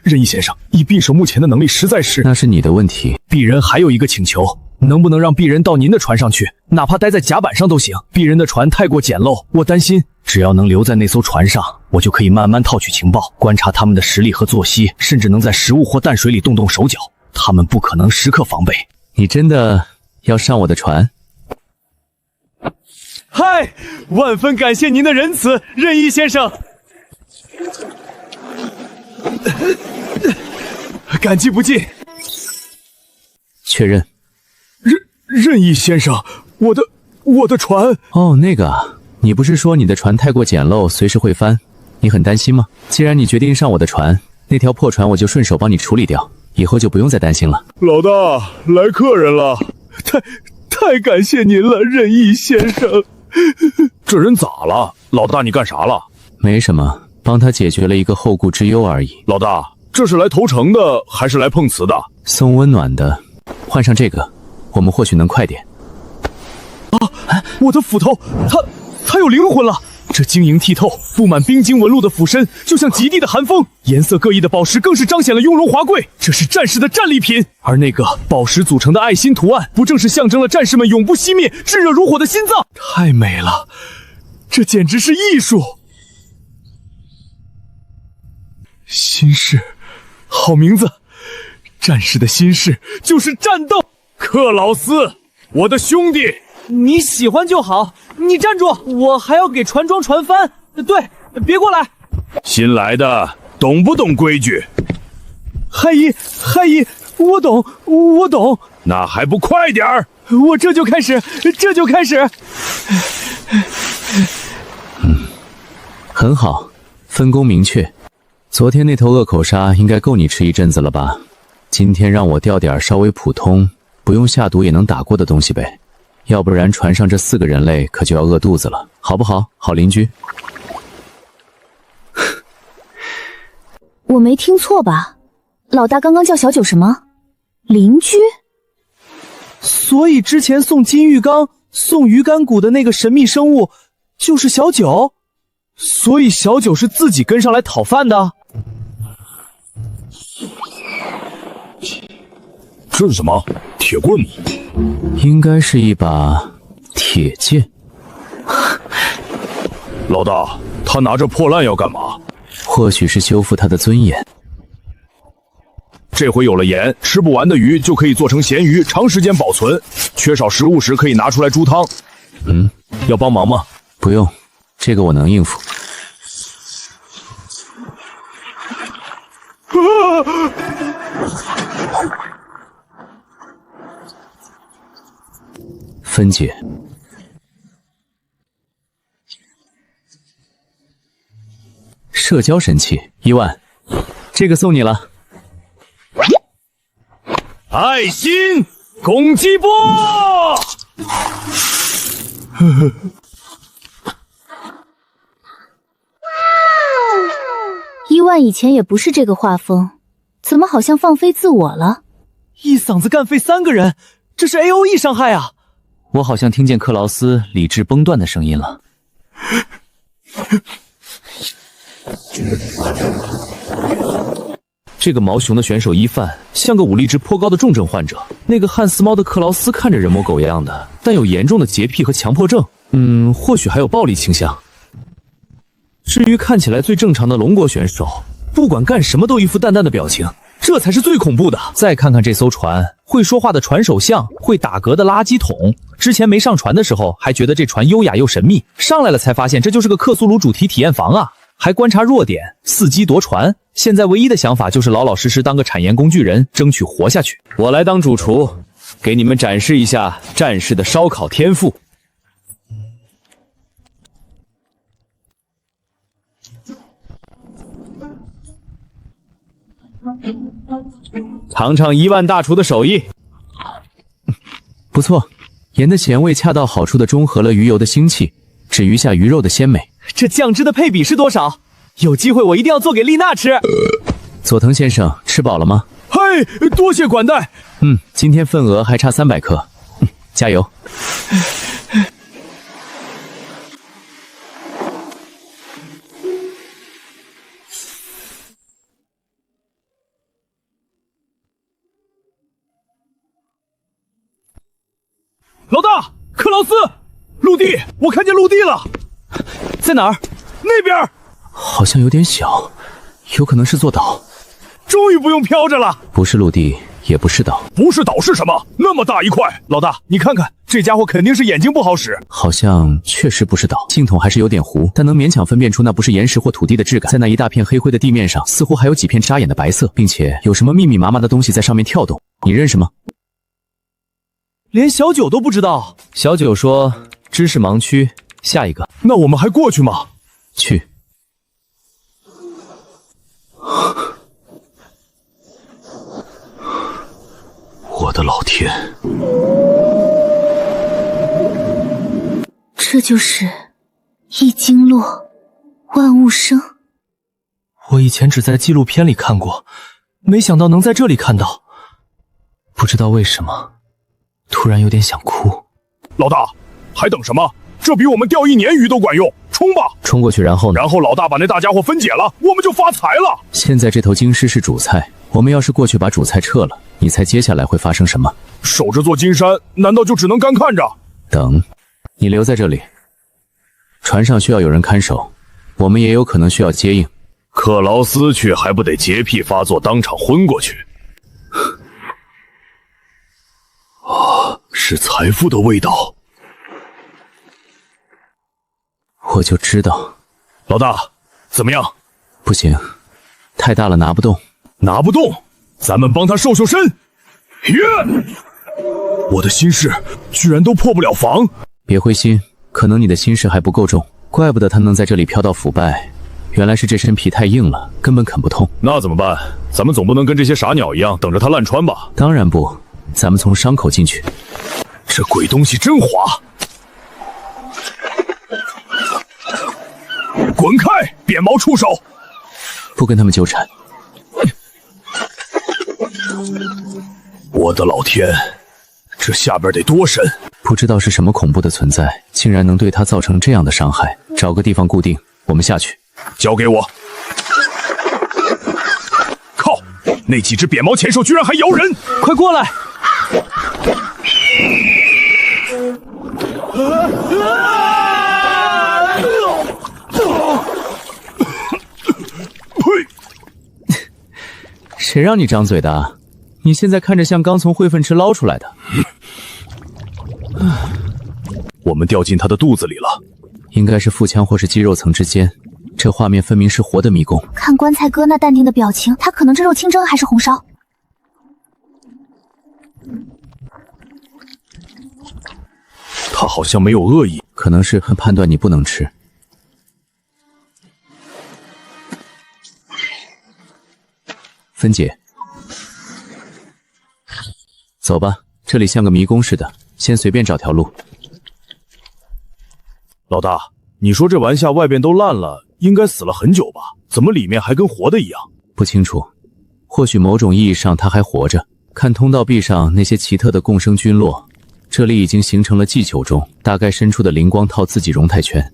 任意先生，以匕首目前的能力实在是……那是你的问题。鄙人还有一个请求，能不能让鄙人到您的船上去，哪怕待在甲板上都行。鄙人的船太过简陋，我担心只要能留在那艘船上，我就可以慢慢套取情报，观察他们的实力和作息，甚至能在食物或淡水里动动手脚。他们不可能时刻防备。你真的要上我的船？嗨，万分感谢您的仁慈，任意先生。感激不尽。确认。任意先生，我的船……哦，那个，你不是说你的船太过简陋，随时会翻，你很担心吗？既然你决定上我的船，那条破船我就顺手帮你处理掉，以后就不用再担心了。老大，来客人了，太感谢您了，仁义先生。这人咋了？老大，你干啥了？没什么，帮他解决了一个后顾之忧而已。老大，这是来投诚的还是来碰瓷的？送温暖的，换上这个，我们或许能快点。我的斧头，它有灵魂了！这晶莹剔透、布满冰晶纹路的斧身，就像极地的寒风；颜色各异的宝石更是彰显了雍容华贵。这是战士的战利品，而那个宝石组成的爱心图案，不正是象征了战士们永不熄灭、炙热如火的心脏？太美了，这简直是艺术！心事，好名字。战士的心事就是战斗。克劳斯，我的兄弟。你喜欢就好，你站住！我还要给船装船帆。对，别过来！新来的，懂不懂规矩？嗨姨，我懂。那还不快点儿！我这就开始。很好，分工明确。昨天那头恶口鲨应该够你吃一阵子了吧？今天让我调点稍微普通，不用下毒也能打过的东西呗。要不然船上这4个人类可就要饿肚子了，好不好？好邻居。我没听错吧？老大刚刚叫小九什么？邻居？所以之前送金玉缸、送鱼干骨的那个神秘生物就是小九？所以小九是自己跟上来讨饭的？这是什么？铁棍吗？应该是一把铁剑。老大，他拿着破烂要干嘛？或许是修复他的尊严。这回有了盐，吃不完的鱼就可以做成咸鱼，长时间保存。缺少食物时可以拿出来煮汤。要帮忙吗？不用，这个我能应付。分解。社交神器1万，这个送你了。爱心攻击波！1万以前也不是这个画风，怎么好像放飞自我了？一嗓子干废3个人，这是 AOE 伤害啊！我好像听见克劳斯理智崩断的声音了。这个毛熊的选手伊范像个武力值颇高的重症患者，那个汉斯猫的克劳斯看着人模狗样的，但有严重的洁癖和强迫症，或许还有暴力倾向。至于看起来最正常的龙国选手，不管干什么都一副淡淡的表情，这才是最恐怖的。再看看这艘船，会说话的船首像，会打嗝的垃圾桶。之前没上船的时候还觉得这船优雅又神秘，上来了才发现这就是个克苏鲁主题体验房啊！还观察弱点，伺机夺船。现在唯一的想法就是老老实实当个产盐工具人，争取活下去。我来当主厨，给你们展示一下战士的烧烤天赋。尝尝1万大厨的手艺。不错，盐的咸味恰到好处地中和了鱼油的腥气，只余下鱼肉的鲜美。这酱汁的配比是多少？有机会我一定要做给丽娜吃。佐藤先生，吃饱了吗？嘿，多谢管待。今天份额还差300克，加油。老大，克劳斯，陆地，我看见陆地了，在哪儿？那边。好像有点小，有可能是座岛。终于不用飘着了。不是陆地，也不是岛。不是岛是什么？那么大一块。老大，你看看，这家伙肯定是眼睛不好使。好像确实不是岛，镜筒还是有点糊，但能勉强分辨出那不是岩石或土地的质感。在那一大片黑灰的地面上，似乎还有几片扎眼的白色，并且有什么密密麻麻的东西在上面跳动。你认识吗？连小九都不知道。小九说，知识盲区，下一个。那我们还过去吗？去。我的老天！这就是一经落，万物生。我以前只在纪录片里看过，没想到能在这里看到。不知道为什么，突然有点想哭。老大，还等什么？这比我们钓1年鱼都管用！冲吧！冲过去，然后呢？然后老大把那大家伙分解了，我们就发财了。现在这头金狮是主菜，我们要是过去把主菜撤了，你猜接下来会发生什么？守着座金山，难道就只能干看着？等，你留在这里。船上需要有人看守，我们也有可能需要接应。克劳斯去还不得洁癖发作，当场昏过去？是财富的味道。我就知道。老大，怎么样？不行，太大了，拿不动。拿不动，咱们帮他瘦瘦身。我的心事居然都破不了防。别灰心，可能你的心事还不够重，怪不得他能在这里飘到腐败。原来是这身皮太硬了，根本啃不痛。那怎么办？咱们总不能跟这些傻鸟一样，等着它烂穿吧？当然不，咱们从伤口进去。这鬼东西真滑！滚开，扁毛触手！不跟他们纠缠。我的老天，这下边得多深？不知道是什么恐怖的存在，竟然能对他造成这样的伤害。找个地方固定，我们下去。交给我。靠！那几只扁毛潜兽居然还咬人！快过来！谁让你张嘴的？你现在看着像刚从汇粪池捞出来的。我们掉进他的肚子里了，应该是腹腔或是肌肉层之间。这画面分明是活的迷宫。看棺材哥那淡定的表情，他可能这肉清蒸还是红烧。他好像没有恶意，可能是判断你不能吃。分解，走吧，这里像个迷宫似的，先随便找条路。老大，你说这玩下外边都烂了，应该死了很久吧？怎么里面还跟活的一样？不清楚，或许某种意义上它还活着。看通道壁上那些奇特的共生菌落，这里已经形成了既球钟，大概伸出的灵光套自己容态圈。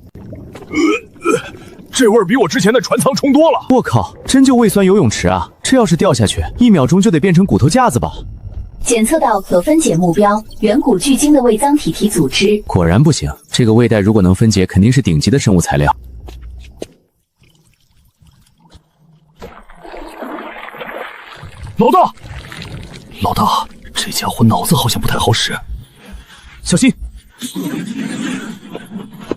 这味儿比我之前的船舱冲多了。我靠，真就胃酸游泳池啊！这要是掉下去，1秒钟就得变成骨头架子吧？检测到可分解目标远古巨鲸的胃脏体体组织。果然不行，这个胃袋如果能分解，肯定是顶级的生物材料。老大，老大，这家伙脑子好像不太好使，小心！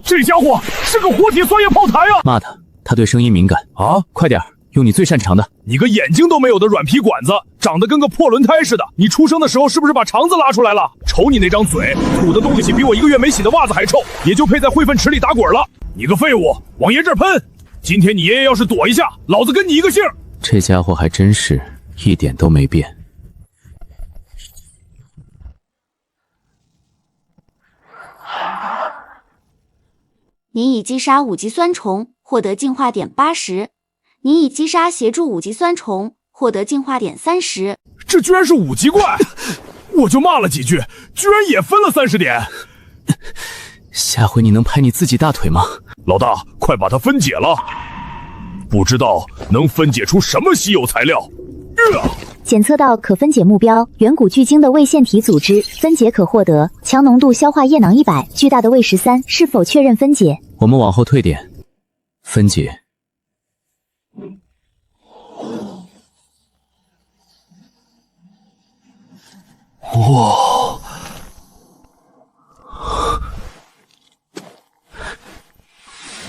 这家伙是个活体酸液炮台啊！骂他，他对声音敏感啊！快点，用你最擅长的。你个眼睛都没有的软皮管子，长得跟个破轮胎似的。你出生的时候是不是把肠子拉出来了？瞅你那张嘴，吐的东西比我1个月没洗的袜子还臭，也就配在汇粪池里打滚了。你个废物，往爷这儿喷！今天你爷爷要是躲一下，老子跟你一个姓。这家伙还真是一点都没变。你已击杀5级酸虫，获得进化点80。你已击杀协助5级酸虫，获得进化点30。这居然是5级怪！我就骂了几句，居然也分了30点。下回你能拍你自己大腿吗？老大，快把它分解了！不知道能分解出什么稀有材料。检测到可分解目标远古巨鲸的胃腺体组织，分解可获得强浓度消化液囊100，巨大的胃13，是否确认分解？我们往后退点，分解。哇！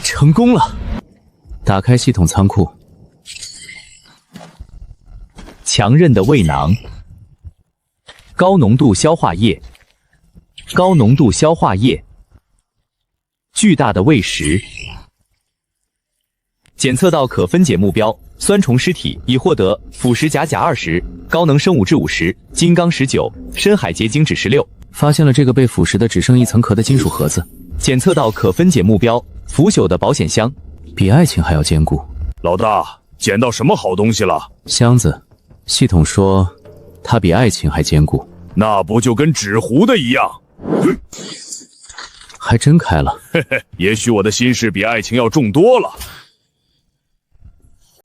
成功了！打开系统仓库。强韧的胃囊，高浓度消化液，高浓度消化液，巨大的喂食。检测到可分解目标，酸虫尸体已获得腐蚀甲20，高能生物质50，金刚19，深海结晶质16。发现了这个被腐蚀的只剩一层壳的金属盒子。检测到可分解目标，腐朽的保险箱，比爱情还要坚固。老大，捡到什么好东西了？箱子，系统说它比爱情还坚固。那不就跟纸糊的一样？还真开了。嘿嘿，也许我的心事比爱情要重多了。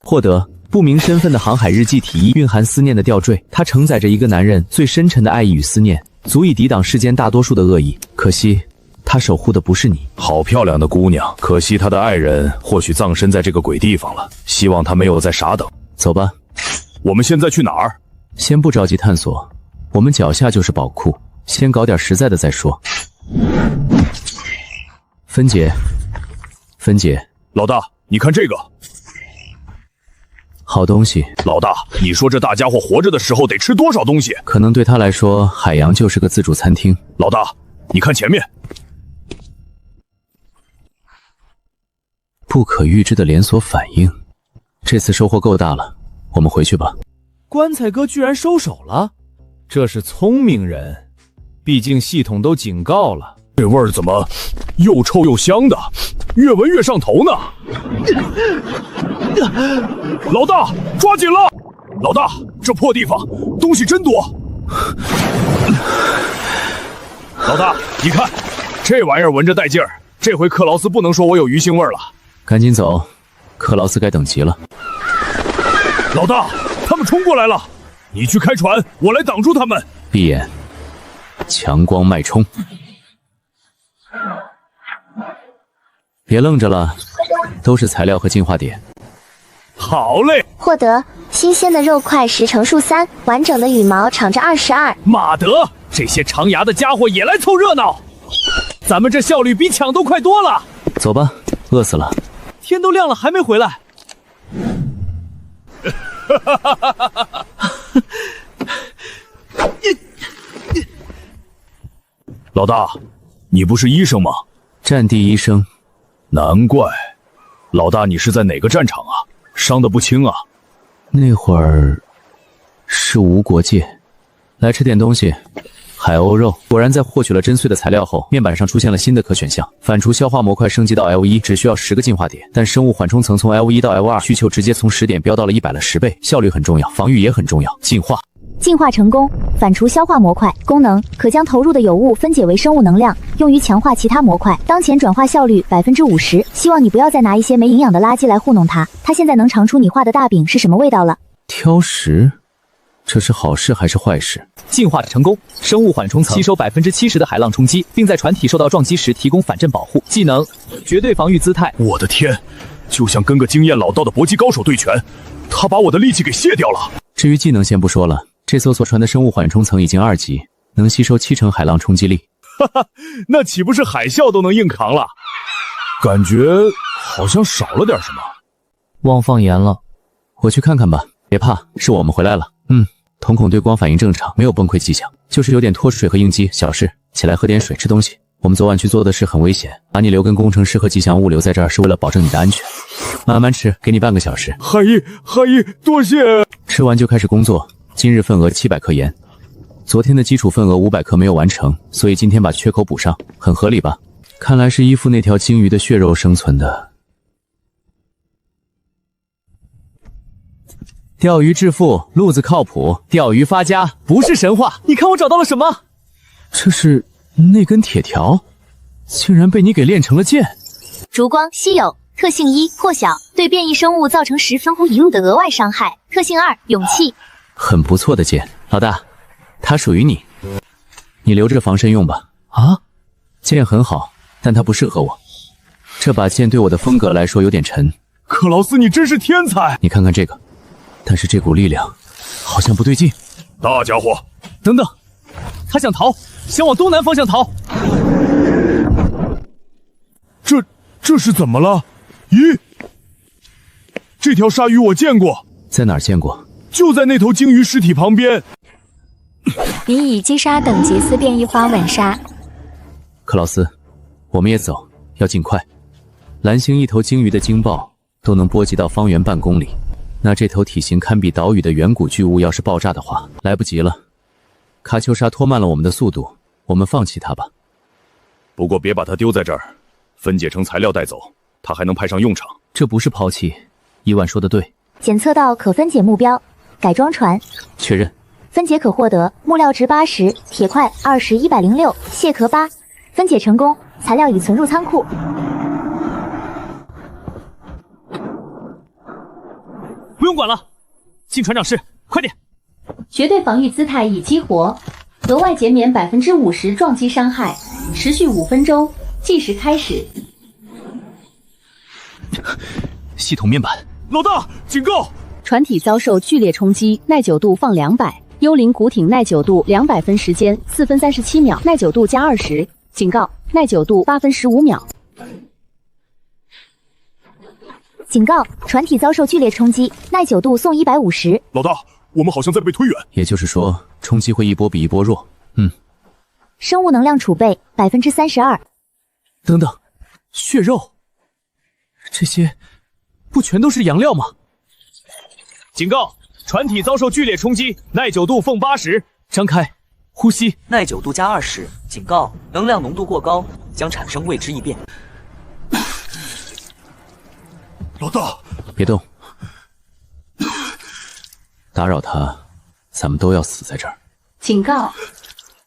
获得不明身份的航海日记体衣，蕴含思念的吊坠，它承载着一个男人最深沉的爱意与思念，足以抵挡世间大多数的恶意。可惜，他守护的不是你。好漂亮的姑娘，可惜她的爱人或许葬身在这个鬼地方了。希望他没有再傻等。走吧。我们现在去哪儿？先不着急探索，我们脚下就是宝库，先搞点实在的再说。分解，分解。老大，你看这个。好东西。老大，你说这大家伙活着的时候得吃多少东西？可能对他来说，海洋就是个自助餐厅。老大，你看前面。不可预知的连锁反应，这次收获够大了，我们回去吧。棺材哥居然收手了，这是聪明人，毕竟系统都警告了。这味儿怎么又臭又香的，越闻越上头呢？老大，抓紧了！老大，这破地方东西真多。老大，你看，这玩意儿闻着带劲儿，这回克劳斯不能说我有鱼腥味了。赶紧走，克劳斯该等急了。老大，他们冲过来了，你去开船，我来挡住他们。闭眼，强光脉冲。别愣着了，都是材料和进化点。好嘞！获得新鲜的肉块10乘数3，完整的羽毛长着22。马德，这些长牙的家伙也来凑热闹，咱们这效率比抢都快多了。走吧，饿死了。天都亮了还没回来。老大，你不是医生吗？战地医生。难怪。老大，你是在哪个战场啊？伤得不轻啊。那会儿是无国界。来吃点东西。海鸥肉果然在获取了真碎的材料后，面板上出现了新的可选项，反刍消化模块升级到 L1 只需要10个进化点，但生物缓冲层从 L1 到 L2 需求直接从10点飙到了100了10倍，效率很重要，防御也很重要。进化。进化成功，反刍消化模块功能可将投入的有物分解为生物能量，用于强化其他模块。当前转化效率50%，希望你不要再拿一些没营养的垃圾来糊弄它。它现在能尝出你画的大饼是什么味道了。挑食，这是好事还是坏事？进化成功，生物缓冲层吸收70%的海浪冲击，并在船体受到撞击时提供反震保护。技能绝对防御姿态。我的天，就像跟个经验老道的搏击高手对拳，他把我的力气给卸掉了。至于技能先不说了，这艘船的生物缓冲层已经2级，能吸收7成海浪冲击力。哈哈，那岂不是海啸都能硬扛了？感觉好像少了点什么。忘放盐了，我去看看吧。别怕，是我们回来了。瞳孔对光反应正常，没有崩溃迹象，就是有点脱水和应激，小事。起来喝点水，吃东西。我们昨晚去做的事很危险，把你留跟工程师和吉祥物留在这儿是为了保证你的安全。慢慢吃，给你半个小时。海一，多谢。吃完就开始工作。今日份额700克盐，昨天的基础份额500克没有完成，所以今天把缺口补上，很合理吧？看来是依附那条鲸鱼的血肉生存的。钓鱼致富，路子靠谱，钓鱼发家不是神话。你看我找到了什么？这是那根铁条，竟然被你给炼成了剑。烛光稀有，特性1破晓，对变异生物造成10分乎1路的额外伤害。特性2勇气。很不错的剑，老大，它属于你，你留着防身用吧。啊，剑很好，但它不适合我。这把剑对我的风格来说有点沉。克劳斯，你真是天才！你看看这个，但是这股力量好像不对劲。大家伙，等等，他想逃，想往东南方向逃。这是怎么了？咦，这条鲨鱼我见过，在哪儿见过？就在那头鲸鱼尸体旁边。你已击杀等级4变异花吻鲨。克劳斯，我们也走。要尽快。蓝星一头鲸鱼的鲸爆都能波及到方圆半公里，那这头体型堪比岛屿的远古巨物要是爆炸的话，来不及了。卡秋莎拖慢了我们的速度，我们放弃它吧。不过别把它丢在这儿，分解成材料带走，它还能派上用场。这不是抛弃，伊万说的对。检测到可分解目标，改装船。确认。分解可获得木料值80，铁块20，106，蟹壳8。分解成功，材料已存入仓库。不用管了，进船长室，快点！绝对防御姿态已激活，额外减免50%撞击伤害，持续5分钟，计时开始。系统面板，老大，警告！船体遭受剧烈冲击，耐久度放200，幽灵古艇耐久度200分，时间4分37秒，耐久度加20。警告，耐久度8分15秒。警告，船体遭受剧烈冲击，耐久度送150。老大，我们好像在被推远。也就是说，冲击会一波比一波弱。生物能量储备32%。等等，血肉，这些不全都是洋料吗？警告，船体遭受剧烈冲击，耐久度凤80。张开，呼吸，耐久度加20。警告，能量浓度过高，将产生未知异变。老大，别动，打扰他，咱们都要死在这儿。警告，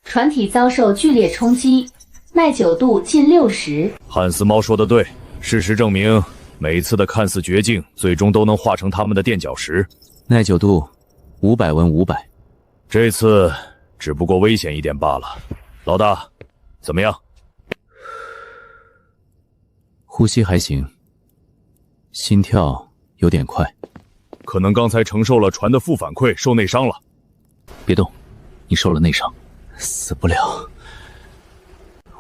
船体遭受剧烈冲击，耐久度近60。汉斯猫说的对，事实证明，每次的看似绝境，最终都能化成他们的垫脚石。耐久度500文500，这次只不过危险一点罢了。老大，怎么样？呼吸还行，心跳有点快，可能刚才承受了船的负反馈，受内伤了。别动，你受了内伤，死不了。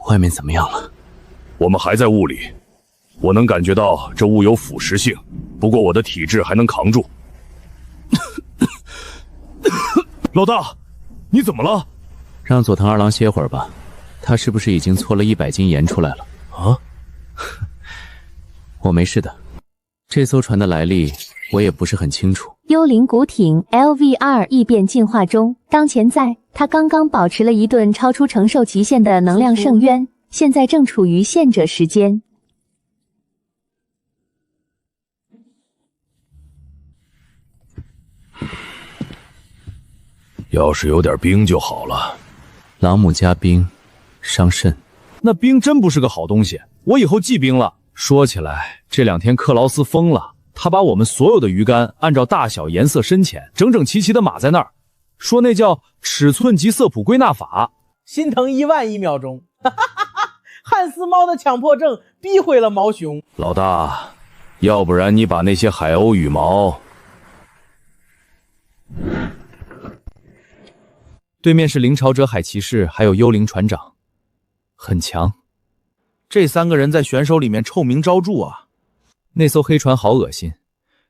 外面怎么样了？我们还在雾里，我能感觉到这雾有腐蚀性，不过我的体质还能扛住。老大，你怎么了？让佐藤二郎歇会儿吧，他是不是已经搓了100斤盐出来了？啊？我没事的，这艘船的来历我也不是很清楚。幽灵古艇 LV2 异变进化中，当前它刚刚保持了一顿超出承受极限的能量深渊，现在正处于限者时间。要是有点冰就好了。朗姆加冰，伤肾。那冰真不是个好东西，我以后忌冰了。说起来，这2天克劳斯疯了，他把我们所有的鱼竿按照大小、颜色、深浅整整齐齐的码在那儿，说那叫尺寸及色谱归纳法。心疼10000秒钟，汉斯猫的强迫症逼毁了毛熊。老大，要不然你把那些海鸥羽毛……对面是灵潮者海骑士，还有幽灵船长，很强。这3个人在选手里面臭名昭著啊！那艘黑船好恶心，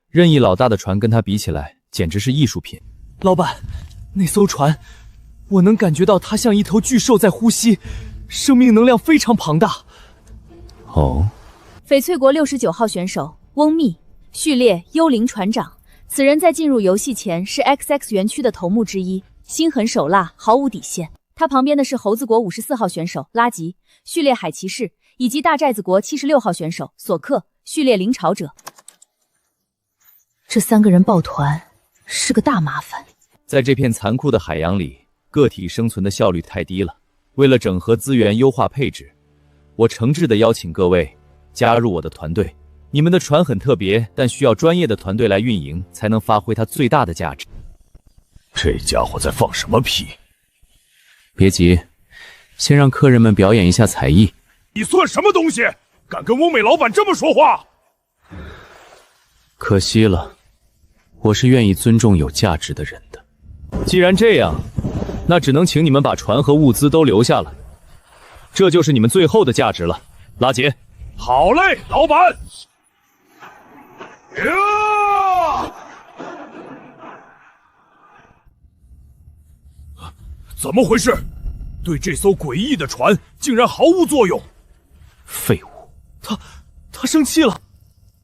任意老大的船跟他比起来，简直是艺术品。老板，那艘船，我能感觉到它像一头巨兽在呼吸，生命能量非常庞大。哦，翡翠国69号选手翁密，序列幽灵船长。此人在进入游戏前是 XX 园区的头目之一，心狠手辣，毫无底线。他旁边的是猴子国54号选手拉吉，序列海骑士，以及大寨子国76号选手索克，序列灵潮者。这3个人抱团是个大麻烦。在这片残酷的海洋里，个体生存的效率太低了。为了整合资源、优化配置，我诚挚地邀请各位加入我的团队。你们的船很特别，但需要专业的团队来运营，才能发挥它最大的价值。这家伙在放什么屁？别急，先让客人们表演一下才艺。你算什么东西？敢跟翁美老板这么说话？可惜了，我是愿意尊重有价值的人的。既然这样，那只能请你们把船和物资都留下了，这就是你们最后的价值了。拉杰，好嘞，老板。呀！怎么回事？对这艘诡异的船竟然毫无作用！废物！他生气了。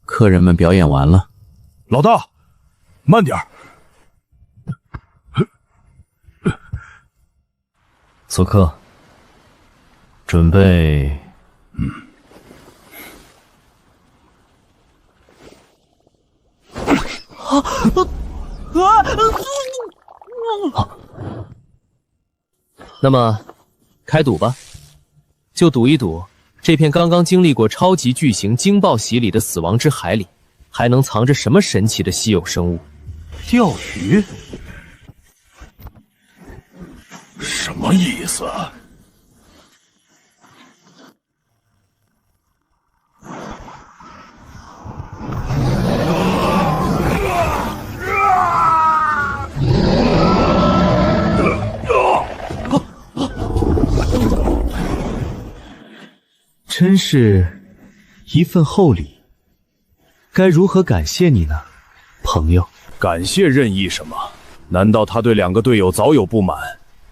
客人们表演完了，老大，慢点儿。佐克，准备。那么，开赌吧，就赌一赌，这片刚刚经历过超级巨型惊爆洗礼的死亡之海里，还能藏着什么神奇的稀有生物？钓鱼？什么意思？真是一份厚礼，该如何感谢你呢，朋友？感谢任意什么？难道他对2个队友早有不满，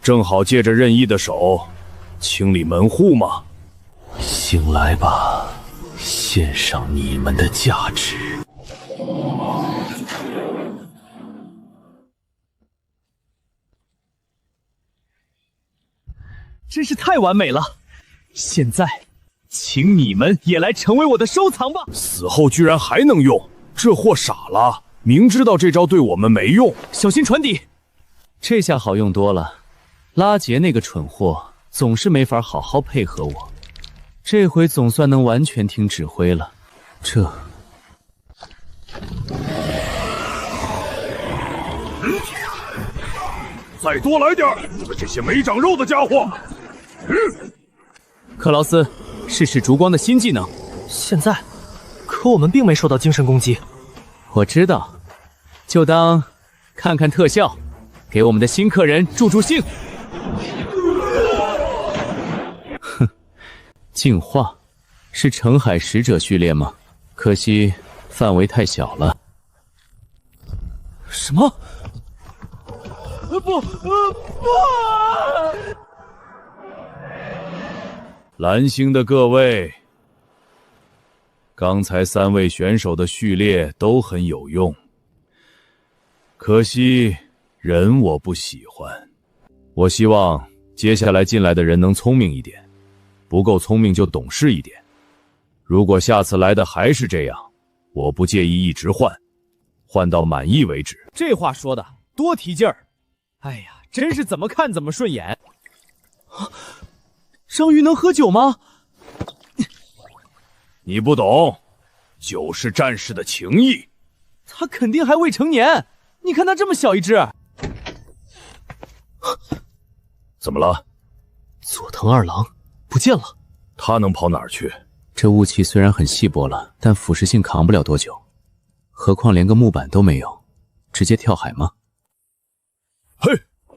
正好借着任意的手清理门户吗？醒来吧，献上你们的价值。真是太完美了！现在，请你们也来成为我的收藏吧。死后居然还能用，这货傻了，明知道这招对我们没用。小心船底，这下好用多了。拉杰那个蠢货总是没法好好配合我，这回总算能完全听指挥了。这……再多来点，你们这些没长肉的家伙！克劳斯，试试烛光的新技能。现在，可我们并没受到精神攻击。我知道，就当看看特效，给我们的新客人助助兴。哼，净化是澄海使者序列吗？可惜范围太小了。什么？不！蓝星的各位，刚才3位选手的序列都很有用，可惜人我不喜欢。我希望接下来进来的人能聪明一点，不够聪明就懂事一点。如果下次来的还是这样，我不介意一直换到满意为止。这话说的多提劲儿！哎呀，真是怎么看怎么顺眼。章鱼能喝酒吗？你不懂，酒是战士的情谊。他肯定还未成年，你看他这么小一只。怎么了？佐藤二郎不见了。他能跑哪儿去？这雾气虽然很稀薄了，但腐蚀性扛不了多久，何况连个木板都没有，直接跳海吗？嘿，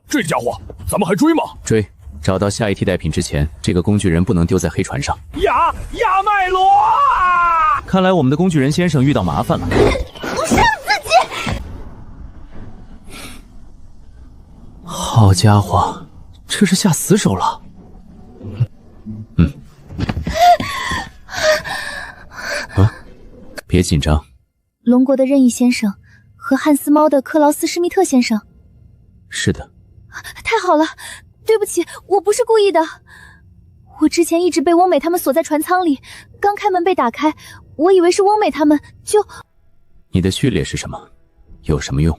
这家伙，咱们还追吗？追！找到下一替代品之前，这个工具人不能丢在黑船上。亚麦罗！看来我们的工具人先生遇到麻烦了。不是自己！好家伙，这是下死手了。别紧张。龙国的任意先生和汉斯猫的克劳斯施密特先生。是的。太好了，对不起，我不是故意的。我之前一直被翁美他们锁在船舱里，刚开门被打开，我以为是翁美他们，就……你的序列是什么？有什么用？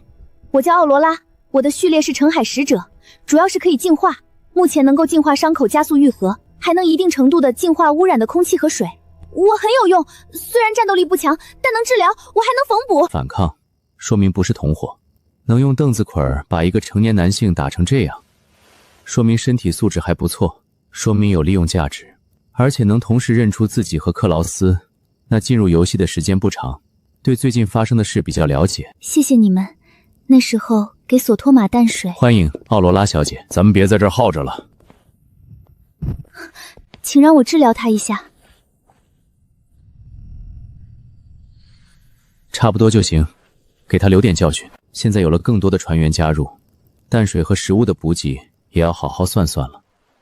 我叫奥罗拉，我的序列是澄海使者，主要是可以净化，目前能够净化伤口加速愈合，还能一定程度的净化污染的空气和水。我很有用，虽然战斗力不强，但能治疗，我还能缝补。反抗，说明不是同伙。能用凳子捆把一个成年男性打成这样，说明身体素质还不错，说明有利用价值，而且能同时认出自己和克劳斯。那进入游戏的时间不长，对最近发生的事比较了解。谢谢你们，那时候给索托玛淡水。欢迎奥罗拉小姐，咱们别在这儿耗着了。请让我治疗他一下。差不多就行，给他留点教训。现在有了更多的船员加入，淡水和食物的补给也要好好算算了。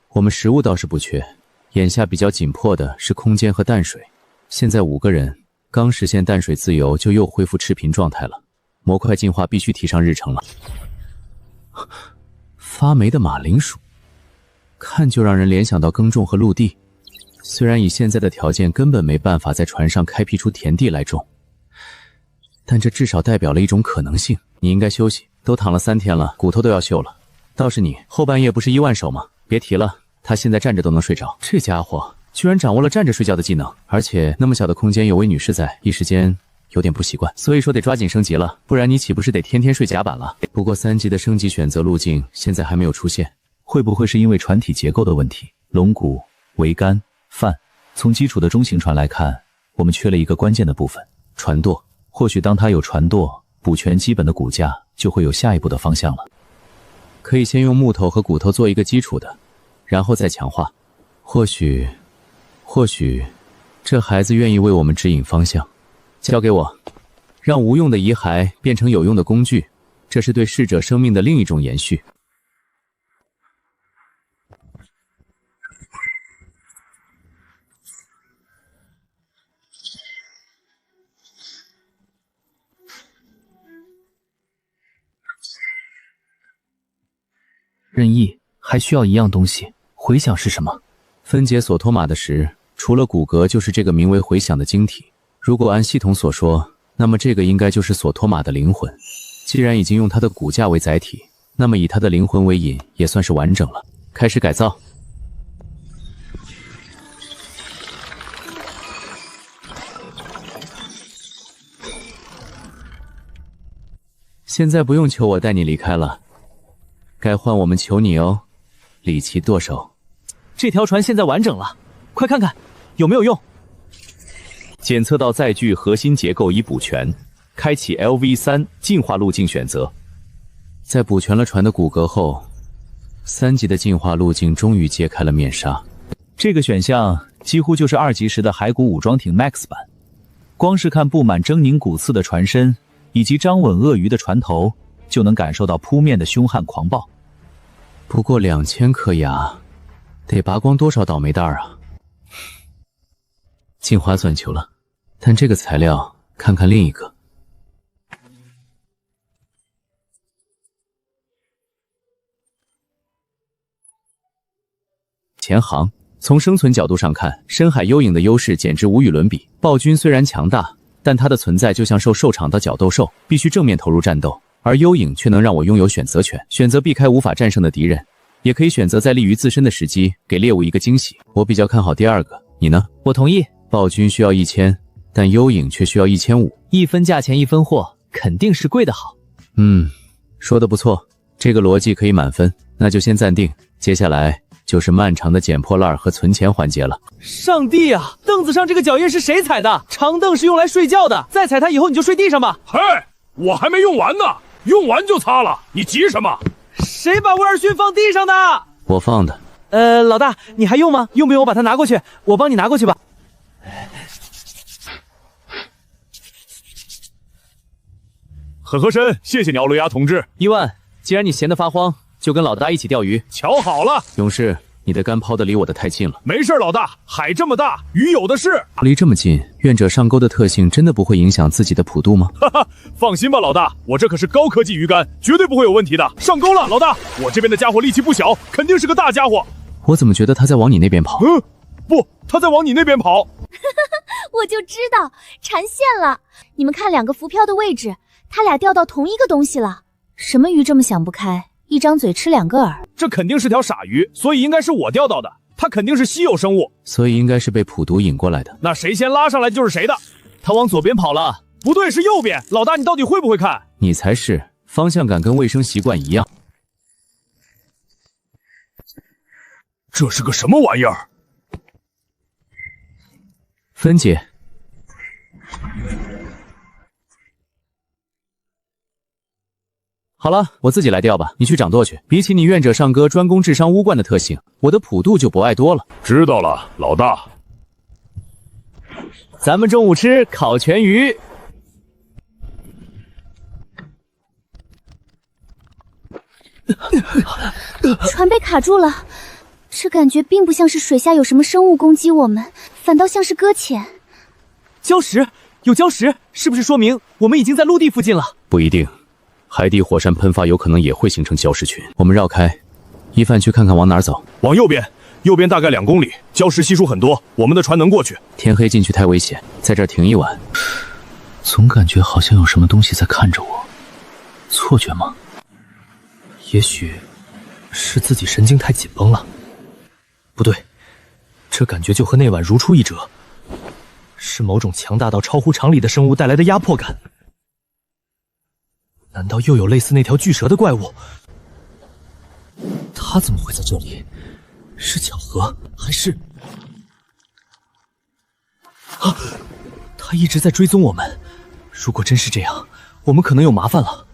我们食物倒是不缺，眼下比较紧迫的是空间和淡水。现在5个人刚实现淡水自由，就又恢复赤贫状态了。模块进化必须提上日程了。发霉的马铃薯，看就让人联想到耕种和陆地。虽然以现在的条件根本没办法在船上开辟出田地来种，但这至少代表了一种可能性。你应该休息，都躺了3天了，骨头都要锈了。倒是你，后半夜不是1万手吗？别提了，他现在站着都能睡着。这家伙居然掌握了站着睡觉的技能，而且那么小的空间有位女士在，一时间有点不习惯。所以说得抓紧升级了，不然你岂不是得天天睡甲板了？不过3级的升级选择路径现在还没有出现，会不会是因为船体结构的问题？龙骨、桅杆、帆，从基础的中型船来看，我们缺了一个关键的部分——船舵。或许当它有船舵，补全基本的骨架，就会有下一步的方向了。可以先用木头和骨头做一个基础的，然后再强化。或许，这孩子愿意为我们指引方向。交给我，让无用的遗骸变成有用的工具，这是对逝者生命的另一种延续。任意，还需要一样东西，回响是什么？分解索托玛的石，除了骨骼就是这个名为回响的晶体。如果按系统所说，那么这个应该就是索托玛的灵魂。既然已经用它的骨架为载体，那么以它的灵魂为引，也算是完整了。开始改造。现在不用求我带你离开了，该换我们求你哦，里奇舵手。这条船现在完整了，快看看有没有用。检测到载具核心结构已补全，开启 LV3 进化路径选择。在补全了船的骨骼后，3级的进化路径终于揭开了面纱。这个选项几乎就是2级时的骸骨武装艇 Max 版，光是看布满狰狞骨刺的船身以及张稳鳄鱼的船头，就能感受到扑面的凶悍狂暴。不过2000颗牙，得拔光多少倒霉蛋啊！进化算球了，但这个材料，看看另一个。前行，从生存角度上看，深海幽影的优势简直无与伦比。暴君虽然强大，但它的存在就像受场的角斗兽，必须正面投入战斗。而幽影却能让我拥有选择权，选择避开无法战胜的敌人，也可以选择在利于自身的时机给猎物一个惊喜。我比较看好第二个，你呢？我同意。暴君需要1000，但幽影却需要1500，一分价钱一分货，肯定是贵的好。说得不错，这个逻辑可以满分。那就先暂定，接下来就是漫长的捡破烂和存钱环节了。上帝啊，凳子上这个脚印是谁踩的？长凳是用来睡觉的，再踩它以后你就睡地上吧。嘿，我还没用完呢，用完就擦了，你急什么？谁把威尔逊放地上的？我放的。老大，你还用吗？用不用我把它拿过去？我帮你拿过去吧。很合身，谢谢鸟雷亚同志。伊万，既然你闲得发慌，就跟老大一起钓鱼。瞧好了，勇士，你的竿抛得离我的太近了。没事，老大，海这么大，鱼有的是。离这么近，愿者上钩的特性真的不会影响自己的普度吗？哈哈，放心吧，老大，我这可是高科技鱼竿，绝对不会有问题的。上钩了，老大，我这边的家伙力气不小，肯定是个大家伙。我怎么觉得他在往你那边跑？不，他在往你那边跑。我就知道缠线了。你们看2个浮漂的位置，他俩钓到同一个东西了。什么鱼这么想不开，一张嘴吃2个饵？这肯定是条傻鱼，所以应该是我钓到的。它肯定是稀有生物，所以应该是被普毒引过来的。那谁先拉上来就是谁的。他往左边跑了。不对，是右边。老大，你到底会不会看？你才是，方向感跟卫生习惯一样。这是个什么玩意儿？分解。好了，我自己来钓吧，你去掌舵去。比起你愿者上钩专攻智商污冠的特性，我的普度就博爱多了。知道了，老大。咱们中午吃烤全鱼。船被卡住了，这感觉并不像是水下有什么生物攻击我们，反倒像是搁浅。礁石，有礁石，是不是说明我们已经在陆地附近了？不一定，海底火山喷发有可能也会形成礁石群。我们绕开，一范去看看往哪儿走。往右边，右边大概2公里，礁石系数很多，我们的船能过去。天黑进去太危险，在这儿停一晚。总感觉好像有什么东西在看着我，错觉吗？也许是自己神经太紧绷了。不对，这感觉就和那晚如出一辙，是某种强大到超乎常理的生物带来的压迫感。难道又有类似那条巨蛇的怪物？他怎么会在这里？是巧合还是……啊！他一直在追踪我们。如果真是这样，我们可能有麻烦了。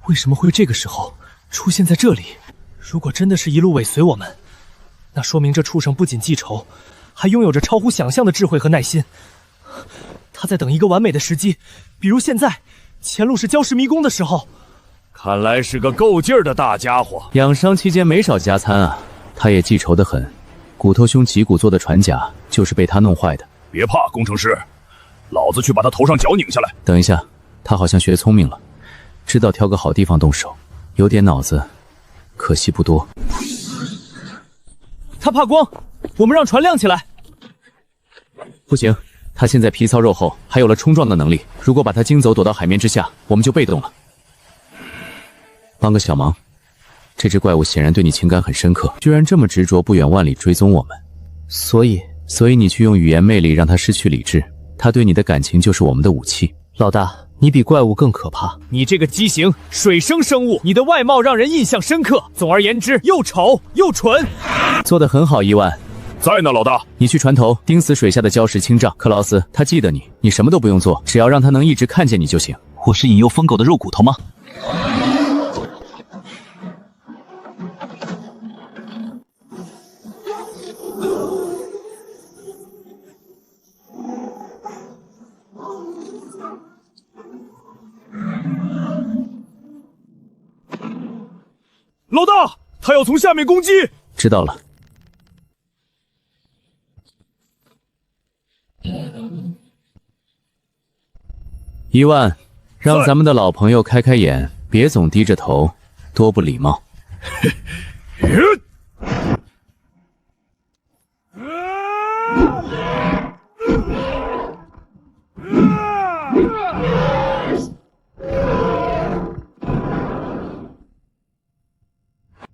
为什么会这个时候出现在这里？如果真的是一路尾随我们，那说明这畜生不仅记仇，还拥有着超乎想象的智慧和耐心。他在等一个完美的时机，比如现在，前路是礁石迷宫的时候。看来是个够劲儿的大家伙。养伤期间没少加餐啊，他也记仇得很。骨头兄脊骨做的船甲就是被他弄坏的。别怕，工程师，老子去把他头上角拧下来。等一下，他好像学聪明了，知道挑个好地方动手，有点脑子，可惜不多。他怕光，我们让船亮起来。不行，他现在皮糙肉厚，还有了冲撞的能力。如果把他惊走，躲到海面之下，我们就被动了。帮个小忙，这只怪物显然对你情感很深刻，居然这么执着，不远万里追踪我们。所以你去用语言魅力让他失去理智，他对你的感情就是我们的武器。老大，你比怪物更可怕。你这个畸形水生生物，你的外貌让人印象深刻。总而言之，又丑又蠢。做得很好，伊万。在呢，老大。你去船头盯死水下的礁石清障。克劳斯，他记得你，你什么都不用做，只要让他能一直看见你就行。我是引诱疯狗的肉骨头吗？老大，他要从下面攻击。知道了。伊万，让咱们的老朋友开开眼，别总低着头，多不礼貌。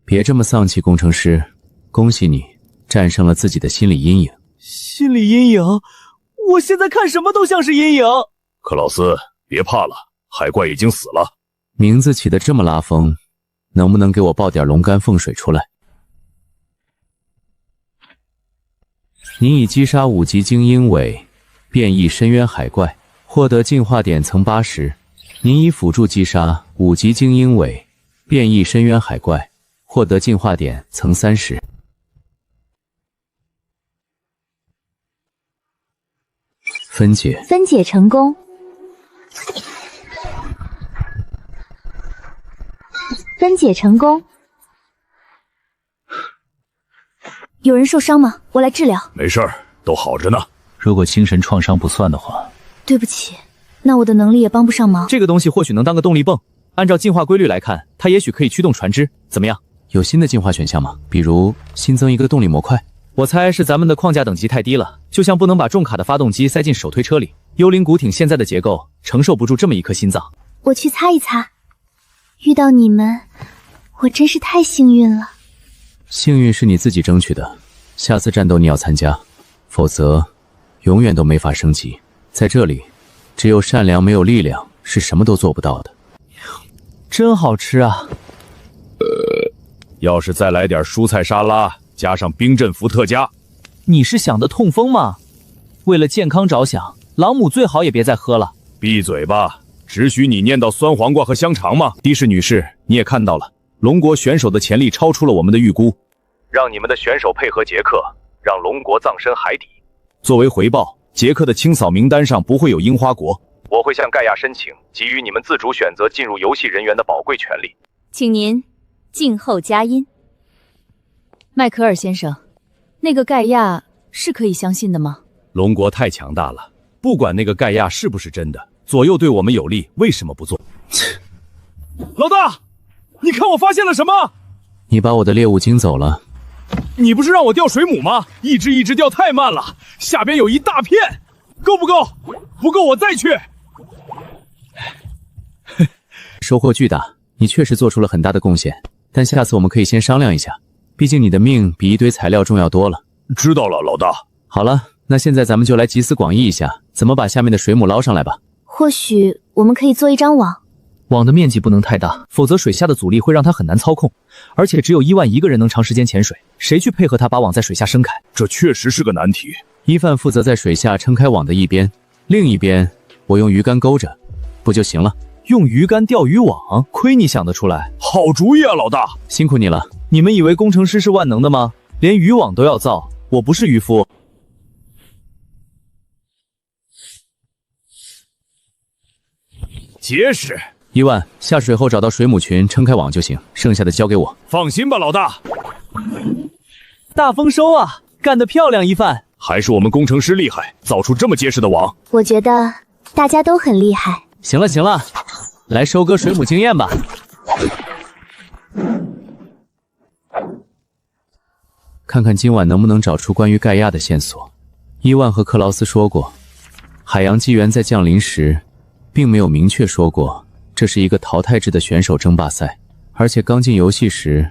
别这么丧气，工程师，恭喜你战胜了自己的心理阴影。心理阴影？我现在看什么都像是阴影。克劳斯，别怕了，海怪已经死了。名字起得这么拉风，能不能给我爆点龙肝凤水出来？您已击杀5级精英尾变异深渊海怪，获得进化点层80。您已辅助击杀5级精英尾变异深渊海怪，获得进化点层30。分解成功。分解成功。有人受伤吗？我来治疗。没事儿，都好着呢。如果精神创伤不算的话，对不起，那我的能力也帮不上忙。这个东西或许能当个动力泵，按照进化规律来看，它也许可以驱动船只，怎么样？有新的进化选项吗？比如新增一个动力模块？我猜是咱们的框架等级太低了，就像不能把重卡的发动机塞进手推车里。幽灵古艇现在的结构承受不住这么一颗心脏。我去擦一擦。遇到你们，我真是太幸运了。幸运是你自己争取的，下次战斗你要参加，否则永远都没法升级。在这里，只有善良没有力量是什么都做不到的。真好吃啊！要是再来点蔬菜沙拉，加上冰镇伏特加。你是想的痛风吗？为了健康着想，朗姆最好也别再喝了。闭嘴吧！只许你念到酸黄瓜和香肠吗？的士女士，你也看到了，龙国选手的潜力超出了我们的预估。让你们的选手配合杰克，让龙国葬身海底。作为回报，杰克的清扫名单上不会有樱花国。我会向盖亚申请，给予你们自主选择进入游戏人员的宝贵权利。请您静候佳音。迈克尔先生，那个盖亚是可以相信的吗？龙国太强大了，不管那个盖亚是不是真的，左右对我们有利，为什么不做？老大，你看我发现了什么？你把我的猎物惊走了。你不是让我钓水母吗？一只钓太慢了，下边有一大片，够不够？不够我再去。收获巨大，你确实做出了很大的贡献，但下次我们可以先商量一下，毕竟你的命比一堆材料重要多了。知道了，老大。好了，那现在咱们就来集思广益一下，怎么把下面的水母捞上来吧。或许我们可以做一张网。网的面积不能太大，否则水下的阻力会让它很难操控，而且只有伊万一个人能长时间潜水，谁去配合他把网在水下伸开？这确实是个难题。伊范负责在水下撑开网的一边，另一边我用鱼竿勾着，不就行了？用鱼竿钓鱼网，亏你想得出来，好主意啊，老大！辛苦你了。你们以为工程师是万能的吗？连渔网都要造，我不是渔夫。结实。伊万，下水后找到水母群，撑开网就行，剩下的交给我。放心吧，老大。大丰收啊，干得漂亮，伊范。还是我们工程师厉害，造出这么结实的网。我觉得大家都很厉害。行了行了，来收割水母经验吧。看看今晚能不能找出关于盖亚的线索。伊万和克劳斯说过，海洋纪元在降临时，并没有明确说过这是一个淘汰制的选手争霸赛，而且刚进游戏时，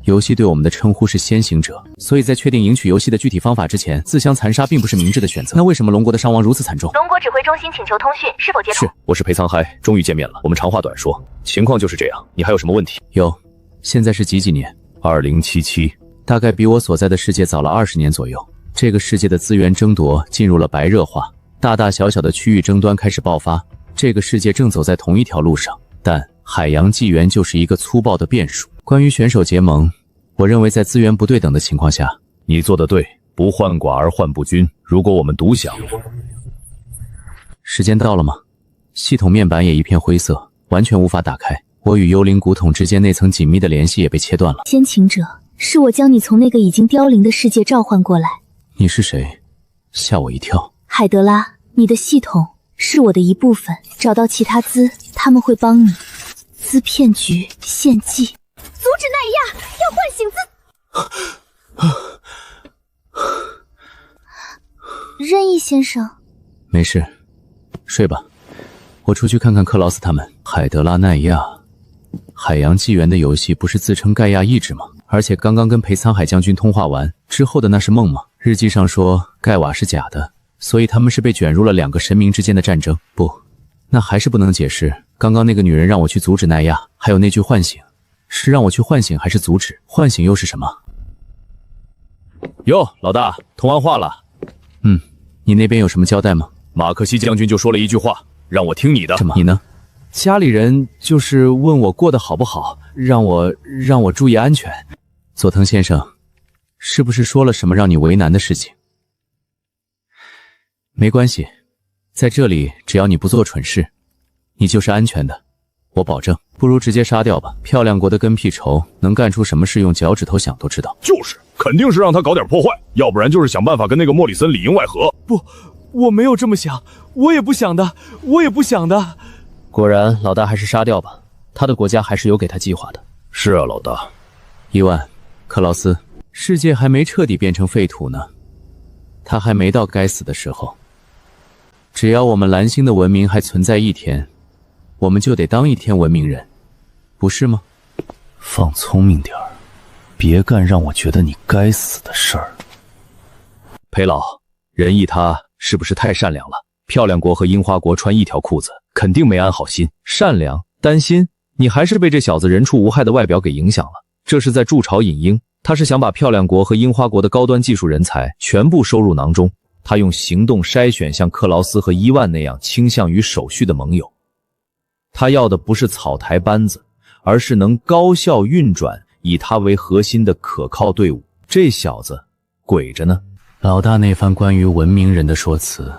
游戏对我们的称呼是先行者，所以在确定赢取游戏的具体方法之前，自相残杀并不是明智的选择。那为什么龙国的伤亡如此惨重？龙国指挥中心请求通讯，是否接通？是，我是裴沧嗨，终于见面了。我们长话短说，情况就是这样，你还有什么问题？有，现在是几年？2077，大概比我所在的世界早了20年左右。这个世界的资源争夺进入了白热化，大大小小的区域争端开始爆发。这个世界正走在同一条路上，但海洋纪元就是一个粗暴的变数。关于选手结盟，我认为在资源不对等的情况下，你做得对，不患寡而患不均。如果我们独享，时间到了吗？系统面板也一片灰色，完全无法打开。我与幽灵古桶之间那层紧密的联系也被切断了。先行者，是我将你从那个已经凋零的世界召唤过来。你是谁？吓我一跳。海德拉，你的系统是我的一部分，找到其他资，他们会帮你。资骗局，献祭，阻止奈亚，要唤醒任意先生，没事，睡吧。我出去看看克劳斯他们。海德拉奈亚，海洋纪元的游戏不是自称盖亚意志吗？而且刚刚跟裴沧海将军通话完之后的那是梦吗？日记上说盖瓦是假的，所以他们是被卷入了2个神明之间的战争。不，那还是不能解释刚刚那个女人让我去阻止奈亚，还有那句唤醒，是让我去唤醒还是阻止？唤醒又是什么？哟，老大，通完话了。你那边有什么交代吗？马克西将军就说了一句话，让我听你的。你呢？家里人就是问我过得好不好，让我注意安全。佐藤先生，是不是说了什么让你为难的事情？没关系，在这里只要你不做蠢事，你就是安全的，我保证。不如直接杀掉吧。漂亮国的跟屁虫能干出什么事，用脚趾头想都知道。就是，肯定是让他搞点破坏，要不然就是想办法跟那个莫里森里应外合。不，我没有这么想，我也不想的。果然，老大还是杀掉吧，他的国家还是有给他计划的。是啊，老大。伊万，克劳斯，世界还没彻底变成废土呢，他还没到该死的时候。只要我们蓝星的文明还存在一天，我们就得当一天文明人，不是吗？放聪明点儿，别干让我觉得你该死的事儿。裴老，仁义他是不是太善良了？漂亮国和樱花国穿一条裤子，肯定没安好心。善良、担心，你还是被这小子人畜无害的外表给影响了。这是在筑巢引鹰，他是想把漂亮国和樱花国的高端技术人才全部收入囊中。他用行动筛选像克劳斯和伊万那样倾向于守序的盟友。他要的不是草台班子，而是能高效运转以他为核心的可靠队伍。这小子鬼着呢。老大那番关于文明人的说辞，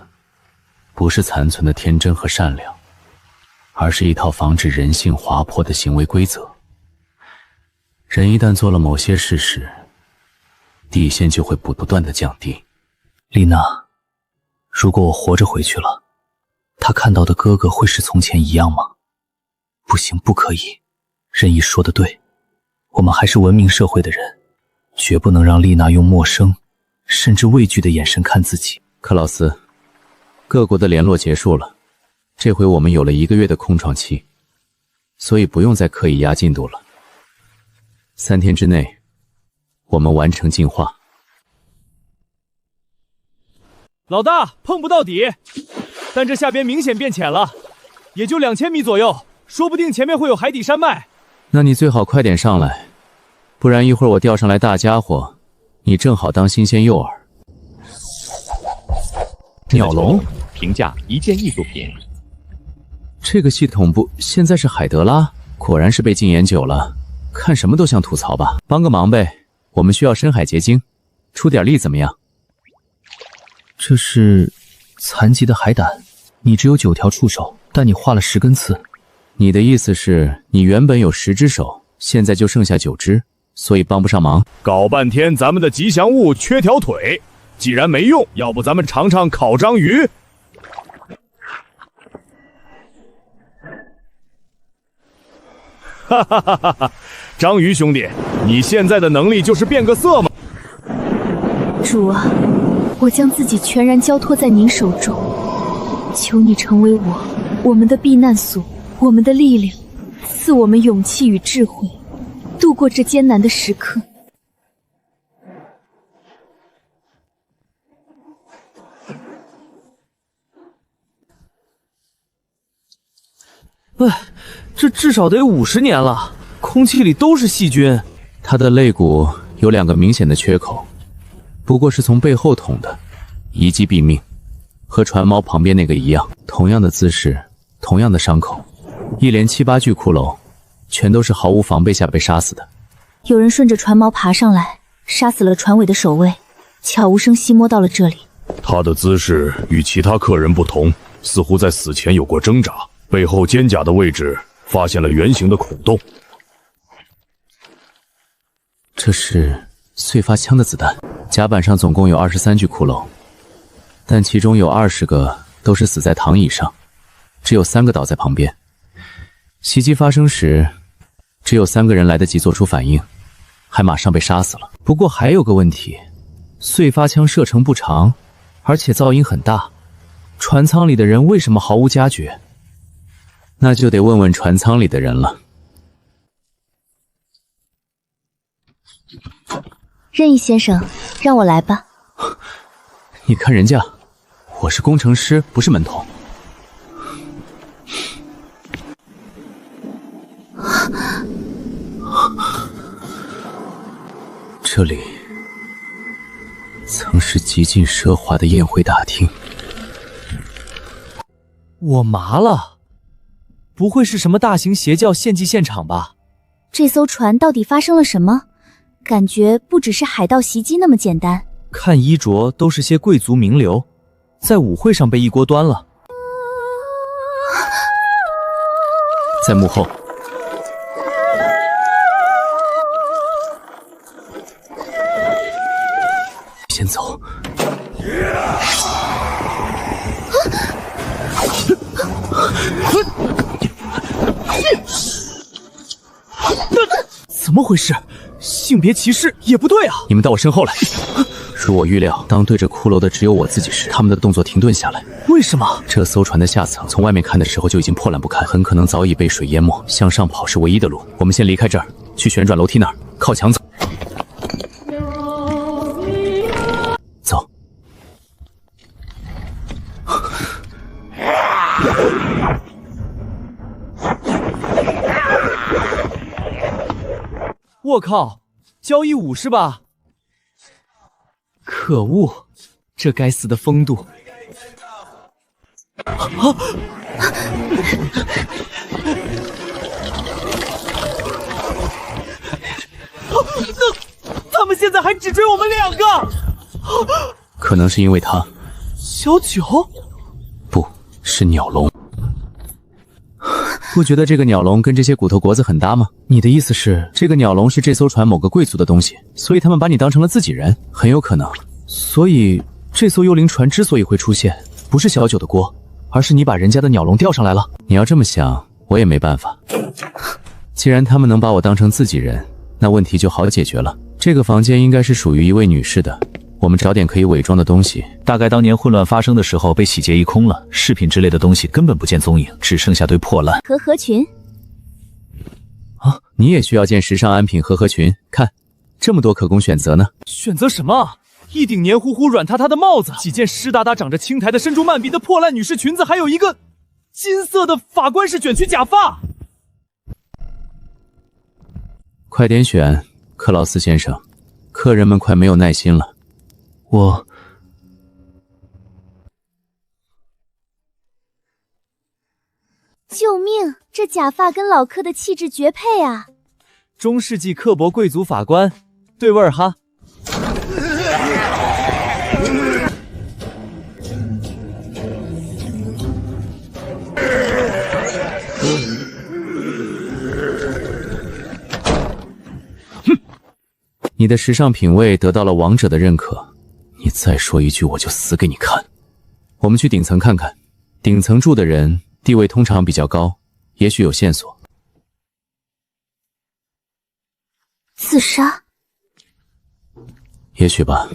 不是残存的天真和善良，而是一套防止人性滑坡的行为规则。人一旦做了某些事时，底线就会不断的降低。丽娜，如果我活着回去了，他看到的哥哥会是从前一样吗？不行，不可以。任意说的对，我们还是文明社会的人，绝不能让丽娜用陌生甚至畏惧的眼神看自己。克劳斯，各国的联络结束了，这回我们有了1个月的空窗期，所以不用再刻意压进度了。3天之内，我们完成进化。老大，碰不到底，但这下边明显变浅了，也就2000米左右，说不定前面会有海底山脉。那你最好快点上来，不然一会儿我钓上来大家伙，你正好当新鲜诱饵。鸟笼评价一件艺术品。这个系统部现在是海德拉，果然是被禁言久了，看什么都想吐槽吧。帮个忙呗，我们需要深海结晶，出点力怎么样？这是残疾的海胆，你只有9条触手，但你画了10根刺。你的意思是你原本有10只手，现在就剩下9只，所以帮不上忙。搞半天咱们的吉祥物缺条腿，既然没用，要不咱们尝尝烤章鱼？哈哈哈哈哈！章鱼兄弟，你现在的能力就是变个色吗？主啊，我将自己全然交托在您手中，求你成为我们的避难所，我们的力量，赐我们勇气与智慧，度过这艰难的时刻。喂，这至少得50年了，空气里都是细菌。他的肋骨有2个明显的缺口，不过是从背后捅的，一击毙命，和船锚旁边那个一样，同样的姿势，同样的伤口，一连7、8具骷髅，全都是毫无防备下被杀死的。有人顺着船锚爬上来，杀死了船尾的守卫，悄无声息摸到了这里。他的姿势与其他客人不同，似乎在死前有过挣扎。背后肩胛的位置发现了圆形的孔洞，这是碎发枪的子弹。甲板上总共有23具骷髅，但其中有20个都是死在躺椅上，只有3个倒在旁边。袭击发生时，只有3个人来得及做出反应，还马上被杀死了。不过还有个问题，碎发枪射程不长，而且噪音很大，船舱里的人为什么毫无加觉？那就得问问船舱里的人了。任意先生，让我来吧。你看人家，我是工程师，不是门童。这里曾是极尽奢华的宴会大厅。我麻了。不会是什么大型邪教献祭现场吧？这艘船到底发生了什么？感觉不只是海盗袭击那么简单。看衣着都是些贵族名流，在舞会上被一锅端了。在幕后。先走。怎么回事？性别歧视也不对啊！你们到我身后来。如我预料，当对着骷髅的只有我自己时，他们的动作停顿下来。为什么？这艘船的下层从外面看的时候就已经破烂不堪，很可能早已被水淹没。向上跑是唯一的路。我们先离开这儿，去旋转楼梯那儿，靠墙走。走。我靠，交谊舞是吧？可恶，这该死的风度！啊！他们现在还只追我们2个，可能是因为他。小九？不是鸟笼。不觉得这个鸟笼跟这些骨头橛子很搭吗？你的意思是，这个鸟笼是这艘船某个贵族的东西，所以他们把你当成了自己人？很有可能。所以这艘幽灵船之所以会出现，不是小九的锅，而是你把人家的鸟笼钓上来了。你要这么想，我也没办法。既然他们能把我当成自己人，那问题就好解决了。这个房间应该是属于一位女士的，我们找点可以伪装的东西。大概当年混乱发生的时候被洗劫一空了，饰品之类的东西根本不见踪影，只剩下堆破烂。和合群啊，你也需要件时尚安品和合群？看，这么多可供选择呢。选择什么？一顶黏糊糊、软塌塌的帽子，几件湿哒哒、长着青苔的、深珠曼鼻的破烂女士裙子，还有一个金色的法官式卷曲假发。快点选，克劳斯先生，客人们快没有耐心了。救命！这假发跟老柯的气质绝配啊！中世纪刻薄贵族法官，对味儿哈。你的时尚品味得到了王者的认可，你再说一句我就死给你看。我们去顶层看看，顶层住的人地位通常比较高，也许有线索。自杀？也许吧。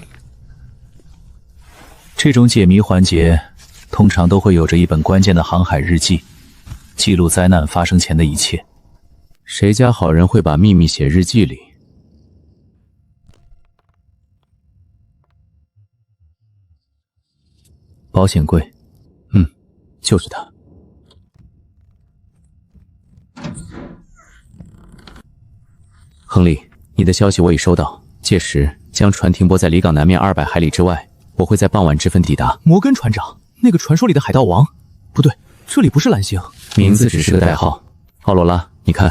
这种解谜环节通常都会有着一本关键的航海日记，记录灾难发生前的一切。谁家好人会把秘密写日记里？保险柜，就是它。亨利，你的消息我已收到，届时将船停泊在离港南面200海里之外，我会在傍晚之分抵达。摩根船长，那个传说里的海盗王？不对，这里不是蓝星，名字只是个代号。奥罗拉，你看，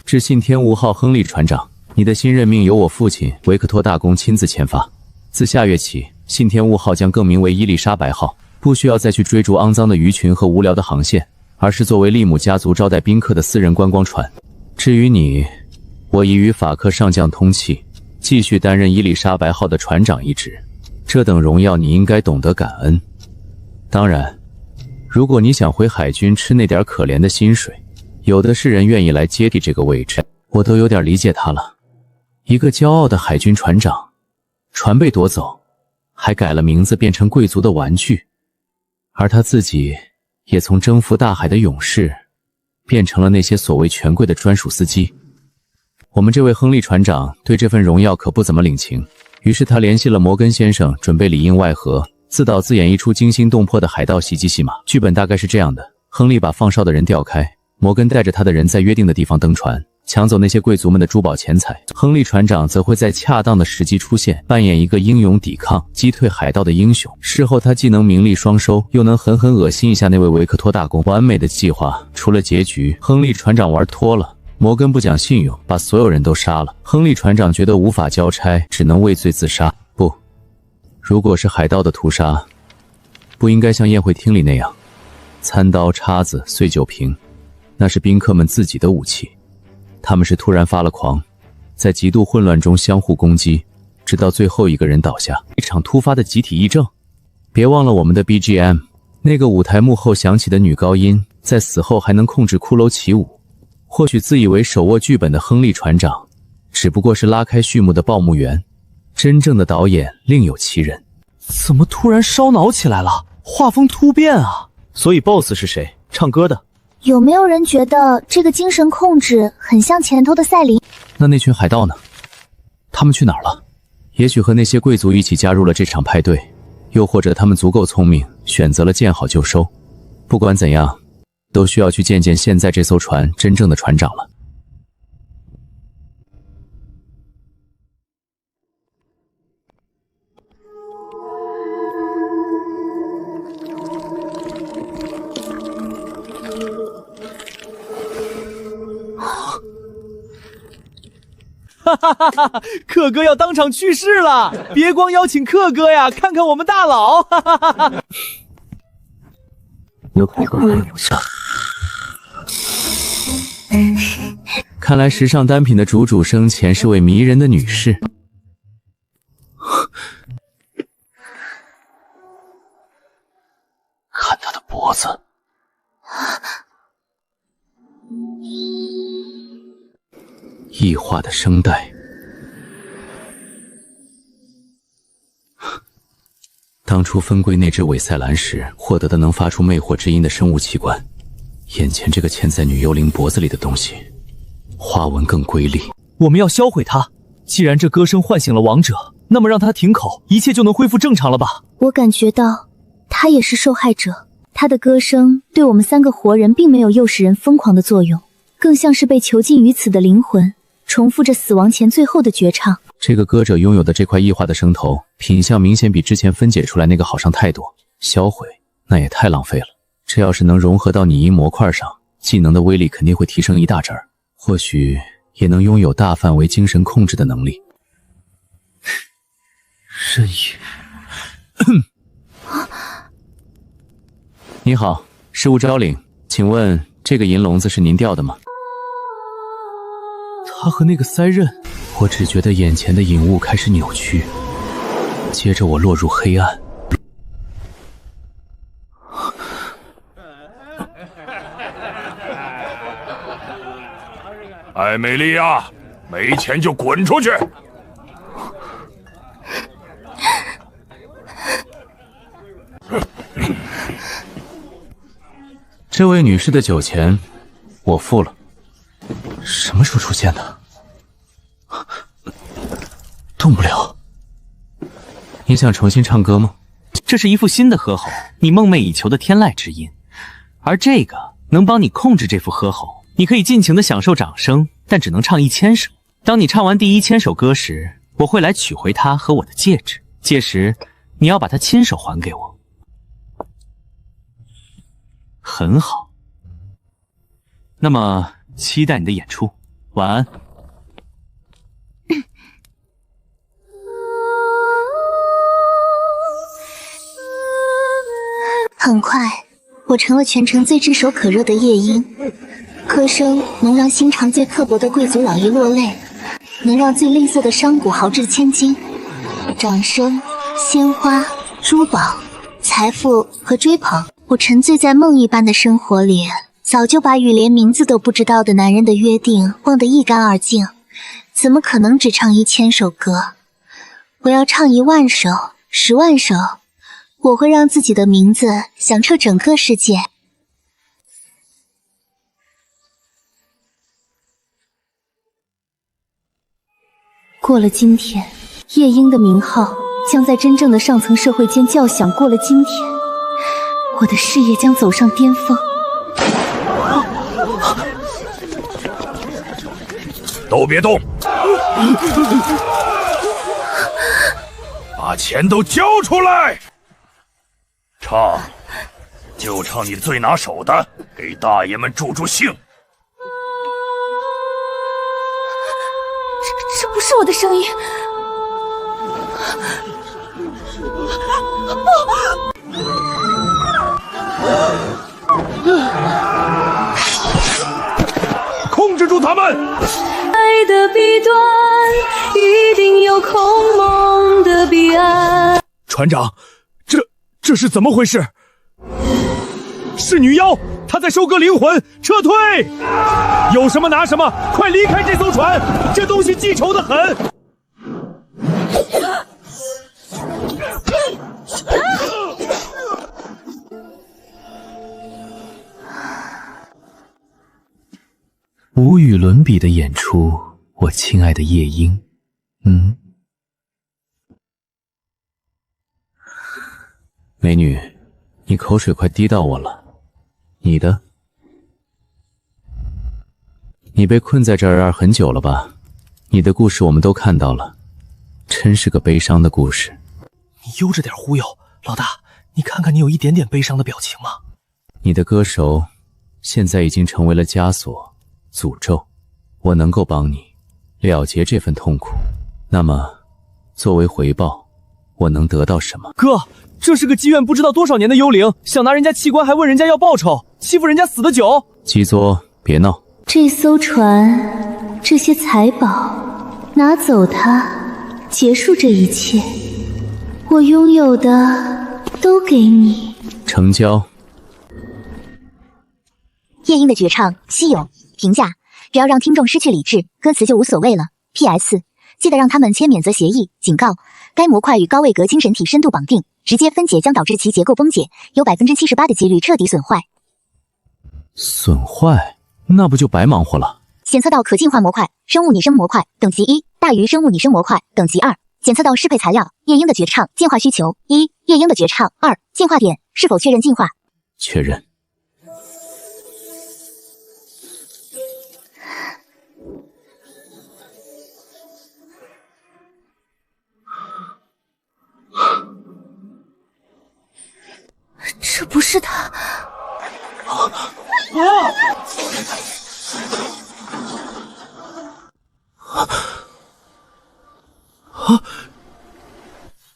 致信天无号亨利船长。你的新任命由我父亲维克托大公亲自签发。自下月起，信天雾号将更名为伊丽莎白号，不需要再去追逐肮脏的鱼群和无聊的航线，而是作为利姆家族招待宾客的私人观光船。至于你，我已与法克上将通气，继续担任伊丽莎白号的船长一职。这等荣耀你应该懂得感恩。当然，如果你想回海军吃那点可怜的薪水，有的是人愿意来接替这个位置，我都有点理解他了。一个骄傲的海军船长，船被夺走，还改了名字变成贵族的玩具，而他自己也从征服大海的勇士变成了那些所谓权贵的专属司机。我们这位亨利船长对这份荣耀可不怎么领情，于是他联系了摩根先生，准备里应外合，自导自演一出惊心动魄的海盗袭击戏码。剧本大概是这样的：亨利把放哨的人调开，摩根带着他的人在约定的地方登船，抢走那些贵族们的珠宝钱财，亨利船长则会在恰当的时机出现，扮演一个英勇抵抗、击退海盗的英雄。事后他既能名利双收，又能狠狠恶心一下那位维克托大公。完美的计划，除了结局，亨利船长玩脱了，摩根不讲信用，把所有人都杀了。亨利船长觉得无法交差，只能畏罪自杀。不，如果是海盗的屠杀，不应该像宴会厅里那样，餐刀、叉子、碎酒瓶，那是宾客们自己的武器。他们是突然发了狂，在极度混乱中相互攻击，直到最后一个人倒下，一场突发的集体癔症。别忘了我们的 BGM， 那个舞台幕后响起的女高音，在死后还能控制骷髅起舞。或许自以为手握剧本的亨利船长，只不过是拉开序幕的报幕员，真正的导演另有其人。怎么突然烧脑起来了？画风突变啊！所以 BOSS 是谁？唱歌的？有没有人觉得这个精神控制很像前头的赛琳？那群海盗呢？他们去哪儿了？也许和那些贵族一起加入了这场派对，又或者他们足够聪明，选择了见好就收。不管怎样，都需要去见见现在这艘船真正的船长了。哈哈哈哈！克哥要当场去世了，别光邀请克哥呀，看看我们大佬！哈哈哈哈！有一个人留下。看来时尚单品的主生前是位迷人的女士。子。异化的声带。当初分归那只韦塞兰时获得的能发出魅惑之音的生物器官，眼前这个嵌在女幽灵脖子里的东西，花纹更瑰丽。我们要销毁它。既然这歌声唤醒了王者，那么让它停口，一切就能恢复正常了吧？我感觉到他也是受害者，他的歌声对我们3个活人并没有诱使人疯狂的作用，更像是被囚禁于此的灵魂，重复着死亡前最后的绝唱。这个歌者拥有的这块异化的声头，品相明显比之前分解出来那个好上太多。销毁那也太浪费了。这要是能融合到拟音模块上，技能的威力肯定会提升一大截儿，或许也能拥有大范围精神控制的能力。任意。你好，事务招领，请问这个银笼子是您掉的吗？他和那个塞壬，我只觉得眼前的影物开始扭曲，接着我落入黑暗。艾美利亚，没钱就滚出去！这位女士的酒钱我付了。什么时候出现的？动不了。你想重新唱歌吗？这是一副新的歌喉，你梦寐以求的天籁之音，而这个能帮你控制这副歌喉。你可以尽情的享受掌声，但只能唱1000首。当你唱完第1000首歌时，我会来取回它和我的戒指，届时你要把它亲手还给我。很好，那么期待你的演出，晚安。很快，我成了全城最炙手可热的夜莺。歌声能让心肠最刻薄的贵族老爷落泪，能让最吝啬的商贾豪掷千金。掌声、鲜花、珠宝、财富和追捧，我沉醉在梦一般的生活里，早就把与连名字都不知道的男人的约定忘得一干二净。怎么可能只唱1000首歌？我要唱10000首、10万首，我会让自己的名字响彻整个世界。过了今天，夜莺的名号将在真正的上层社会间叫响。过了今天，我的事业将走上巅峰。都别动，把钱都交出来！唱，就唱你最拿手的，给大爷们助助兴。这不是我的声音。控制住他们！爱的彼端，一定有空梦的彼岸。船长，这是怎么回事？是女妖，她在收割灵魂，撤退！有什么拿什么，快离开这艘船，这东西记仇的很。无与伦比的演出，我亲爱的夜莺。美女，你口水快滴到我了。你的？你被困在这儿很久了吧？你的故事我们都看到了，真是个悲伤的故事。你悠着点忽悠，老大，你看看你有一点点悲伤的表情吗？你的歌手现在已经成为了枷锁、诅咒，我能够帮你了结这份痛苦。那么，作为回报，我能得到什么？哥，这是个积怨不知道多少年的幽灵，想拿人家器官还问人家要报酬，欺负人家死的酒。基作，别闹。这艘船，这些财宝，拿走它，结束这一切。我拥有的都给你。成交。夜莺的绝唱稀有。评价：只要让听众失去理智，歌词就无所谓了。PS 记得让他们签免责协议。警告：该模块与高位格精神体深度绑定，直接分解将导致其结构崩解，有78%的几率彻底损坏。损坏？那不就白忙活了？检测到可进化模块生物拟生模块等级1大于生物拟生模块等级2。检测到适配材料夜莺的绝唱进化需求1夜莺的绝唱2进化点是否确认进化？确认。这不是他。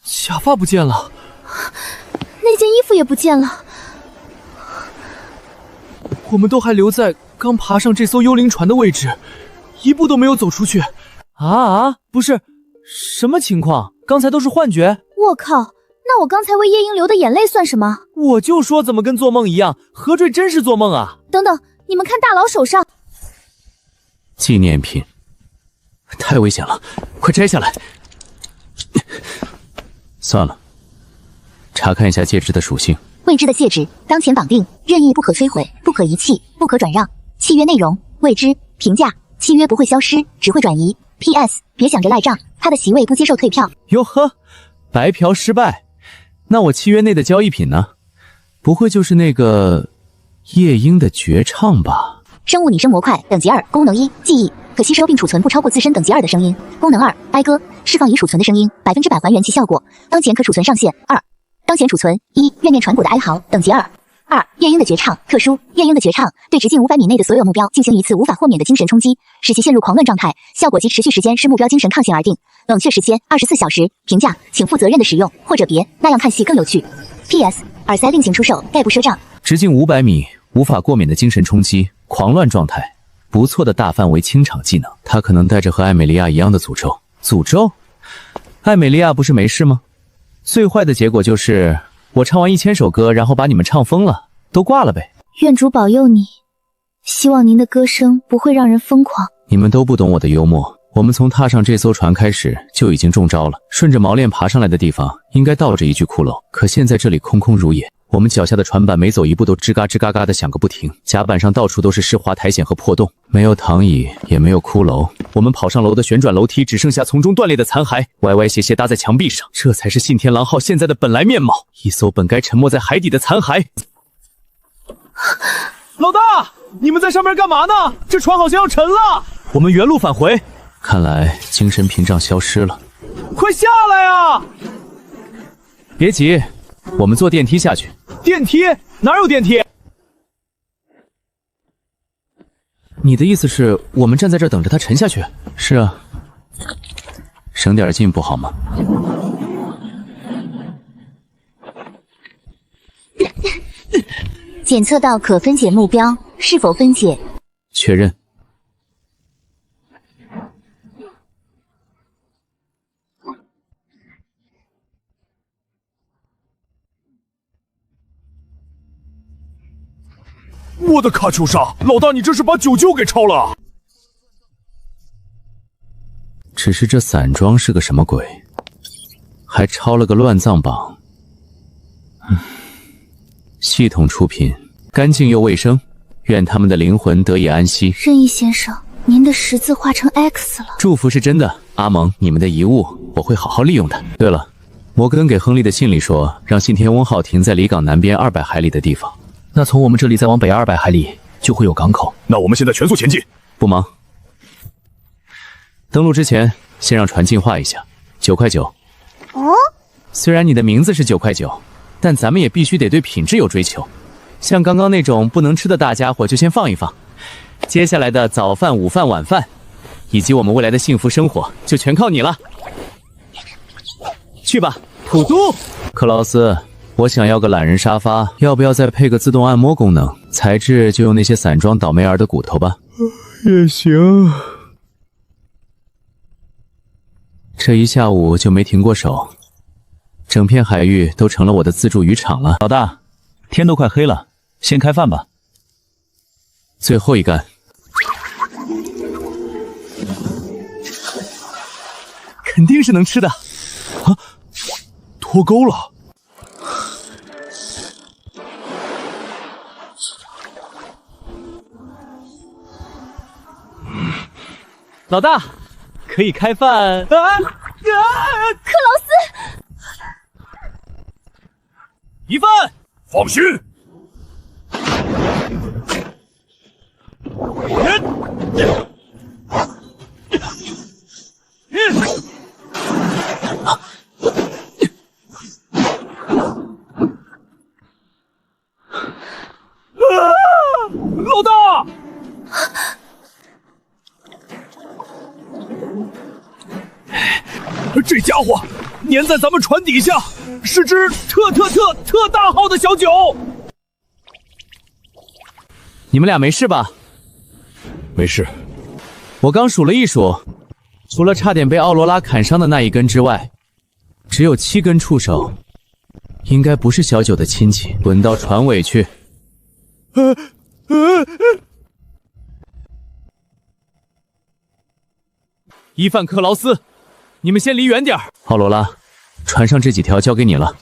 假发不见了，那件衣服也不见了。我们都还留在刚爬上这艘幽灵船的位置，一步都没有走出去。不是，什么情况？刚才都是幻觉？我靠，那我刚才为夜莺流的眼泪算什么？我就说怎么跟做梦一样，何坠真是做梦啊！等等，你们看大佬手上纪念品，太危险了，快摘下来。算了，查看一下戒指的属性。未知的戒指，当前绑定，任意不可摧毁、不可遗弃、不可转让。契约内容未知。评价：契约不会消失，只会转移。PS 别想着赖账，他的席位不接受退票。哟呵，白嫖失败。那我契约内的交易品呢？不会就是那个夜莺的绝唱吧？生物拟声模块等级2，功能1记忆，可吸收并储存不超过自身等级2的声音。功能2哀歌，释放已储存的声音，100%还原其效果。当前可储存上限2，当前储存1怨念传古的哀嚎等级2。夜莺的绝唱特殊，夜莺的绝唱对直径500米内的所有目标进行一次无法豁免的精神冲击，使其陷入狂乱状态，效果及持续时间视目标精神抗性而定，冷却时间24小时。评价：请负责任的使用，或者别，那样看戏更有趣。PS 耳塞另行出售，概不赊账。直径500米，无法过免的精神冲击，狂乱状态，不错的大范围清场技能。他可能带着和艾美利亚一样的诅咒。诅咒？艾美利亚不是没事吗？最坏的结果就是我唱完1000首歌，然后把你们唱疯了，都挂了呗。愿主保佑你，希望您的歌声不会让人疯狂。你们都不懂我的幽默。我们从踏上这艘船开始就已经中招了，顺着锚链爬上来的地方应该倒着一具骷髅，可现在这里空空如也。我们脚下的船板每走一步都吱嘎吱嘎嘎的响个不停，甲板上到处都是湿滑苔藓和破洞，没有躺椅，也没有骷髅。我们跑上楼的旋转楼梯只剩下从中断裂的残骸，歪歪斜斜搭在墙壁上，这才是信天狼号现在的本来面貌，一艘本该沉没在海底的残骸。老大，你们在上面干嘛呢？这船好像要沉了。我们原路返回。看来精神屏障消失了。快下来啊！别急，我们坐电梯下去。电梯？哪有电梯？你的意思是我们站在这等着它沉下去？是啊，省点劲不好吗？检测到可分解目标，是否分解？确认。我的卡秋莎，老大，你这是把99给抄了！只是这散装是个什么鬼？还抄了个乱葬榜。系统出品，干净又卫生，愿他们的灵魂得以安息。任意先生，您的十字化成 X 了。祝福是真的，阿蒙，你们的遗物我会好好利用的。对了，摩根给亨利的信里说，让信天翁号停在离港南边200海里的地方。那从我们这里再往北200海里就会有港口。那我们现在全速前进。不忙。登陆之前，先让船净化一下。9块9。哦。虽然你的名字是9块9，但咱们也必须得对品质有追求。像刚刚那种不能吃的大家伙就先放一放。接下来的早饭、午饭、晚饭，以及我们未来的幸福生活，就全靠你了。去吧，普都。克劳斯。我想要个懒人沙发，要不要再配个自动按摩功能？材质就用那些散装倒霉儿的骨头吧。也行。这一下午就没停过手，整片海域都成了我的自助渔场了。老大，天都快黑了，先开饭吧。最后一杆，肯定是能吃的。啊，脱钩了！老大，可以开饭。克劳斯，一饭，放心。老大！这家伙粘在咱们船底下，是只特大号的小九。你们俩没事吧？没事。我刚数了一数，除了差点被奥罗拉砍伤的那一根之外，只有7根触手，应该不是小九的亲戚。滚到船尾去！伊范克劳斯，你们先离远点儿。奥罗拉，船上这几条交给你了。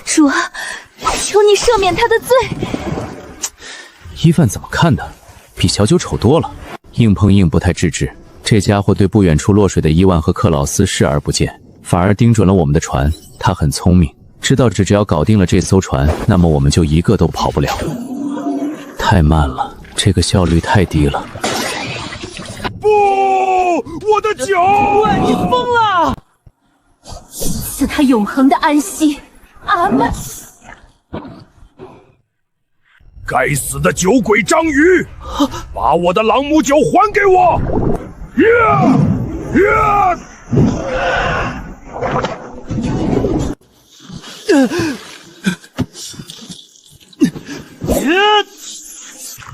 主，求你赦免他的罪。伊范怎么看的？比小九丑多了。硬碰硬不太治之，这家伙对不远处落水的伊万和克劳斯视而不见，反而盯准了我们的船。他很聪明，知道只要搞定了这艘船，那么我们就一个都跑不了。太慢了，这个效率太低了。不，我的脚！喂，你疯了！赐他永恒的安息，阿门。该死的酒鬼章鱼，把我的朗姆酒还给我！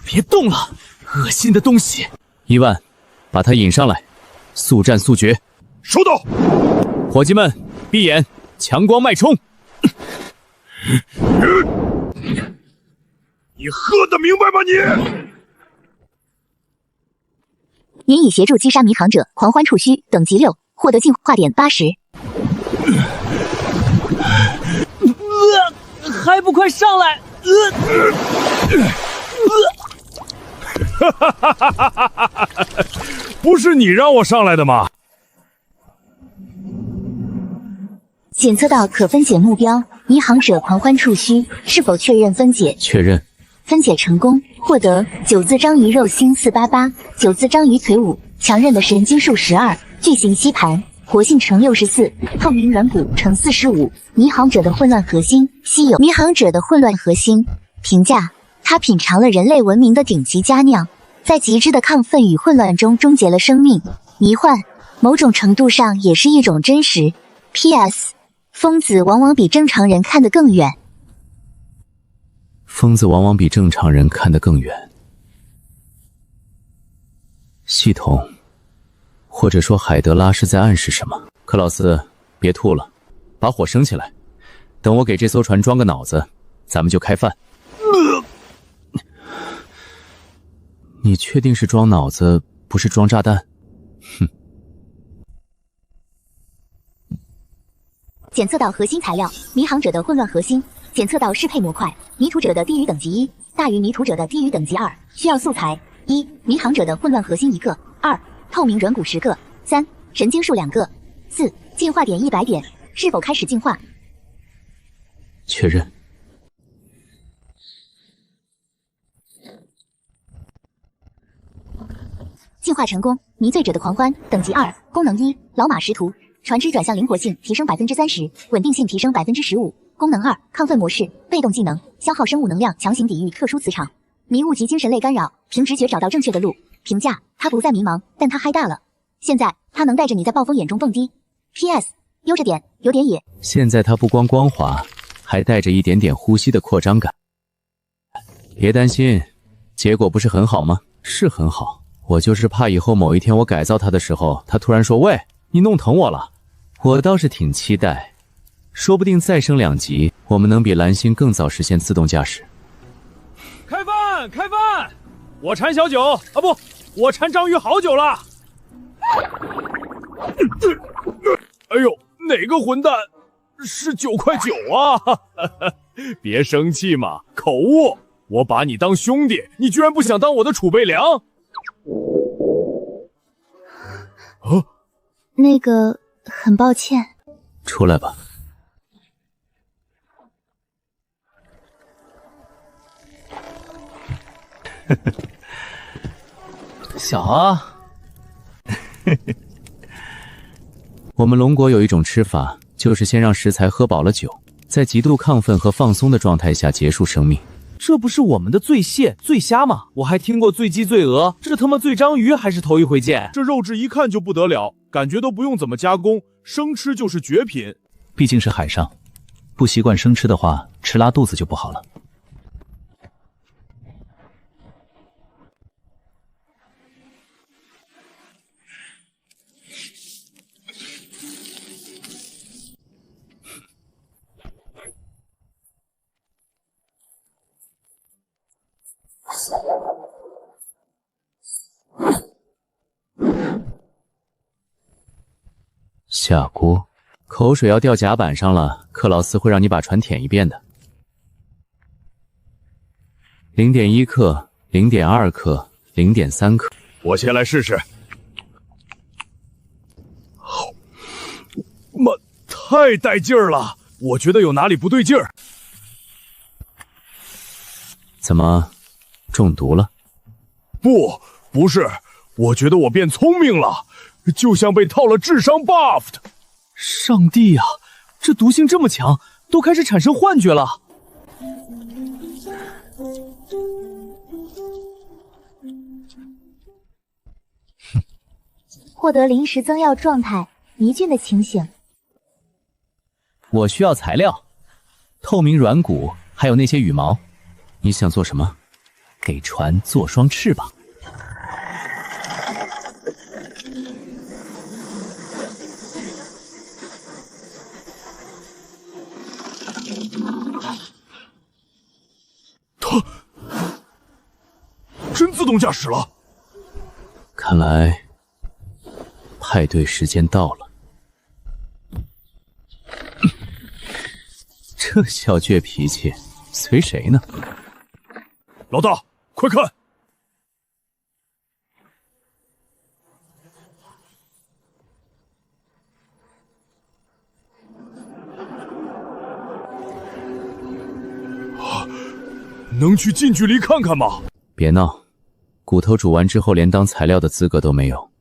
别动了，恶心的东西！伊万，把他引上来，速战速决。收到。伙计们，闭眼，强光脉冲。你喝得明白吗你？您已协助击杀迷航者狂欢触须等级6，获得进化点80。还不快上来！不是你让我上来的吗？检测到可分解目标迷航者狂欢触须，是否确认分解？确认。分解成功，获得9字章鱼肉心488、9字章鱼腿5、强韧的神经数12、巨型吸盘、活性乘64、透明软骨乘45。迷航者的混乱核心，稀有。迷航者的混乱核心评价：它品尝了人类文明的顶级佳酿，在极致的亢奋与混乱中终结了生命。迷幻，某种程度上也是一种真实。P.S. 疯子往往比正常人看得更远。疯子往往比正常人看得更远。系统，或者说海德拉是在暗示什么？克劳斯，别吐了，把火升起来。等我给这艘船装个脑子，咱们就开饭。你确定是装脑子，不是装炸弹？哼。检测到核心材料，迷航者的混乱核心。检测到适配模块，迷途者的低于等级1，大于迷途者的低于等级2。需要素材：1. 迷航者的混乱核心1个；2. 透明软骨10个；3. 神经数2个；4. 进化点100点。是否开始进化？确认。进化成功。迷醉者的狂欢，等级2，功能1，老马识途，船只转向灵活性提升30%，稳定性提升15%。功能2，亢奋模式，被动技能，消耗生物能量，强行抵御特殊磁场。迷雾及精神类干扰，凭直觉找到正确的路。评价：他不再迷茫，但他嗨大了。现在他能带着你在暴风眼中蹦迪。P.S. 悠着点，有点野。现在他不光光滑，还带着一点点呼吸的扩张感。别担心，结果不是很好吗？是很好，我就是怕以后某一天我改造他的时候，他突然说：“喂，你弄疼我了。”我倒是挺期待说不定再升2级，我们能比蓝星更早实现自动驾驶。开饭，开饭！我馋小九啊，不，我馋章鱼好久了。哎呦，哪个混蛋是9块9啊？别生气嘛，口误。我把你当兄弟，你居然不想当我的储备粮？啊，那个，很抱歉。出来吧。小啊，我们龙国有一种吃法，就是先让食材喝饱了酒，在极度亢奋和放松的状态下结束生命。这不是我们的醉蟹、醉虾吗？我还听过醉鸡、醉鹅，这他妈醉章鱼还是头一回见。这肉质一看就不得了，感觉都不用怎么加工，生吃就是绝品。毕竟是海上，不习惯生吃的话，吃拉肚子就不好了。下锅，口水要掉甲板上了，克劳斯会让你把船舔一遍的。0.1克、0.2克、0.3克。我先来试试。好，妈，太带劲儿了！我觉得有哪里不对劲儿。怎么，中毒了？不是，我觉得我变聪明了。就像被套了智商 buff 的。上帝呀，这毒性这么强，都开始产生幻觉了。获得临时增药状态，迷菌的情形。我需要材料，透明软骨，还有那些羽毛。你想做什么？给船做双翅膀。真自动驾驶了。看来派对时间到了。这小倔脾气，随谁呢？老大，快看！能去近距离看看吗？别闹，骨头煮完之后连当材料的资格都没有。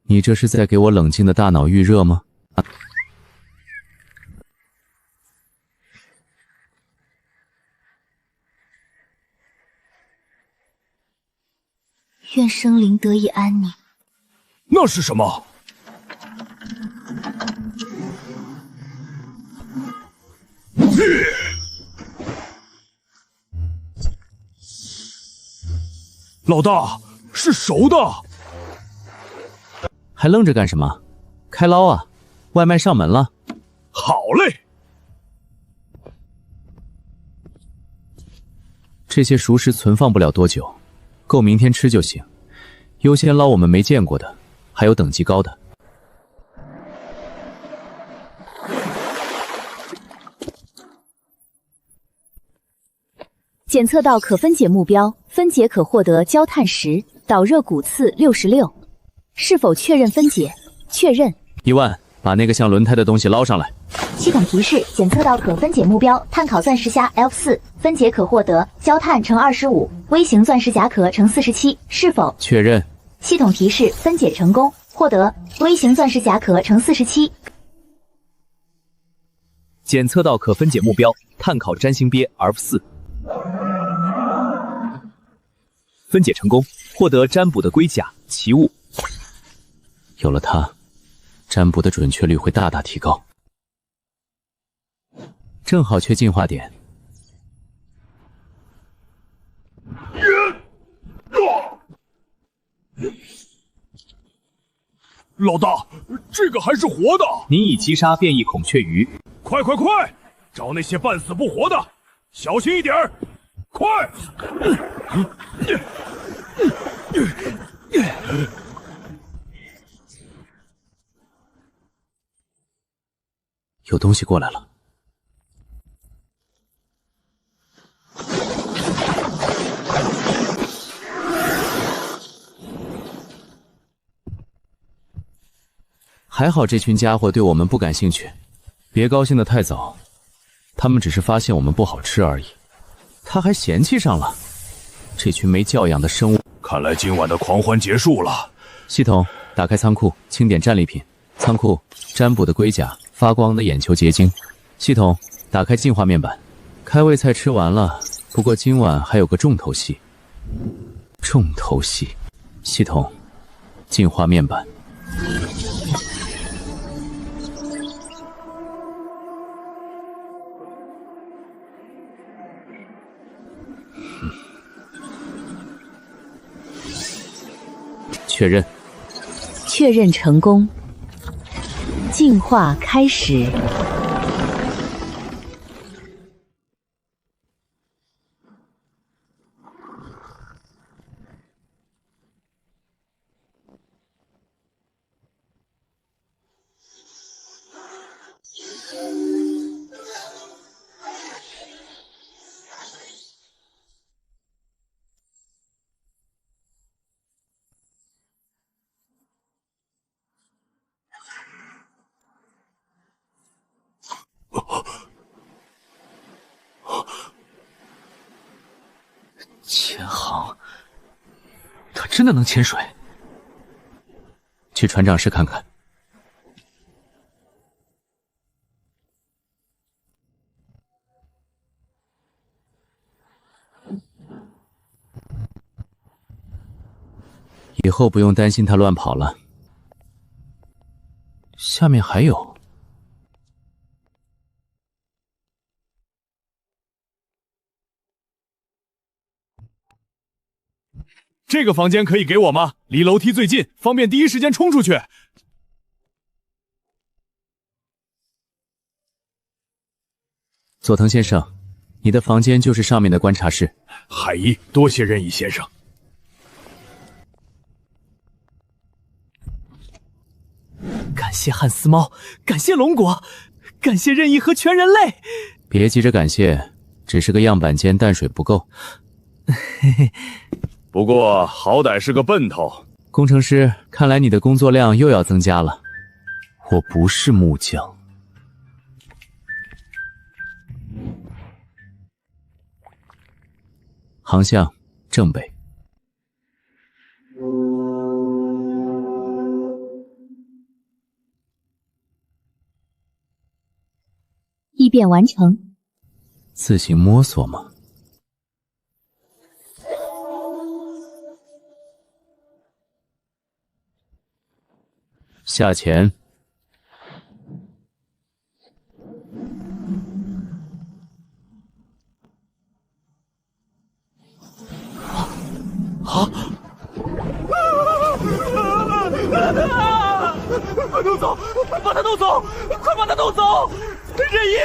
你这是在给我冷静的大脑预热吗？愿生灵得以安宁。那是什么？老大，是熟的。还愣着干什么？开捞啊！外卖上门了。好嘞。这些熟食存放不了多久，够明天吃就行。优先捞我们没见过的，还有等级高的。检测到可分解目标，分解可获得焦炭10，导热骨刺66。是否确认分解？确认。1万，把那个像轮胎的东西捞上来。系统提示：检测到可分解目标碳烤钻石虾 F4，分解可获得焦炭乘25，微型钻石甲壳乘47，是否确认？系统提示：分解成功，获得微型钻石甲壳乘47。检测到可分解目标碳烤占星鳖 F4，分解成功，获得占卜的龟甲奇物。有了它，占卜的准确率会大大提高。正好缺进化点。老大，这个还是活的。您已击杀变异孔雀鱼。快，找那些半死不活的，小心一点儿！快！有东西过来了。还好这群家伙对我们不感兴趣。别高兴得太早，他们只是发现我们不好吃而已。他还嫌弃上了，这群没教养的生物。看来今晚的狂欢结束了。系统打开仓库，清点战利品。仓库占卜的龟甲，发光的眼球结晶。系统打开进化面板。开胃菜吃完了，不过今晚还有个重头戏。重头戏。系统进化面板。确认成功，进化开始。潜航，他真的能潜水？去船长室看看。以后不用担心他乱跑了。下面还有。这个房间可以给我吗？离楼梯最近，方便第一时间冲出去。佐藤先生，你的房间就是上面的观察室。海一，多谢任意先生。感谢汉斯猫，感谢龙国，感谢任意和全人类。别急着感谢，只是个样板间，淡水不够。嘿嘿。不过好歹是个奔头。工程师，看来你的工作量又要增加了。我不是木匠。航向正北。异变完成。自行摸索吗？下潜。啊！快弄走！把他弄走！快把他弄走！任意，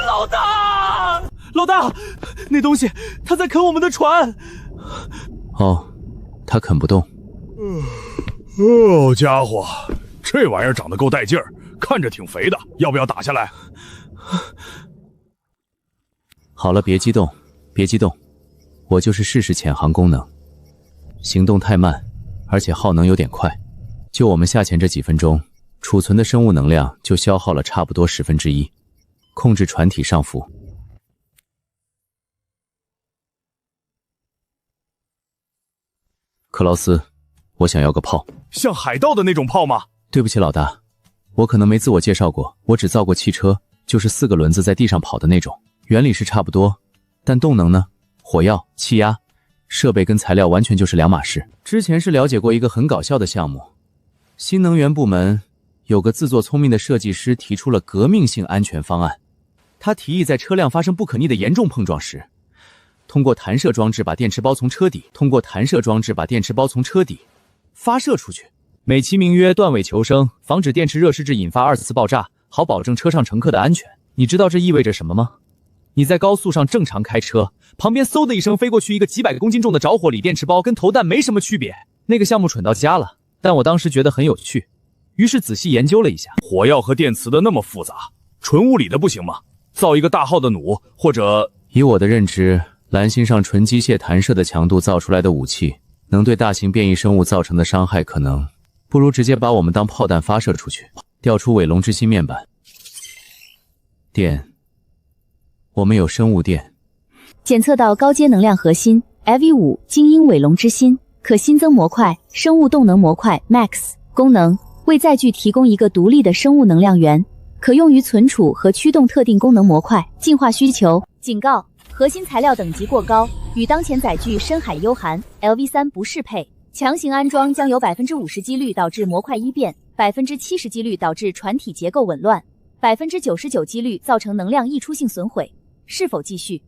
老大！老大，那东西它在啃我们的船。哦，它啃不动。哦，家伙，这玩意儿长得够带劲儿，看着挺肥的，要不要打下来？好了，别激动，别激动，我就是试试潜航功能。行动太慢，而且耗能有点快。就我们下潜这几分钟，储存的生物能量就消耗了差不多1/10。控制船体上浮。克劳斯，我想要个炮。像海盗的那种炮吗？对不起，老大，我可能没自我介绍过，我只造过汽车，就是4个轮子在地上跑的那种，原理是差不多，但动能呢？火药、气压，设备跟材料完全就是两码事。之前是了解过一个很搞笑的项目，新能源部门有个自作聪明的设计师提出了革命性安全方案。他提议在车辆发生不可逆的严重碰撞时，通过弹射装置把电池包从车底发射出去，美其名曰断尾求生，防止电池热失智引发二次爆炸，好保证车上乘客的安全。你知道这意味着什么吗？你在高速上正常开车，旁边嗖的一声飞过去一个几百公斤重的着火锂电池包，跟投弹没什么区别。那个项目蠢到家了，但我当时觉得很有趣，于是仔细研究了一下。火药和电磁的那么复杂，纯物理的不行吗？造一个大号的弩，或者……以我的认知，蓝星上纯机械弹射的强度造出来的武器，能对大型变异生物造成的伤害可能，不如直接把我们当炮弹发射出去，调出尾龙之心面板。电，我们有生物电。检测到高阶能量核心 LV5 精英尾龙之心，可新增模块生物动能模块 Max 功能，为载具提供一个独立的生物能量源，可用于存储和驱动特定功能模块。进化需求警告：核心材料等级过高，与当前载具深海幽寒 LV3 不适配。强行安装将有 50% 几率导致模块异变， 70% 几率导致船体结构紊乱， 99% 几率造成能量溢出性损毁。是否继续？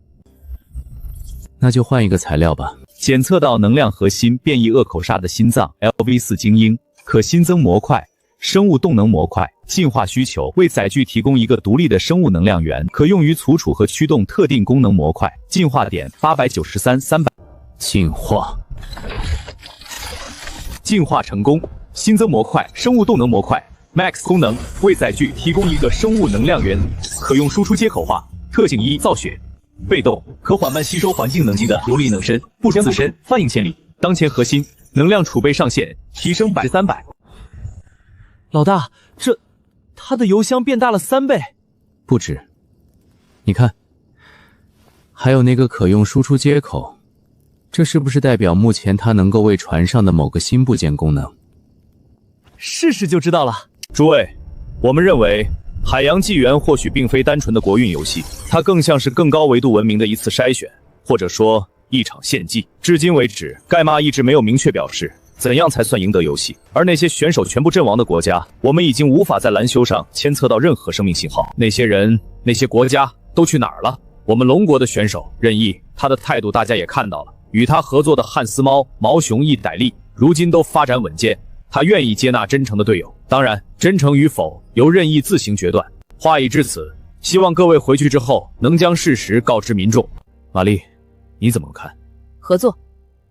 那就换一个材料吧。检测到能量核心变异恶口鲨的心脏 LV4 精英，可新增模块生物动能模块。进化需求：为载具提供一个独立的生物能量源，可用于存储和驱动特定功能模块。进化点893 300。进化，进化成功，新增模块生物动能模块 Max 功能，为载具提供一个生物能量源，可用输出接口化。特性1：造血，被动，可缓慢吸收环境能级的流离能身，不自身翻应千里。当前核心能量储备上限提升300%。老大，它的油箱变大了3倍，不止。你看，还有那个可用输出接口，这是不是代表目前它能够为船上的某个新部件功能？试试就知道了。诸位，我们认为海洋纪元或许并非单纯的国运游戏，它更像是更高维度文明的一次筛选，或者说一场献祭。至今为止，盖玛一直没有明确表示怎样才算赢得游戏，而那些选手全部阵亡的国家，我们已经无法在蓝修上监测到任何生命信号。那些人、那些国家都去哪儿了？我们龙国的选手任意，他的态度大家也看到了。与他合作的汉斯猫、毛熊一傣利，如今都发展稳健。他愿意接纳真诚的队友，当然，真诚与否由任意自行决断。话已至此，希望各位回去之后能将事实告知民众。玛丽，你怎么看？合作。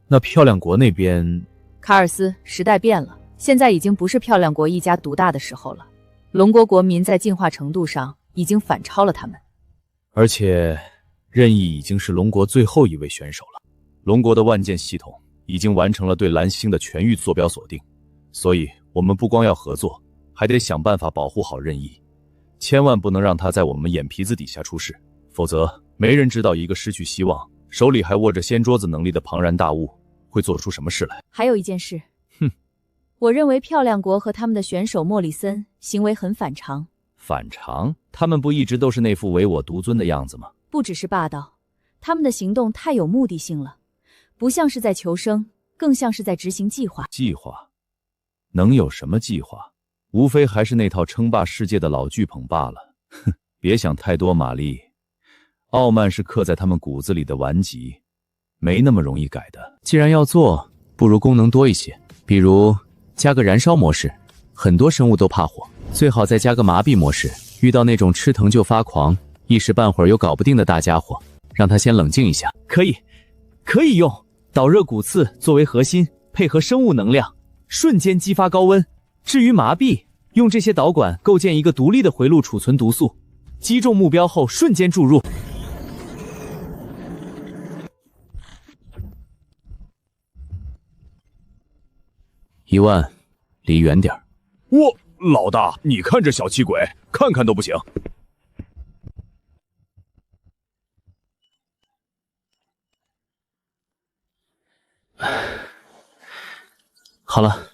那漂亮国那边？卡尔斯，时代变了，现在已经不是漂亮国一家独大的时候了。龙国国民在进化程度上已经反超了他们，而且任意已经是龙国最后一位选手了。龙国的万剑系统已经完成了对蓝星的全域坐标锁定，所以我们不光要合作，还得想办法保护好任意，千万不能让他在我们眼皮子底下出事，否则没人知道一个失去希望，手里还握着掀桌子能力的庞然大物会做出什么事来。还有一件事，我认为漂亮国和他们的选手莫里森行为很反常。反常？他们不一直都是那副唯我独尊的样子吗？不只是霸道，他们的行动太有目的性了，不像是在求生，更像是在执行计划。计划？能有什么计划？无非还是那套称霸世界的老剧本罢了。哼，别想太多，玛丽。傲慢是刻在他们骨子里的顽疾，没那么容易改的。既然要做，不如功能多一些，比如加个燃烧模式，很多生物都怕火，最好再加个麻痹模式，遇到那种吃疼就发狂，一时半会儿又搞不定的大家伙，让他先冷静一下。可以用导热骨刺作为核心，配合生物能量，瞬间激发高温。至于麻痹，用这些导管构建一个独立的回路储存毒素，击中目标后瞬间注入。1万，离远点儿。老大，你看这小气鬼，看看都不行。好了，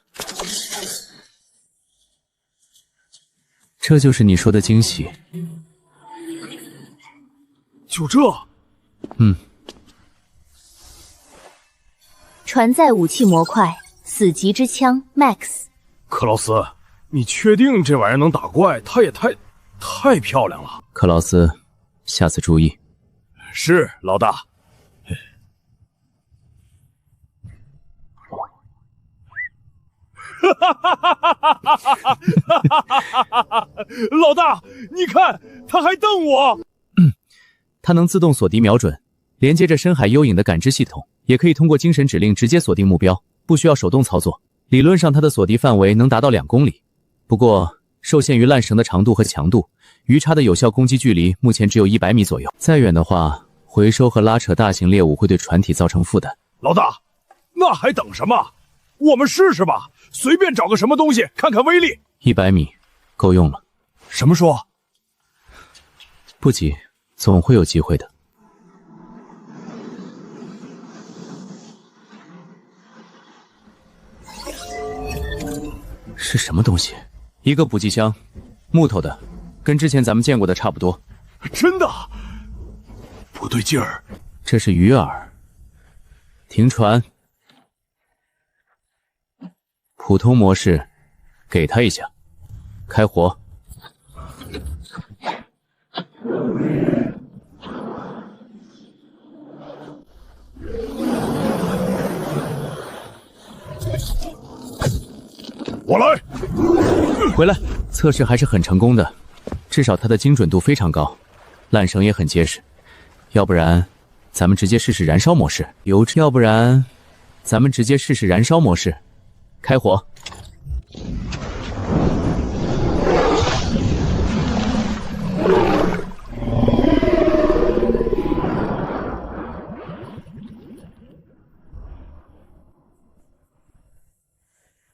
这就是你说的惊喜。就这？船载武器模块死极之枪 Max。克劳斯，你确定这玩意儿能打怪？它也太漂亮了。克劳斯，下次注意。是，老大。老大，你看，他还瞪我。它能自动锁敌瞄准，连接着深海幽影的感知系统，也可以通过精神指令直接锁定目标，不需要手动操作。理论上，它的锁敌范围能达到2公里，不过受限于缆绳的长度和强度，鱼叉的有效攻击距离目前只有100米左右。再远的话，回收和拉扯大型猎物会对船体造成负担。老大，那还等什么？我们试试吧，随便找个什么东西看看威力。100米够用了。什么说？不急，总会有机会的。是什么东西？一个补给箱，木头的，跟之前咱们见过的差不多。真的？不对劲儿。这是鱼饵。停船。普通模式，给他一下。开火。我来。回来。测试还是很成功的，至少它的精准度非常高，缆绳也很结实。要不然，咱们直接试试燃烧模式。要不然，咱们直接试试燃烧模式。开火。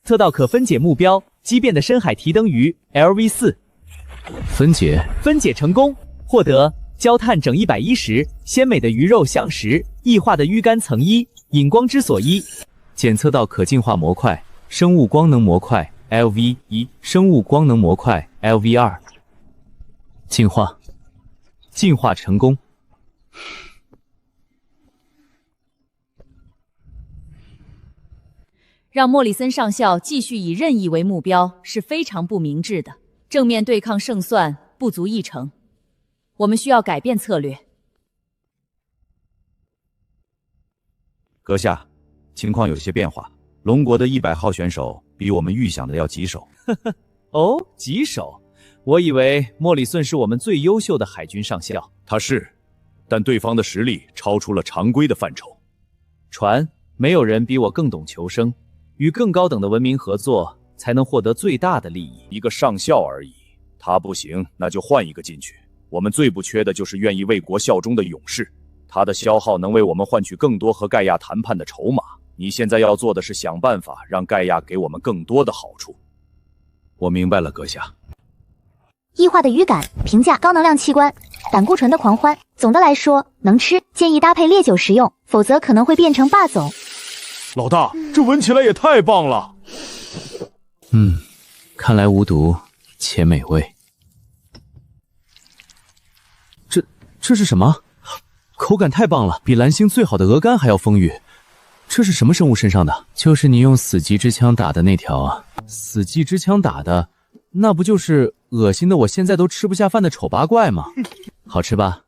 测到可分解目标，畸变的深海提灯鱼 LV4。分解成功，获得焦炭整110，鲜美的鱼肉香10，异化的鱼肝层1，引光之锁1。检测到可进化模块，生物光能模块 LV1，生物光能模块 LV2。进化成功。让莫里森上校继续以任意为目标是非常不明智的，正面对抗胜算不足1成。我们需要改变策略。阁下，情况有些变化。龙国的100号选手比我们预想的要棘手。哦，棘手？我以为莫里森是我们最优秀的海军上校。他是，但对方的实力超出了常规的范畴。船，没有人比我更懂求生，与更高等的文明合作，才能获得最大的利益。一个上校而已，他不行，那就换一个进去。我们最不缺的就是愿意为国效忠的勇士。他的消耗能为我们换取更多和盖亚谈判的筹码。你现在要做的是想办法让盖亚给我们更多的好处。我明白了，阁下。异化的鱼感，评价高能量器官，胆固醇的狂欢。总的来说，能吃，建议搭配烈酒食用，否则可能会变成霸总。老大，这闻起来也太棒了。看来无毒且美味。这是什么？口感太棒了，比蓝星最好的鹅肝还要丰腴。这是什么生物身上的？就是你用死寂之枪打的那条啊！死寂之枪打的，那不就是恶心的我现在都吃不下饭的丑八怪吗？好吃吧？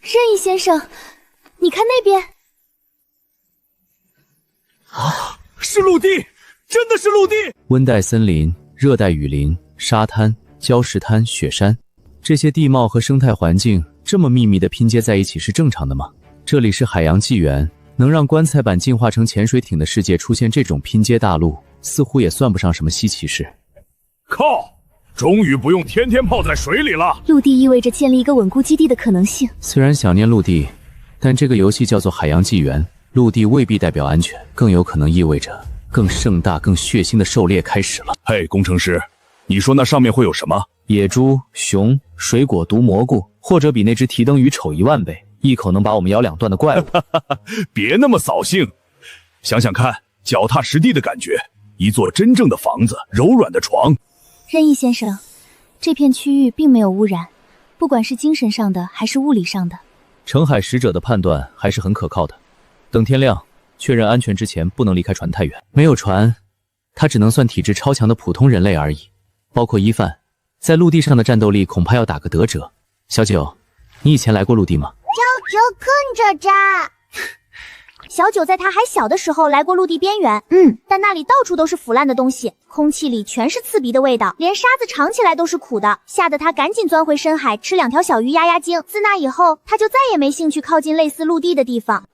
任意先生，你看那边。是陆地，真的是陆地！温带森林、热带雨林、沙滩、礁石滩、雪山，这些地貌和生态环境这么秘密地拼接在一起是正常的吗？这里是海洋纪元，能让棺材板进化成潜水艇的世界出现这种拼接大陆，似乎也算不上什么稀奇事。靠！终于不用天天泡在水里了。陆地意味着建立一个稳固基地的可能性。虽然想念陆地，但这个游戏叫做海洋纪元，陆地未必代表安全，更有可能意味着更盛大、更血腥的狩猎开始了。嘿，工程师，你说那上面会有什么？野猪、熊、水果、毒蘑菇，或者比那只提灯鱼丑10000倍，一口能把我们咬2段的怪物。别那么扫兴，想想看，脚踏实地的感觉，一座真正的房子，柔软的床。任意先生，这片区域并没有污染，不管是精神上的还是物理上的。澄海使者的判断还是很可靠的。等天亮，确认安全之前，不能离开船太远。没有船，他只能算体质超强的普通人类而已。包括伊范，在陆地上的战斗力恐怕要打个折。小九，你以前来过陆地吗？九看着扎。小九在他还小的时候来过陆地边缘，但那里到处都是腐烂的东西，空气里全是刺鼻的味道，连沙子尝起来都是苦的，吓得他赶紧钻回深海吃2条小鱼压压惊。自那以后，他就再也没兴趣靠近类似陆地的地方。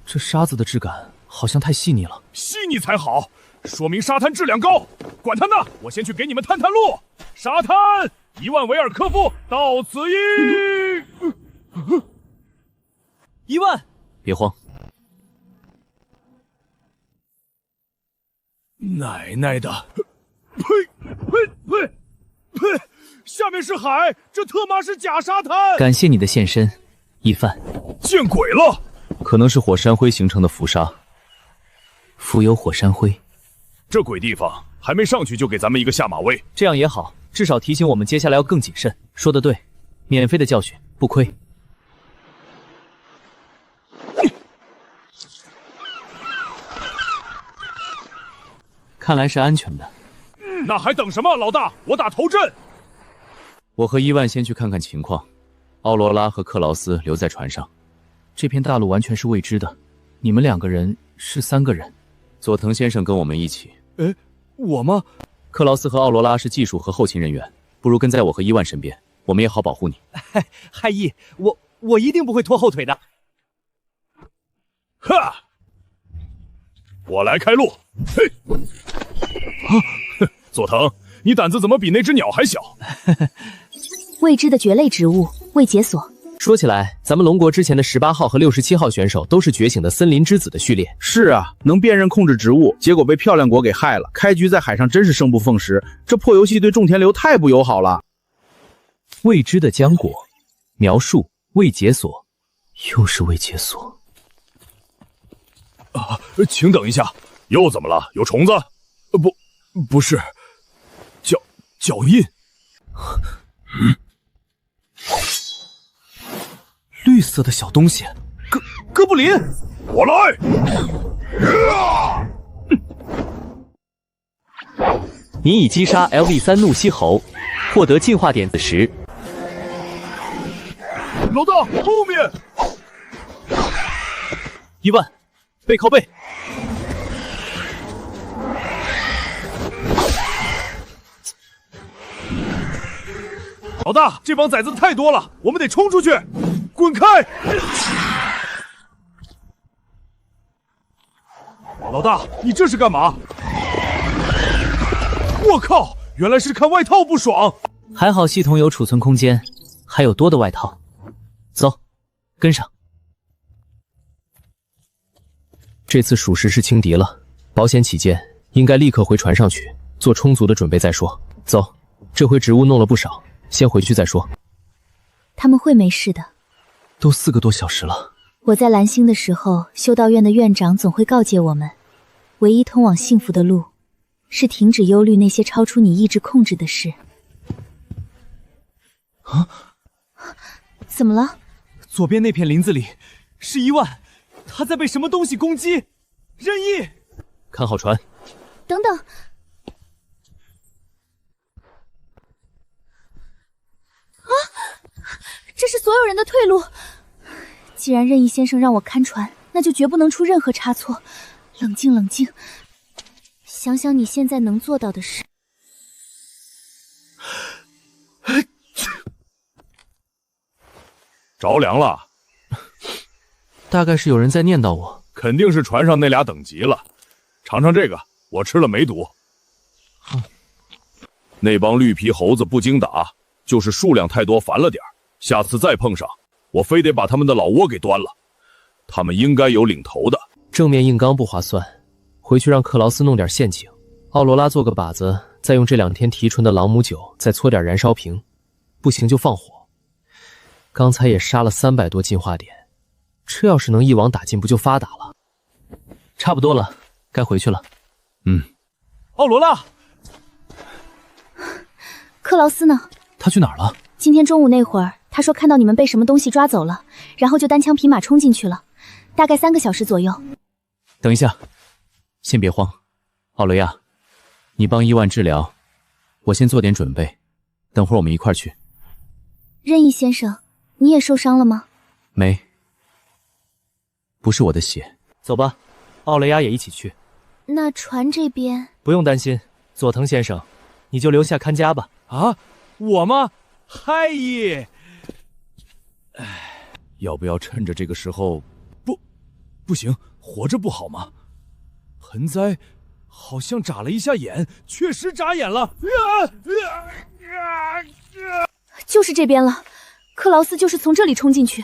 这沙子的质感好像太细腻了，细腻才好，说明沙滩质量高。管他呢，我先去给你们探探路。沙滩，1万维尔科夫，到此一。1万。别慌，奶奶的！呸！下面是海，这特妈是假沙滩！感谢你的现身，一范。见鬼了！可能是火山灰形成的浮沙，浮有火山灰。这鬼地方还没上去就给咱们一个下马威，这样也好，至少提醒我们接下来要更谨慎。说得对，免费的教训不亏。看来是安全的。那还等什么，老大？我打头阵。我和伊万先去看看情况，奥罗拉和克劳斯留在船上。这片大陆完全是未知的，你们2个人是3个人。佐藤先生跟我们一起。我吗？克劳斯和奥罗拉是技术和后勤人员，不如跟在我和伊万身边，我们也好保护你。嗨义，我一定不会拖后腿的。哈！我来开路。嘿！佐藤，你胆子怎么比那只鸟还小？未知的蕨类植物未解锁。说起来，咱们龙国之前的18号和67号选手都是觉醒的森林之子的序列。是啊，能辨认控制植物，结果被漂亮国给害了。开局在海上真是生不逢时，这破游戏对种田流太不友好了。未知的浆果，描述未解锁，又是未解锁。请等一下，又怎么了？有虫子？不是，脚印。绿色的小东西，哥布林，我来！你已击杀 LV3 怒息猴，获得进化点子10。老大，后面！1万，背靠背。老大，这帮崽子太多了，我们得冲出去！滚开！老大，你这是干嘛？我靠，原来是看外套不爽。还好系统有储存空间，还有多的外套。走，跟上。这次属实是轻敌了，保险起见，应该立刻回船上去，做充足的准备再说。走，这回植物弄了不少，先回去再说。他们会没事的。都4个多小时了。我在蓝星的时候，修道院的院长总会告诫我们，唯一通往幸福的路，是停止忧虑那些超出你意志控制的事。啊？怎么了？左边那片林子里是1万，他在被什么东西攻击？任意！看好船。等等。啊！这是所有人的退路。既然任意先生让我看船，那就绝不能出任何差错。冷静，冷静，想想你现在能做到的事。着凉了，大概是有人在念叨我。肯定是船上那俩等级了。尝尝这个，我吃了没毒。那帮绿皮猴子不经打，就是数量太多烦了点儿。下次再碰上，我非得把他们的老窝给端了。他们应该有领头的。正面硬刚不划算，回去让克劳斯弄点陷阱，奥罗拉做个靶子，再用这2天提纯的朗姆酒，再搓点燃烧瓶，不行就放火。刚才也杀了300多进化点，这要是能一网打尽，不就发达了？差不多了，该回去了。奥罗拉，克劳斯呢？他去哪儿了？今天中午那会儿，他说看到你们被什么东西抓走了，然后就单枪匹马冲进去了，大概3个小时左右。等一下，先别慌，奥雷亚，你帮伊万治疗，我先做点准备，等会儿我们一块儿去。任意先生，你也受伤了吗？没，不是我的血。走吧，奥雷亚也一起去。那船这边不用担心，佐藤先生，你就留下看家吧。啊，我吗？嗨耶！哎，要不要趁着这个时候？不行，活着不好吗？盆栽好像眨了一下眼，确实眨眼了。就是这边了，克劳斯就是从这里冲进去。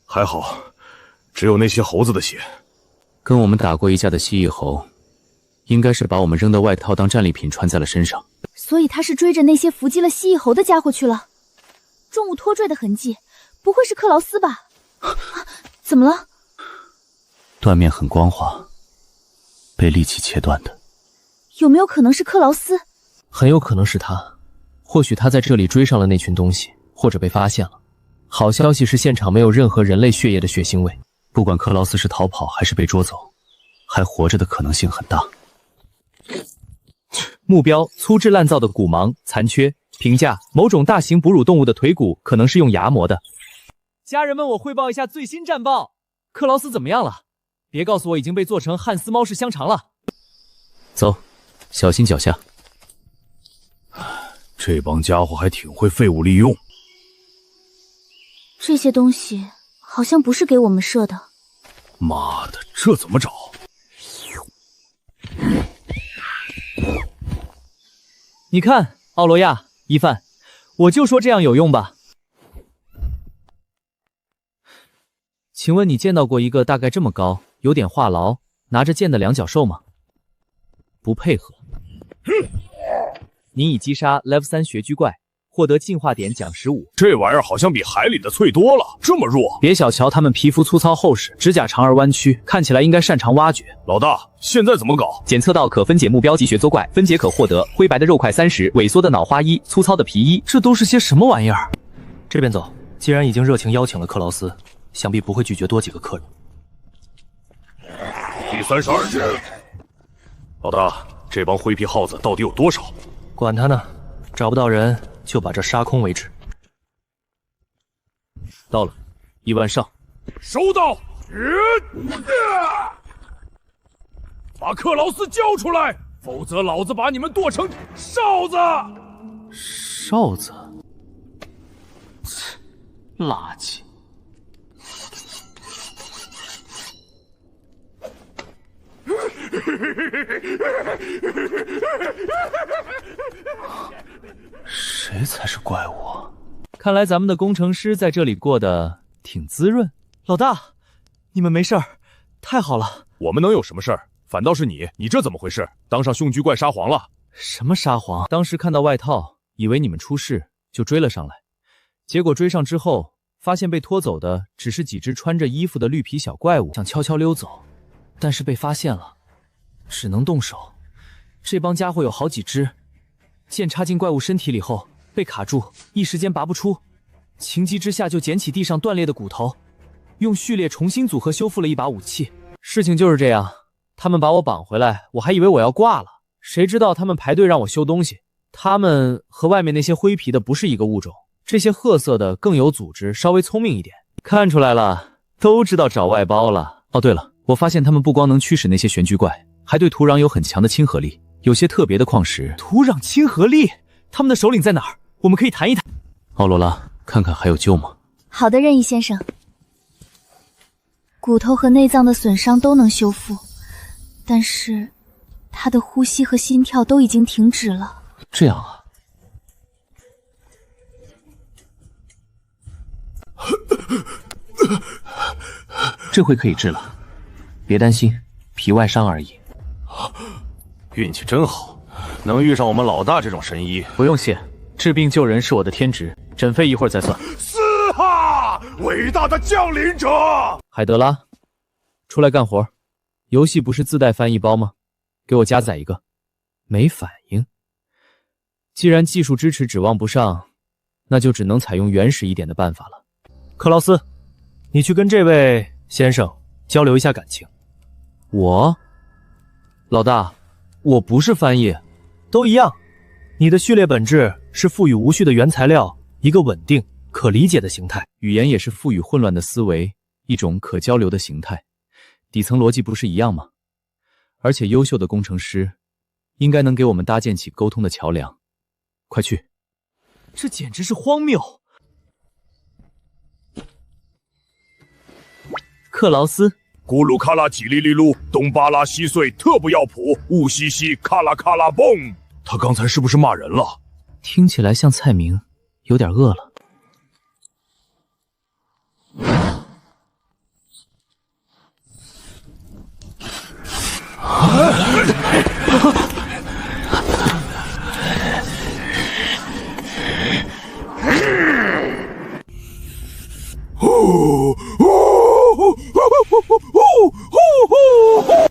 还好，只有那些猴子的血。跟我们打过一架的蜥蜴猴，应该是把我们扔的外套当战利品穿在了身上。所以他是追着那些伏击了蜥蜴猴的家伙去了。重物拖拽的痕迹，不会是克劳斯吧？怎么了？断面很光滑，被利器切断的。有没有可能是克劳斯？很有可能是他，或许他在这里追上了那群东西，或者被发现了。好消息是现场没有任何人类血液的血腥味。不管克劳斯是逃跑还是被捉走，还活着的可能性很大。目标：粗制滥造的骨芒残缺。评价：某种大型哺乳动物的腿骨可能是用牙磨的。家人们，我汇报一下最新战报。克劳斯怎么样了？别告诉我已经被做成汉斯猫式香肠了。走，小心脚下。这帮家伙还挺会废物利用。这些东西好像不是给我们设的。妈的，这怎么找？你看，奥罗亚、伊范，我就说这样有用吧。请问你见到过一个大概这么高，有点话痨，拿着剑的两脚兽吗？不配合。你已击杀 Level 3穴居怪，获得进化点奖15。这玩意儿好像比海里的脆多了，这么弱。别小瞧他们，皮肤粗糙厚实，指甲长而弯曲，看起来应该擅长挖掘。老大，现在怎么搞？检测到可分解目标及学作怪，分解可获得灰白的肉块30，萎缩的脑花1，粗糙的皮1。这都是些什么玩意儿？这边走。既然已经热情邀请了克劳斯，想必不会拒绝多几个客人。第32只。老大，这帮灰皮耗子到底有多少？管他呢，找不到人就把这杀空为止。到了，1万上。收到。把克劳斯交出来，否则老子把你们剁成哨子。哨子？垃圾。谁才是怪物？看来咱们的工程师在这里过得挺滋润。老大，你们没事儿，太好了。我们能有什么事儿？反倒是你这怎么回事？当上凶居怪沙皇了？什么沙皇？当时看到外套，以为你们出事，就追了上来。结果追上之后，发现被拖走的只是几只穿着衣服的绿皮小怪物，想悄悄溜走，但是被发现了，只能动手。这帮家伙有好几只，剑插进怪物身体里后被卡住，一时间拔不出。情急之下就捡起地上断裂的骨头，用序列重新组合修复了一把武器。事情就是这样，他们把我绑回来，我还以为我要挂了，谁知道他们排队让我修东西。他们和外面那些灰皮的不是一个物种，这些褐色的更有组织，稍微聪明一点。看出来了，都知道找外包了。哦，对了，我发现他们不光能驱使那些玄居怪，还对土壤有很强的亲和力，有些特别的矿石。土壤亲和力？他们的首领在哪儿？我们可以谈一谈。奥罗拉，看看还有救吗？好的，任意先生。骨头和内脏的损伤都能修复，但是他的呼吸和心跳都已经停止了。这样啊。这回可以治了，别担心，皮外伤而已。运气真好，能遇上我们老大这种神医。不用谢，治病救人是我的天职，诊费一会儿再算。嘶哈！伟大的降临者！海德拉，出来干活。游戏不是自带翻译包吗？给我加载一个。没反应。既然技术支持指望不上，那就只能采用原始一点的办法了。克劳斯，你去跟这位先生交流一下感情。我？老大，我不是翻译。都一样。你的序列本质是赋予无序的原材料一个稳定、可理解的形态。语言也是赋予混乱的思维一种可交流的形态，底层逻辑不是一样吗？而且优秀的工程师应该能给我们搭建起沟通的桥梁。快去！这简直是荒谬！克劳斯，咕噜卡拉叽哩哩噜，东巴拉西碎，特不要谱，雾兮兮，卡拉卡拉嘣。他刚才是不是骂人了？听起来像菜名，有点饿了。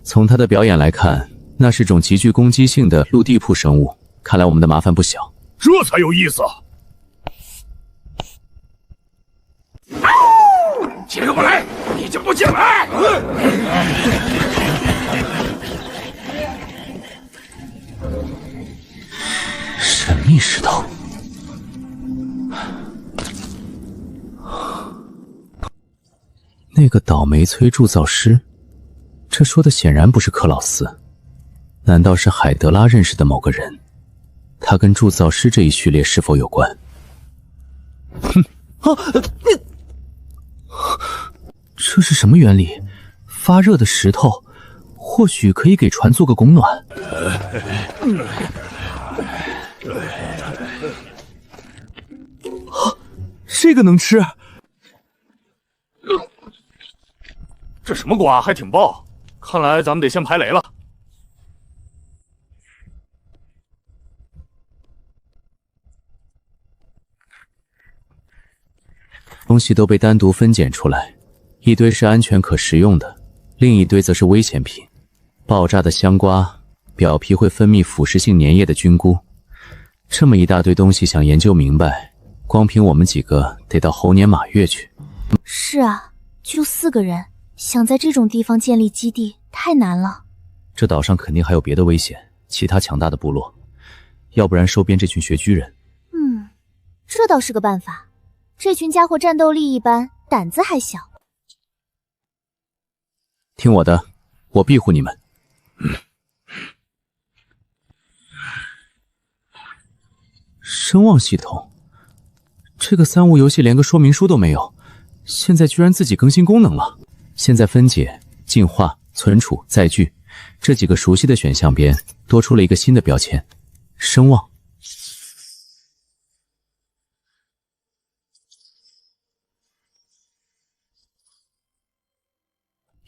从他的表演来看，那是种极具攻击性的陆地铺生物，看来我们的麻烦不小。这才有意思。起个不来，你就不进来。神秘石头。那个倒霉催铸造师，这说的显然不是克劳斯，难道是海德拉认识的某个人？他跟铸造师这一序列是否有关？哼！这是什么原理？发热的石头，或许可以给船做个供暖。这个能吃？这什么瓜，还挺爆！看来咱们得先排雷了。东西都被单独分拣出来，一堆是安全可食用的，另一堆则是危险品。爆炸的香瓜表皮会分泌腐蚀性粘液的菌菇，这么一大堆东西想研究明白，光凭我们几个得到猴年马月去。是啊，就4个人，想在这种地方建立基地太难了。这岛上肯定还有别的危险，其他强大的部落，要不然收编这群学居人。这倒是个办法。这群家伙战斗力一般，胆子还小。听我的，我庇护你们。声望系统，这个3无游戏连个说明书都没有，现在居然自己更新功能了。现在分解、进化、存储、载具这几个熟悉的选项边多出了一个新的标签：声望。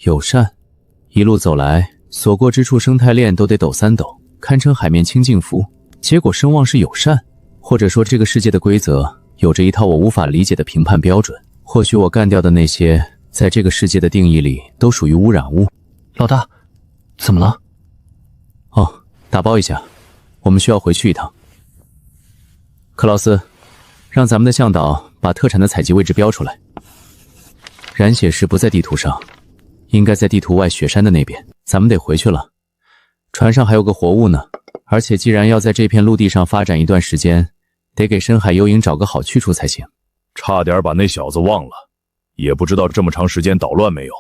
友善，一路走来，所过之处生态链都得抖3抖，堪称海面清净符。结果声望是友善，或者说这个世界的规则有着一套我无法理解的评判标准。或许我干掉的那些，在这个世界的定义里都属于污染物。老大，怎么了？哦，打包一下，我们需要回去一趟。克劳斯，让咱们的向导把特产的采集位置标出来。染血石不在地图上。应该在地图外雪山的那边，咱们得回去了。船上还有个活物呢，而且既然要在这片陆地上发展一段时间，得给深海幽影找个好去处才行。差点把那小子忘了，也不知道这么长时间捣乱没有。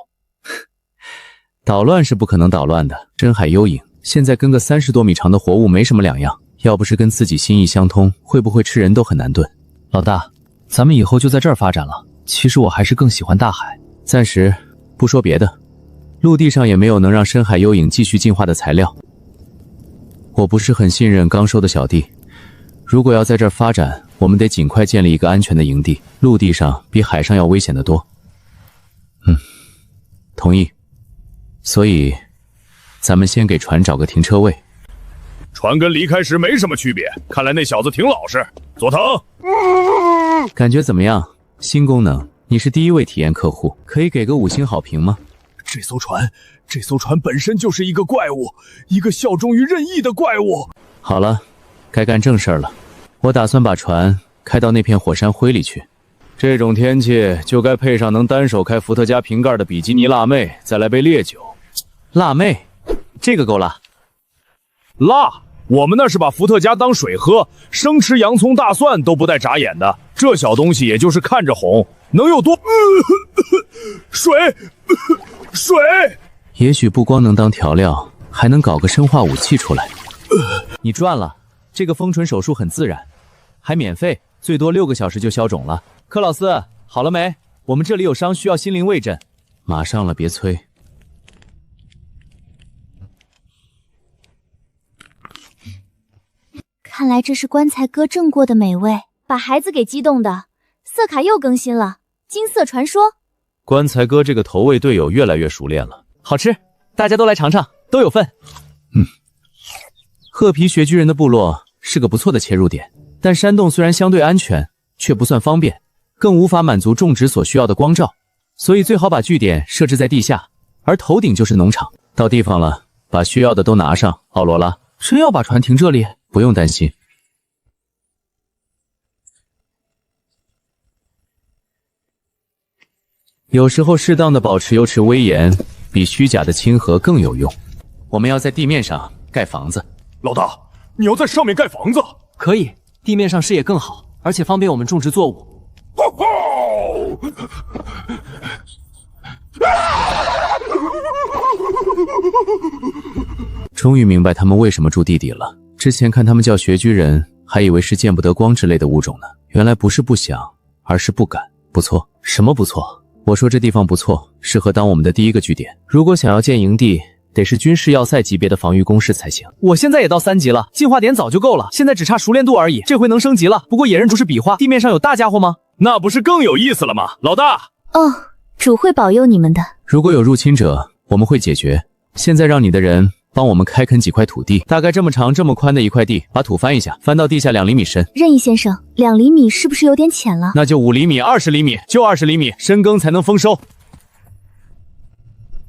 捣乱是不可能捣乱的，深海幽影现在跟个30多米长的活物没什么两样，要不是跟自己心意相通，会不会吃人都很难炖。老大，咱们以后就在这儿发展了。其实我还是更喜欢大海。暂时不说别的，陆地上也没有能让深海幽影继续进化的材料。我不是很信任刚收的小弟，如果要在这儿发展，我们得尽快建立一个安全的营地。陆地上比海上要危险得多。同意。所以，咱们先给船找个停车位。船跟离开时没什么区别，看来那小子挺老实。佐藤，感觉怎么样？新功能，你是第一位体验客户，可以给个5星好评吗？这艘船本身就是一个怪物，一个效忠于任意的怪物。好了，该干正事儿了。我打算把船开到那片火山灰里去。这种天气就该配上能单手开伏特加瓶盖的比基尼辣妹，再来杯烈酒。辣妹，这个够辣。辣，我们那是把伏特加当水喝，生吃洋葱大蒜都不带眨眼的。这小东西也就是看着红，能有多……水。也许不光能当调料，还能搞个生化武器出来。你赚了，这个封唇手术很自然，还免费，最多6个小时就消肿了。克劳斯，好了没？我们这里有伤需要心灵慰藉。马上了，别催。看来这是棺材哥挣过的美味，把孩子给激动的。色卡又更新了，金色传说。棺材哥这个投喂队友越来越熟练了，好吃，大家都来尝尝，都有份。褐皮雪巨人的部落是个不错的切入点，但山洞虽然相对安全，却不算方便，更无法满足种植所需要的光照，所以最好把据点设置在地下，而头顶就是农场。到地方了，把需要的都拿上。奥罗拉，真要把船停这里？不用担心。有时候适当的保持优持威严，比虚假的亲和更有用。我们要在地面上盖房子。老大，你要在上面盖房子？可以，地面上视野更好，而且方便我们种植作物。终于明白他们为什么住地底了。之前看他们叫穴居人，还以为是见不得光之类的物种呢。原来不是不想，而是不敢。不错。什么不错？我说这地方不错，适合当我们的第一个据点。如果想要建营地，得是军事要塞级别的防御工事才行。我现在也到3级了，进化点早就够了，现在只差熟练度而已。这回能升级了。不过野人主是比划，地面上有大家伙吗？那不是更有意思了吗？老大。哦，主会保佑你们的。如果有入侵者，我们会解决。现在让你的人帮我们开垦几块土地，大概这么长这么宽的一块地，把土翻一下，翻到地下2厘米深。任意先生，2厘米是不是有点浅了？那就5厘米、20厘米，就20厘米，深耕才能丰收。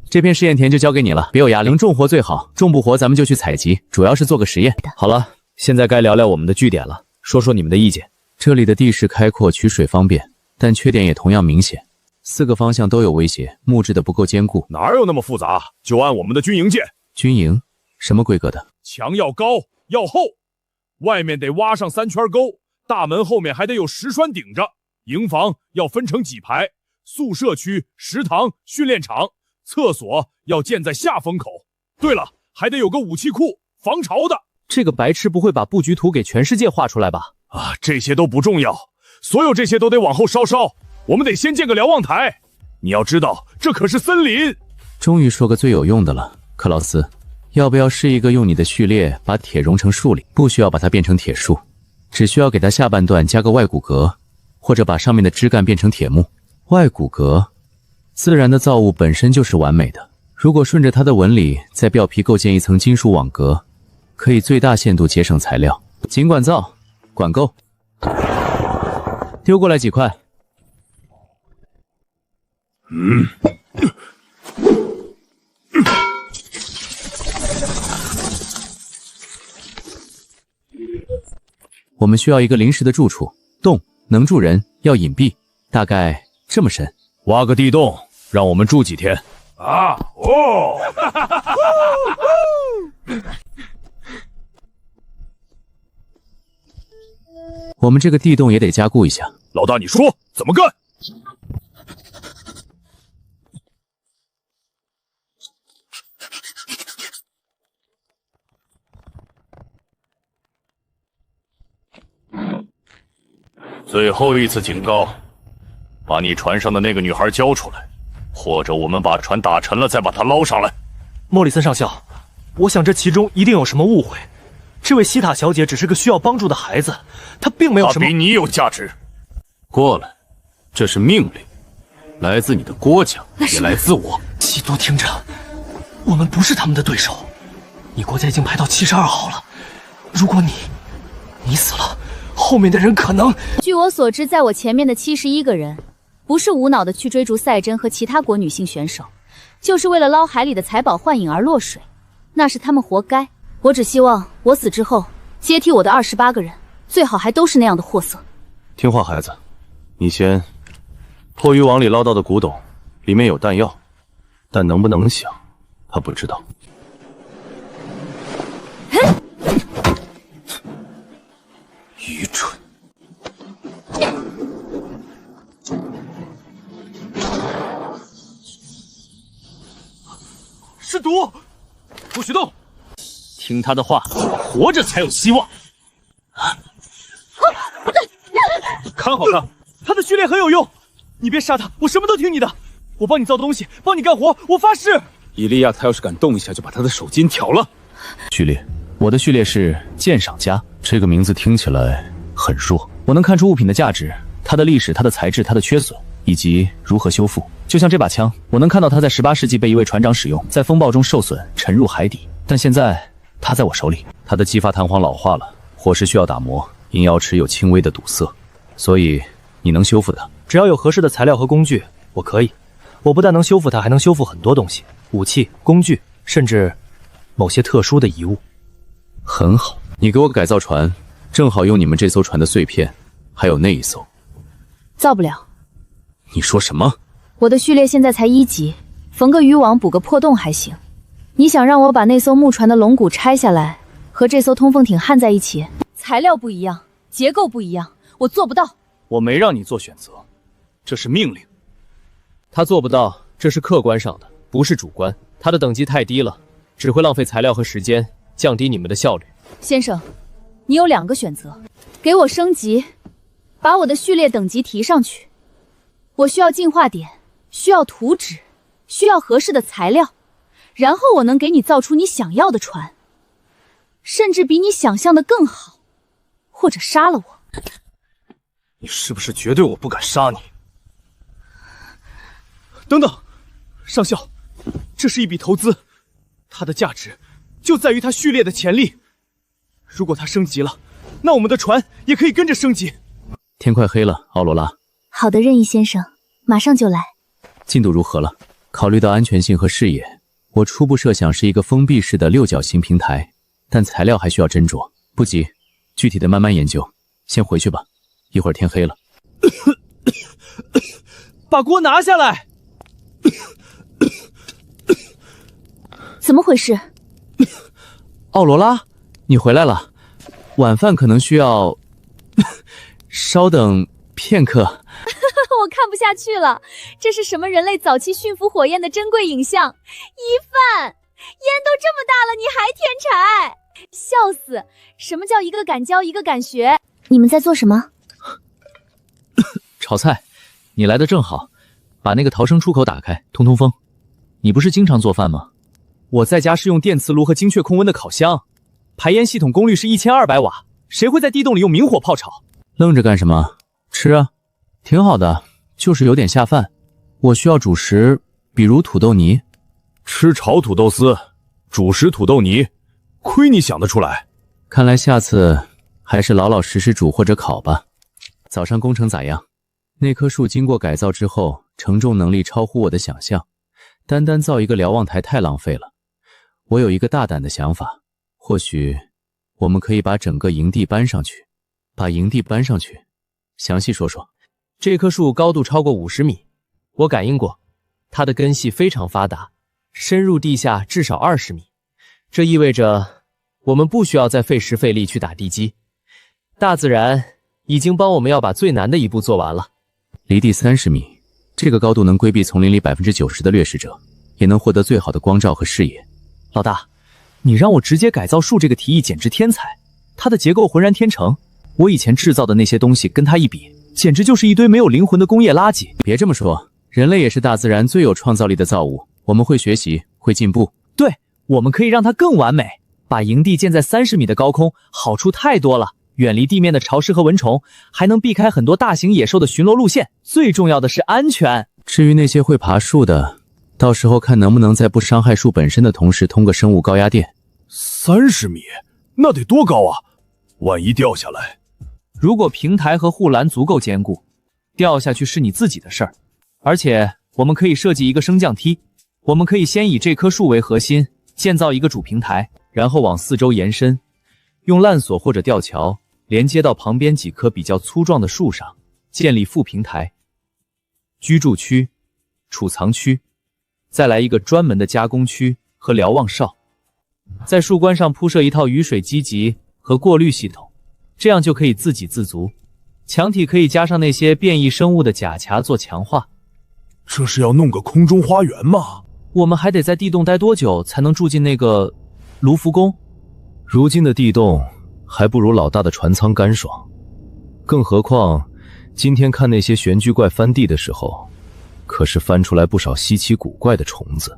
这片试验田就交给你了，别有压力，能种活最好，种不活咱们就去采集，主要是做个实验。好了，现在该聊聊我们的据点了，说说你们的意见。这里的地势开阔，取水方便，但缺点也同样明显，4个方向都有威胁，木质的不够坚固。哪有那么复杂？就按我们的军营建。军营？什么规格的？墙要高要厚，外面得挖上3圈沟，大门后面还得有石栓顶着。营房要分成几排，宿舍区、食堂、训练场。厕所要建在下风口。对了，还得有个武器库，防潮的。这个白痴不会把布局图给全世界画出来吧？啊，这些都不重要，所有这些都得往后稍。我们得先建个瞭望台。你要知道，这可是森林。终于说个最有用的了，克劳斯，要不要试一个用你的序列把铁融成树林？不需要把它变成铁树，只需要给它下半段加个外骨骼，或者把上面的枝干变成铁木。外骨骼。自然的造物本身就是完美的，如果顺着它的纹理在表皮构建一层金属网格，可以最大限度节省材料。尽管造，管够。丢过来几块。我们需要一个临时的住处，洞能住人，要隐蔽，大概这么深。挖个地洞，让我们住几天。啊哦！我们这个地洞也得加固一下。老大，你说怎么干？最后一次警告。把你船上的那个女孩交出来，或者我们把船打沉了再把她捞上来。莫里森上校，我想这其中一定有什么误会。这位西塔小姐只是个需要帮助的孩子，她并没有什么。她比你有价值。过来，这是命令，来自你的郭家，也来自我。基督听着，我们不是他们的对手。你国家已经排到72号了，如果你死了，后面的人可能……据我所知，在我前面的71个人，不是无脑的去追逐赛珍和其他国女性选手，就是为了捞海里的财宝幻影而落水，那是他们活该。我只希望我死之后，接替我的28个人，最好还都是那样的货色。听话，孩子，你先。破渔网里捞到的古董，里面有弹药，但能不能响，他不知道。愚蠢。毒！不许动！听他的话，活着才有希望。看好他，他的序列很有用。你别杀他，我什么都听你的。我帮你造东西，帮你干活，我发誓。以利亚他要是敢动一下，就把他的手筋挑了。序列，我的序列是鉴赏家，这个名字听起来很弱。我能看出物品的价值、它的历史、它的材质、它的缺损，以及如何修复。就像这把枪，我能看到它在18世纪被一位船长使用，在风暴中受损，沉入海底。但现在它在我手里，它的激发弹簧老化了，火势需要打磨，银瑶池有轻微的堵塞，所以你能修复它。只要有合适的材料和工具，我可以。我不但能修复它，还能修复很多东西，武器、工具，甚至某些特殊的遗物。很好，你给我改造船，正好用你们这艘船的碎片，还有那一艘。造不了。你说什么？我的序列现在才1级，缝个渔网补个破洞还行。你想让我把那艘木船的龙骨拆下来，和这艘通风艇焊在一起？材料不一样，结构不一样，我做不到。我没让你做选择，这是命令。他做不到，这是客观上的，不是主观。他的等级太低了，只会浪费材料和时间，降低你们的效率。先生，你有2个选择：给我升级，把我的序列等级提上去。我需要进化点，需要图纸，需要合适的材料，然后我能给你造出你想要的船，甚至比你想象的更好，或者杀了我。你是不是绝对我不敢杀你？等等，上校，这是一笔投资，它的价值就在于它序列的潜力。如果它升级了，那我们的船也可以跟着升级。天快黑了，奥罗拉。好的，任意先生，马上就来。进度如何了？考虑到安全性和视野，我初步设想是一个封闭式的6角形平台，但材料还需要斟酌，不急，具体的慢慢研究。先回去吧，一会儿天黑了。把锅拿下来！怎么回事？奥罗拉，你回来了。晚饭可能需要稍等片刻。我看不下去了，这是什么人类早期驯服火焰的珍贵影像？一饭，烟都这么大了，你还添柴，笑死！什么叫一个敢教，一个敢学？你们在做什么？炒菜，你来的正好，把那个逃生出口打开，通通风。你不是经常做饭吗？我在家是用电磁炉和精确控温的烤箱，排烟系统功率是1200瓦，谁会在地洞里用明火泡炒？愣着干什么？吃啊，挺好的，就是有点下饭。我需要主食，比如土豆泥。吃炒土豆丝，主食土豆泥，亏你想得出来。看来下次还是老老实实煮或者烤吧。早上工程咋样？那棵树经过改造之后，承重能力超乎我的想象。单单造一个瞭望台太浪费了。我有一个大胆的想法，或许我们可以把整个营地搬上去。把营地搬上去，详细说说。这棵树高度超过50米，我感应过，它的根系非常发达，深入地下至少20米。这意味着我们不需要再费时费力去打地基，大自然已经帮我们要把最难的一步做完了。离地30米，这个高度能规避丛林里90%的掠食者，也能获得最好的光照和视野。老大，你让我直接改造树这个提议简直天才，它的结构浑然天成。我以前制造的那些东西跟它一比，简直就是一堆没有灵魂的工业垃圾。别这么说，人类也是大自然最有创造力的造物，我们会学习，会进步。对，我们可以让它更完美。把营地建在30米的高空，好处太多了，远离地面的潮湿和蚊虫，还能避开很多大型野兽的巡逻路线。最重要的是安全。至于那些会爬树的，到时候看能不能在不伤害树本身的同时通个生物高压电。30米，那得多高啊？万一掉下来。如果平台和护栏足够坚固，掉下去是你自己的事儿。而且我们可以设计一个升降梯，我们可以先以这棵树为核心建造一个主平台，然后往四周延伸，用缆索或者吊桥连接到旁边几棵比较粗壮的树上，建立副平台。居住区、储藏区，再来一个专门的加工区和瞭望哨，在树冠上铺设一套雨水积集和过滤系统，这样就可以自给自足。墙体可以加上那些变异生物的甲壳做强化。这是要弄个空中花园吗？我们还得在地洞待多久才能住进那个卢浮宫？如今的地洞还不如老大的船舱干爽，更何况今天看那些玄居怪翻地的时候，可是翻出来不少稀奇古怪的虫子。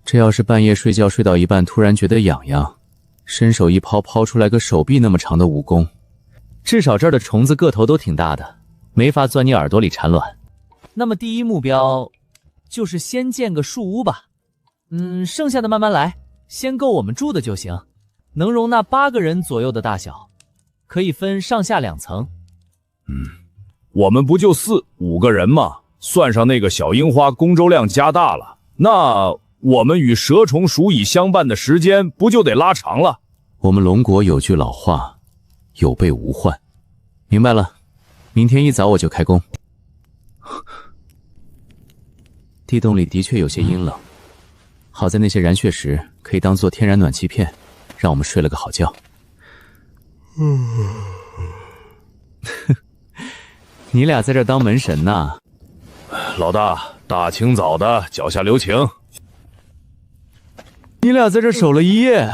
这要是半夜睡觉睡到一半，突然觉得痒痒，伸手一抛，抛出来个手臂那么长的蜈蚣，至少这儿的虫子个头都挺大的，没法钻你耳朵里产卵。那么第一目标就是先建个树屋吧，剩下的慢慢来，先够我们住的就行，能容纳8个人左右的大小，可以分上下2层。我们不就4、5个人吗？算上那个小樱花工周量加大了，那我们与蛇虫鼠蚁相伴的时间不就得拉长了？我们龙国有句老话，有备无患。明白了，明天一早我就开工。地洞里的确有些阴冷，好在那些燃血石可以当做天然暖气片，让我们睡了个好觉。你俩在这当门神呢？老大，大清早的，脚下留情。你俩在这守了一夜，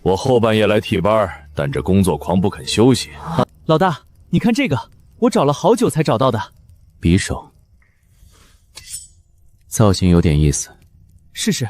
我后半夜来替班，但这工作狂不肯休息。老大，你看这个，我找了好久才找到的。匕首，造型有点意思。试试。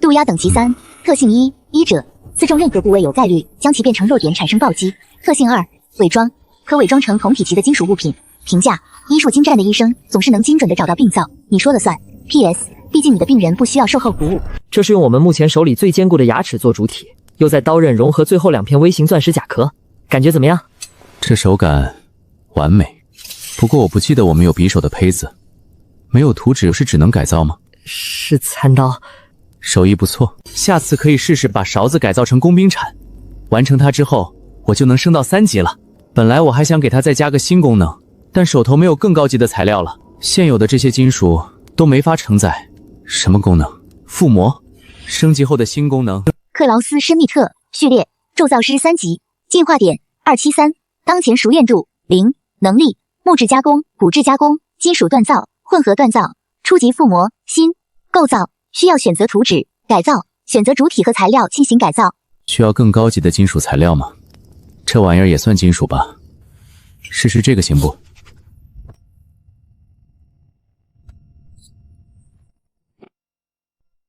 渡鸦等级3，特性1，医者，刺中任何部位有概率将其变成弱点产生暴击。特性2，伪装，可伪装成同体积的金属物品。评价：医术精湛的医生总是能精准地找到病灶，你说了算。PS， 毕竟你的病人不需要售后服务。这是用我们目前手里最坚固的牙齿做主体，又在刀刃融合最后2片微型钻石甲壳，感觉怎么样？这手感完美。不过我不记得我们有匕首的胚子，没有图纸是只能改造吗？是餐刀。手艺不错，下次可以试试把勺子改造成工兵铲，完成它之后，我就能升到3级了。本来我还想给它再加个新功能，但手头没有更高级的材料了，现有的这些金属都没法承载。什么功能？附魔，升级后的新功能。克劳斯申密特序列，铸造师3级，进化点273，当前熟练度0，能力木质加工、骨质加工、金属锻造、混合锻造，初级附魔新构造。需要选择图纸改造，选择主体和材料进行改造。需要更高级的金属材料吗？这玩意儿也算金属吧？试试这个行不？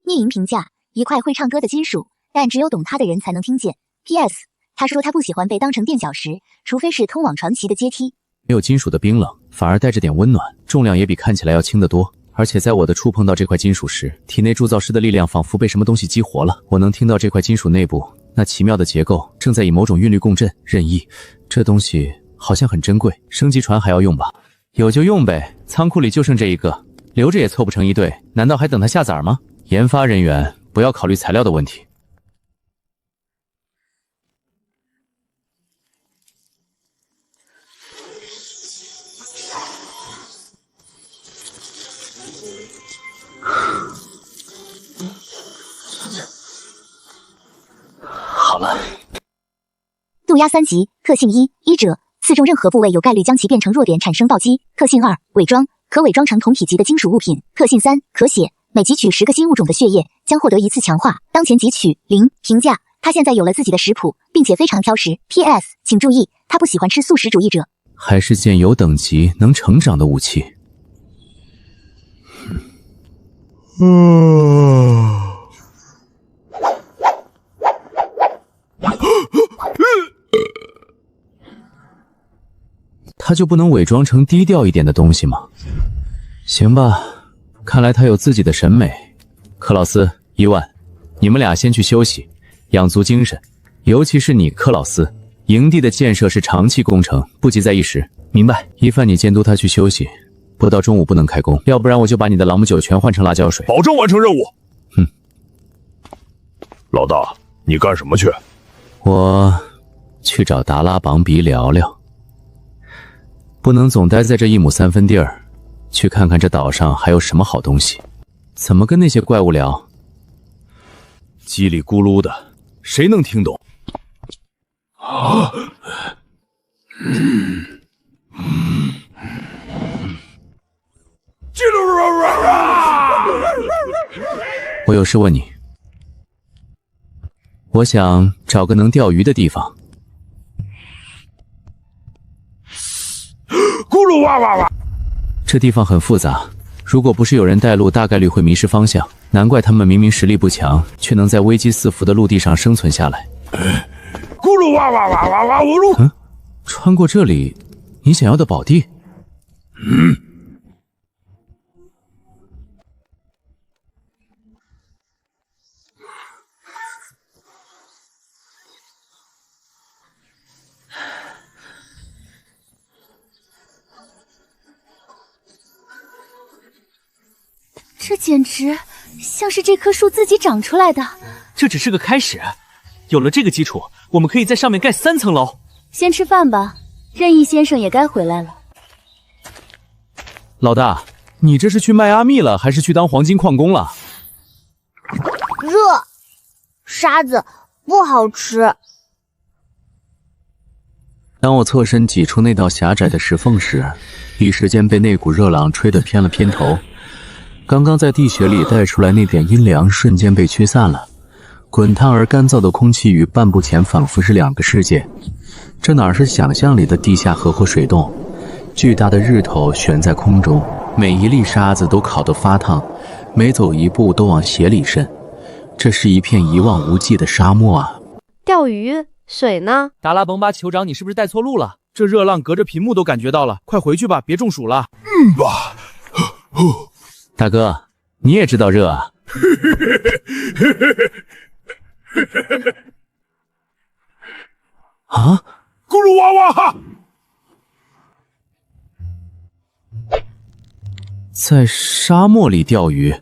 聂莹评价：一块会唱歌的金属，但只有懂它的人才能听见。PS， 他说他不喜欢被当成垫脚石，除非是通往传奇的阶梯。没有金属的冰冷，反而带着点温暖，重量也比看起来要轻得多。而且在我的触碰到这块金属时，体内铸造师的力量仿佛被什么东西激活了。我能听到这块金属内部那奇妙的结构正在以某种韵律共振。任意，这东西好像很珍贵，升级船还要用吧？有就用呗，仓库里就剩这一个，留着也凑不成一对，难道还等它下崽吗？研发人员不要考虑材料的问题。好了。渡鸦3级，特性1，医者，刺中任何部位有概率将其变成弱点产生暴击。特性2，伪装，可伪装成同体积的金属物品。特性3，可血，每汲取10个新物种的血液将获得1次强化，当前汲取0。评价：他现在有了自己的食谱，并且非常挑食。PS， 请注意，他不喜欢吃素食主义者。还是件有等级能成长的武器。他就不能伪装成低调一点的东西吗？行吧，看来他有自己的审美。克劳斯、伊万，你们俩先去休息，养足精神。尤其是你，克劳斯，营地的建设是长期工程，不急在一时。明白。伊范，你监督他去休息，不到中午不能开工，要不然我就把你的朗姆酒全换成辣椒水。保证完成任务。老大，你干什么去？我去找达拉绑比聊聊。不能总待在这1亩3分地儿，去看看这岛上还有什么好东西。怎么跟那些怪物聊？叽里咕噜的，谁能听懂？我有事问你，我想找个能钓鱼的地方。咕噜哇哇哇！这地方很复杂，如果不是有人带路，大概率会迷失方向。难怪他们明明实力不强，却能在危机四伏的陆地上生存下来。咕噜哇哇哇哇哇！穿过这里，你想要的宝地？这简直像是这棵树自己长出来的。这只是个开始，有了这个基础，我们可以在上面盖3层楼。先吃饭吧，任意先生也该回来了。老大，你这是去迈阿密了，还是去当黄金矿工了？热，沙子不好吃。当我侧身挤出那道狭窄的石缝时，一时间被那股热浪吹得偏了偏头。刚刚在地穴里带出来那点阴凉瞬间被驱散了，滚烫而干燥的空气与半步前仿佛是2个世界。这哪是想象里的地下河或水洞？巨大的日头悬在空中，每一粒沙子都烤得发烫，每走一步都往血里渗。这是一片一望无际的沙漠啊！钓鱼，水呢？达拉崩巴酋长，你是不是带错路了？这热浪隔着屏幕都感觉到了，快回去吧，别中暑了。吧。大哥，你也知道热啊？啊！咕噜哇哇哈！在沙漠里钓鱼，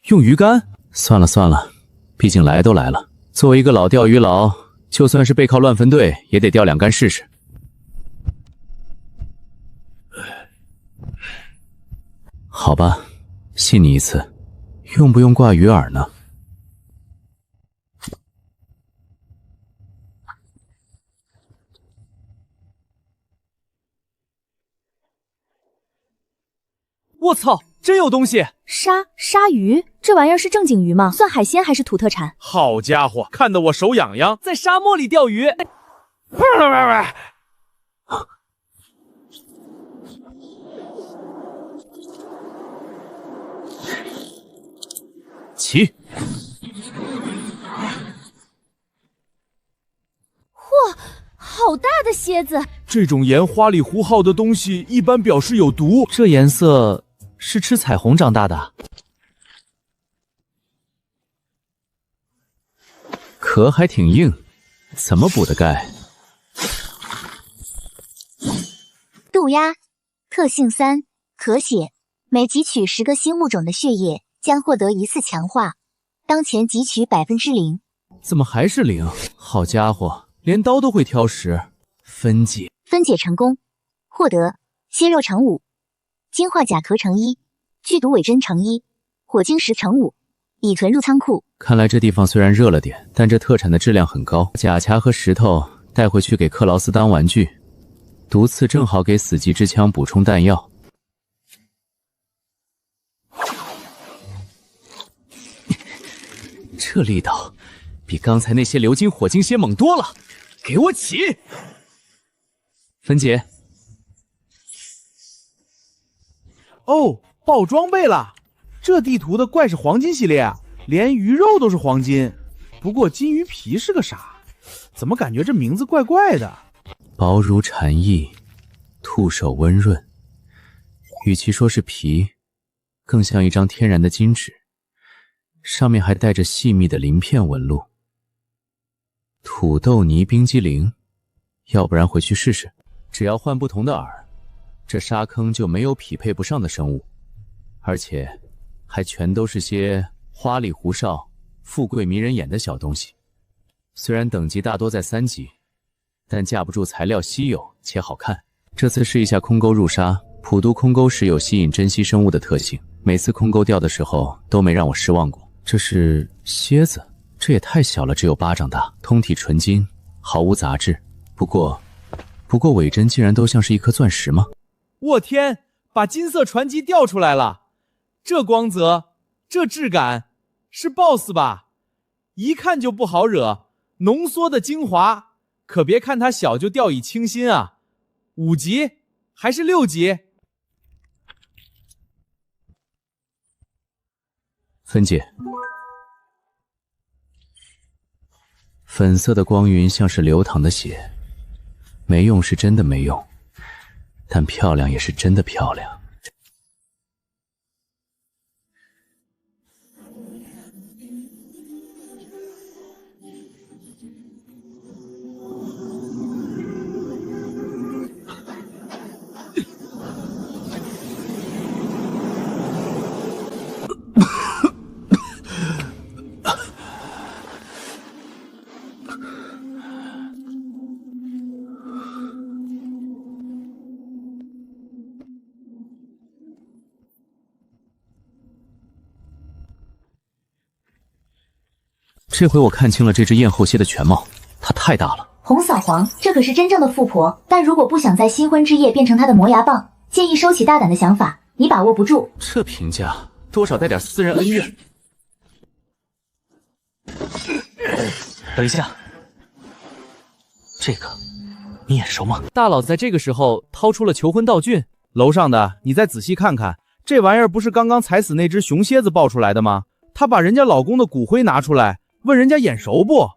用鱼竿？算了算了，毕竟来都来了。作为一个老钓鱼佬，就算是背靠乱分队，也得钓2竿试试。好吧。信你一次，用不用挂鱼饵呢？我操，真有东西！鲨鱼，这玩意儿是正经鱼吗？算海鲜还是土特产？好家伙，看得我手痒痒。在沙漠里钓鱼。起！嚯，好大的蝎子！这种沿花里胡号的东西一般表示有毒。这颜色是吃彩虹长大的。壳还挺硬，怎么补的钙？渡鸦，特性3，可血，每汲取10个新物种的血液，将获得1次强化。当前汲取0%。怎么还是0？好家伙，连刀都会挑食。分解成功，获得鲜肉乘5，金化甲壳乘1，剧毒伪针乘1，火晶石乘5，已囤入仓库。看来这地方虽然热了点，但这特产的质量很高。甲钳和石头带回去给克劳斯当玩具，毒刺正好给死寂之枪补充弹药。这力道比刚才那些流金火晶蝎猛多了，给我起！分解。哦，爆装备了！这地图的怪是黄金系列啊，连鱼肉都是黄金。不过金鱼皮是个啥？怎么感觉这名字怪怪的？薄如蝉翼，兔手温润。与其说是皮，更像一张天然的金纸，上面还带着细密的鳞片纹路。土豆泥冰激凌，要不然回去试试。只要换不同的饵，这沙坑就没有匹配不上的生物，而且还全都是些花里胡哨、富贵迷人眼的小东西。虽然等级大多在3级，但架不住材料稀有且好看。这次试一下空钩入沙，普渡空钩时有吸引珍稀生物的特性，每次空钩钓的时候都没让我失望过。这是蝎子，这也太小了，只有巴掌大，通体纯金，毫无杂质。不过尾针竟然都像是一颗钻石吗？我天，把金色传奇调出来了！这光泽，这质感，是 BOSS 吧？一看就不好惹，浓缩的精华，可别看它小就掉以轻心啊！5级还是6级？芬姐，粉色的光云像是流淌的血，没用是真的没用，但漂亮也是真的漂亮。这回我看清了这只燕后蝎的全貌，它太大了。红扫黄，这可是真正的富婆。但如果不想在新婚之夜变成她的磨牙棒，建议收起大胆的想法，你把握不住。这评价多少带点私人恩怨。等一下，这个你眼熟吗？大佬在这个时候掏出了求婚道具。楼上的，你再仔细看看，这玩意儿不是刚刚踩死那只熊蝎子爆出来的吗？她把人家老公的骨灰拿出来，问人家眼熟不？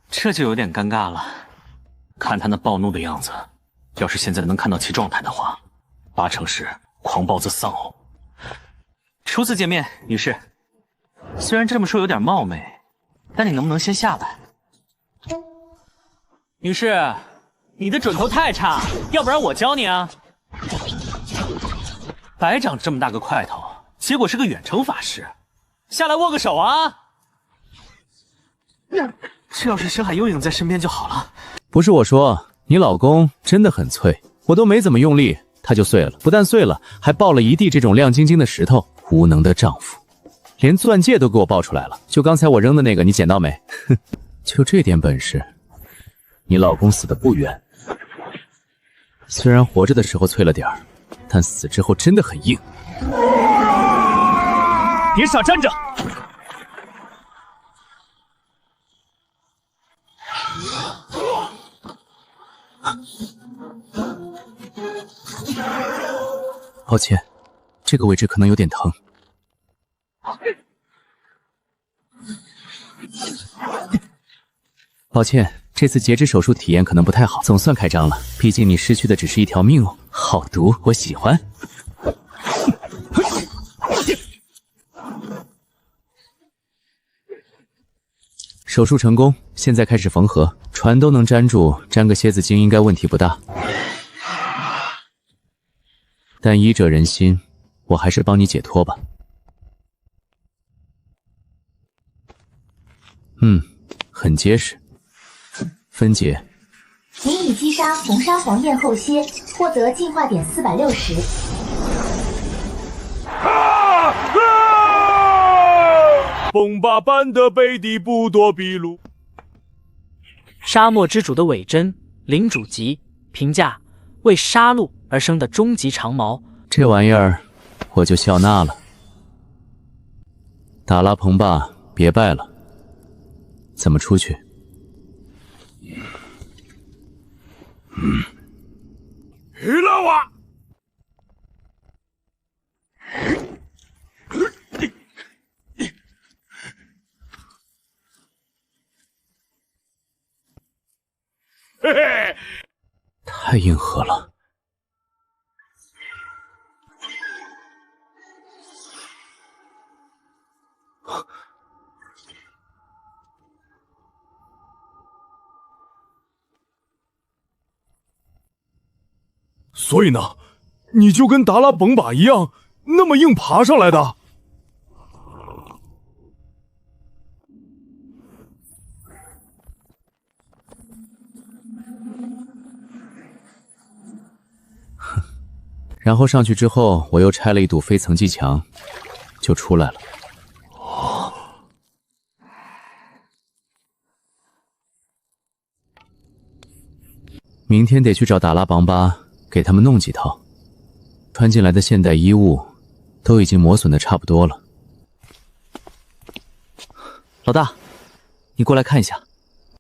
这就有点尴尬了。看他那暴怒的样子，要是现在能看到其状态的话，8成是狂暴自丧偶。初次见面，女士，虽然这么说有点冒昧，但你能不能先下来？女士，你的准头太差，要不然我教你啊。白长这么大个块头，结果是个远程法师。下来握个手啊！这要是深海幽影在身边就好了。不是我说，你老公真的很脆，我都没怎么用力，他就碎了。不但碎了，还爆了一地这种亮晶晶的石头。无能的丈夫，连钻戒都给我爆出来了。就刚才我扔的那个，你捡到没？哼，就这点本事，你老公死得不冤。虽然活着的时候脆了点儿，但死之后真的很硬。别傻站着！抱歉，这个位置可能有点疼。抱歉，这次截肢手术体验可能不太好，总算开张了。毕竟你失去的只是一条命哦。好毒，我喜欢。手术成功，现在开始缝合，船都能粘住，粘个蝎子精应该问题不大。但医者仁心，我还是帮你解脱吧。很结实。芬姐，你已击杀红沙黄燕后蝎，获得进化点460。崩巴般的贝蒂不多比鲁。沙漠之主的尾针，领主级，评价：为杀戮而生的终极长矛。这玩意儿，我就笑纳了。达拉彭巴，别败了。怎么出去？伊拉瓦。嘿嘿，太硬核了。所以呢，你就跟达拉崩把一样，那么硬爬上来的。然后上去之后，我又拆了一堵非层机墙，就出来了。明天得去找达拉邦巴，给他们弄几套。穿进来的现代衣物都已经磨损的差不多了。老大，你过来看一下。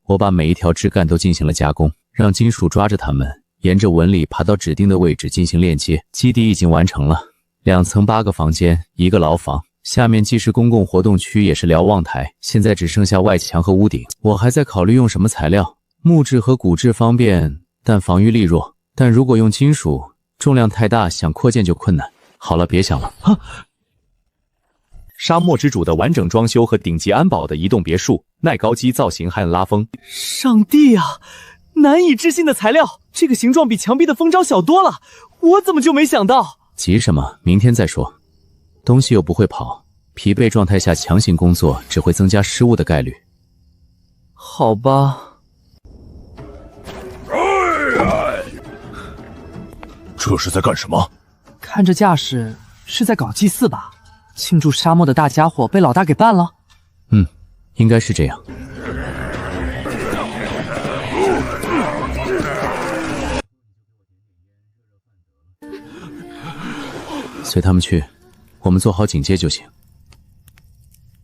我把每一条枝干都进行了加工，让金属抓着它们，沿着纹理爬到指定的位置进行链接。基地已经完成了，2层8个房间，1个牢房，下面既是公共活动区，也是瞭望台。现在只剩下外墙和屋顶。我还在考虑用什么材料，木质和骨质方便，但防御力弱。但如果用金属，重量太大，想扩建就困难。好了，别想了。沙漠之主的完整装修和顶级安保的移动别墅，耐高机造型还很拉风。上帝啊！难以置信的材料，这个形状比墙壁的蜂巢小多了，我怎么就没想到？急什么？明天再说。东西又不会跑，疲惫状态下强行工作只会增加失误的概率。好吧。这是在干什么？看这架势是在搞祭祀吧？庆祝沙漠的大家伙被老大给办了？应该是这样。随他们去，我们做好警戒就行。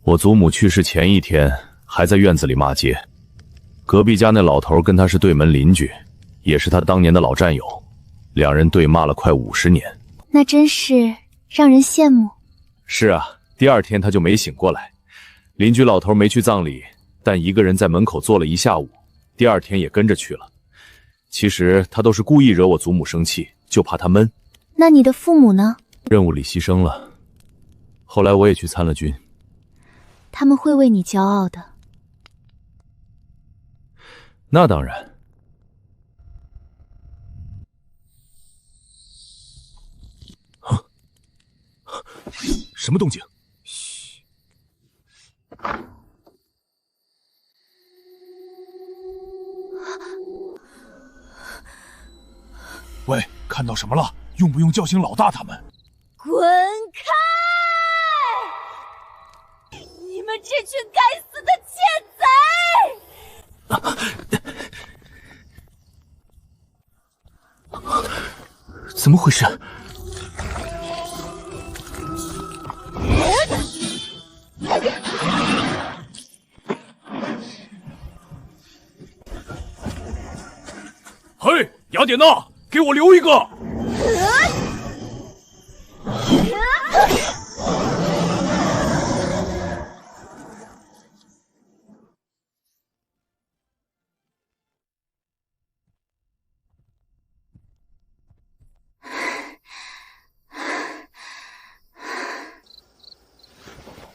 我祖母去世前一天还在院子里骂街，隔壁家那老头跟他是对门邻居，也是他当年的老战友，两人对骂了快50年。那真是让人羡慕。是啊，第2天他就没醒过来。邻居老头没去葬礼，但一个人在门口坐了一下午，第2天也跟着去了。其实他都是故意惹我祖母生气，就怕他闷。那你的父母呢？任务里牺牲了，后来我也去参了军。他们会为你骄傲的。那当然。什么动静？嘘。喂，看到什么了？用不用叫醒老大他们？滚开！你们这群该死的窃贼！怎么回事？嘿，雅典娜，给我留一个！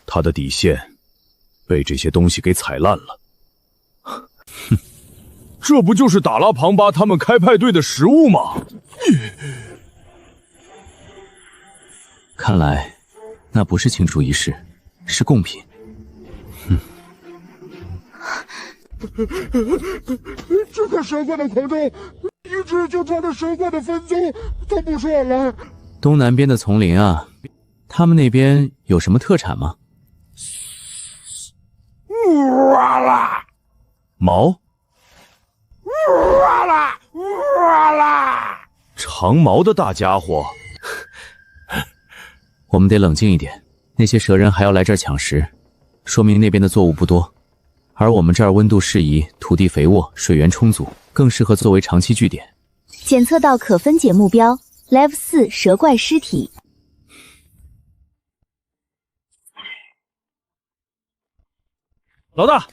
他的底线被这些东西给踩烂了。哼，这不就是达拉庞巴他们开派对的食物吗？看来那不是庆祝仪式，是贡品。这个神怪的狂众，一直就穿着神怪的分宗，他不说来。东南边的丛林啊，他们那边有什么特产吗？哇啦！毛？哇啦！哇啦！长毛的大家伙。我们得冷静一点，那些蛇人还要来这儿抢食，说明那边的作物不多，而我们这儿温度适宜，土地肥沃，水源充足，更适合作为长期据点。检测到可分解目标 Level 4蛇怪尸体。老大，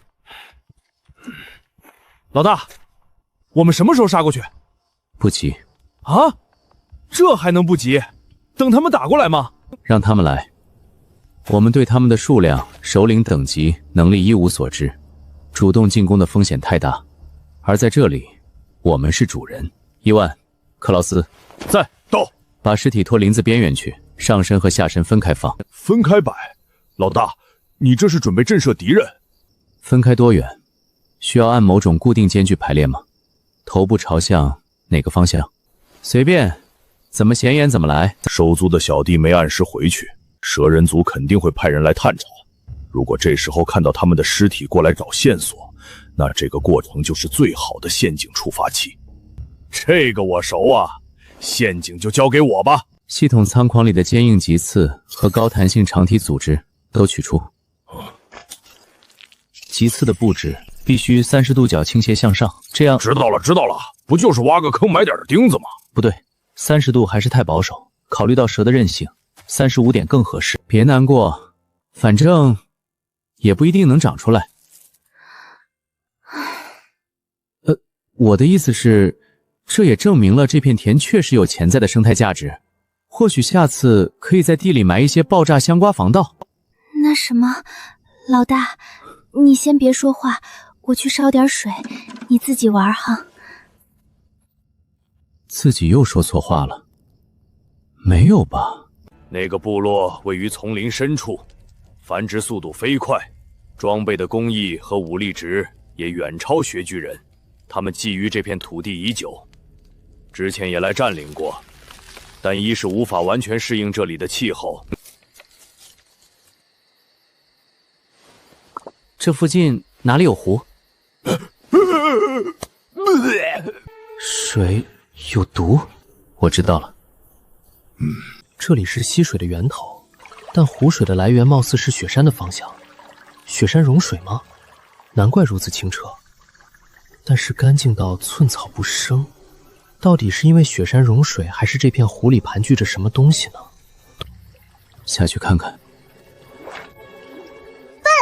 老大，我们什么时候杀过去？不急。啊？这还能不急？等他们打过来吗？让他们来。我们对他们的数量、首领等级、能力一无所知，主动进攻的风险太大。而在这里，我们是主人。伊万，克劳斯，在，到。把尸体拖林子边缘去，上身和下身分开放。分开摆。老大，你这是准备震慑敌人？分开多远？需要按某种固定间距排列吗？头部朝向哪个方向？随便。怎么显眼怎么来。收租的小弟没按时回去，蛇人族肯定会派人来探查。如果这时候看到他们的尸体过来找线索，那这个过程就是最好的陷阱触发器。这个我熟啊，陷阱就交给我吧。系统仓筐里的坚硬棘刺和高弹性长体组织都取出。棘刺的布置必须30度角倾斜向上，这样。知道了，知道了，不就是挖个坑埋点钉子吗？不对，30度还是太保守，考虑到蛇的韧性，35点更合适。别难过，反正也不一定能长出来。我的意思是，这也证明了这片田确实有潜在的生态价值。或许下次可以在地里埋一些爆炸香瓜防盗。那什么，老大，你先别说话，我去烧点水，你自己玩哈。自己又说错话了？没有吧？那个部落位于丛林深处，繁殖速度飞快，装备的工艺和武力值也远超穴居人。他们觊觎这片土地已久，之前也来占领过，但一是无法完全适应这里的气候。这附近哪里有湖？水有毒，我知道了。这里是溪水的源头，但湖水的来源貌似是雪山的方向。雪山融水吗？难怪如此清澈。但是干净到寸草不生，到底是因为雪山融水，还是这片湖里盘踞着什么东西呢？下去看看。笨，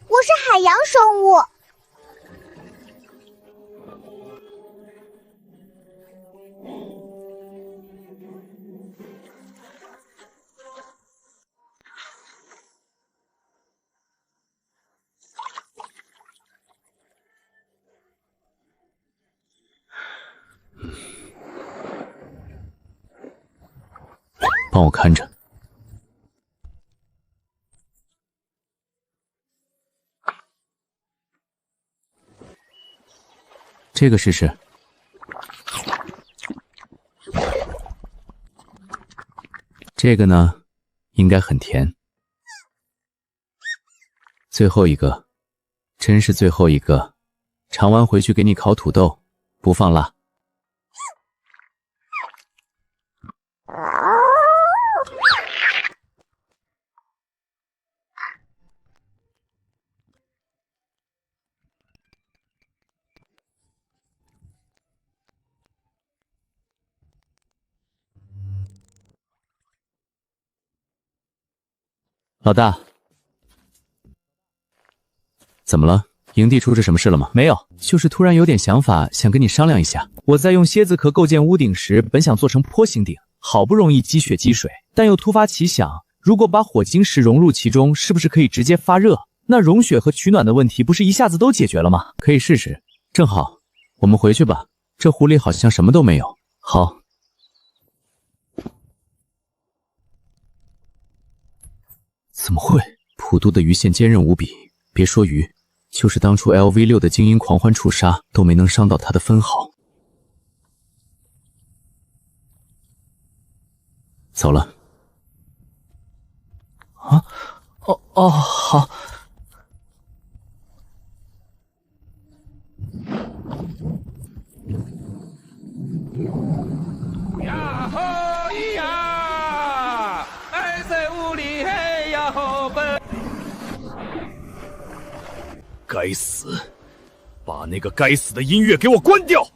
我是海洋生物。帮我看着。这个试试。这个呢，应该很甜。最后一个，真是最后一个。尝完回去给你烤土豆，不放辣。老大，怎么了？营地出着什么事了吗？没有，就是突然有点想法，想跟你商量一下。我在用蝎子壳构建屋顶时，本想做成坡形顶，好不容易积雪积水，但又突发奇想，如果把火晶石融入其中，是不是可以直接发热？那融雪和取暖的问题不是一下子都解决了吗？可以试试。正好，我们回去吧。这湖里好像什么都没有。好。怎么会？普渡的鱼线坚韧无比，别说鱼，就是当初 LV6 的精英狂欢触杀都没能伤到它的分毫。走了。啊？哦，好。呀吼咿呀，爱在屋里嘿呀吼奔。该死！把那个该死的音乐给我关掉！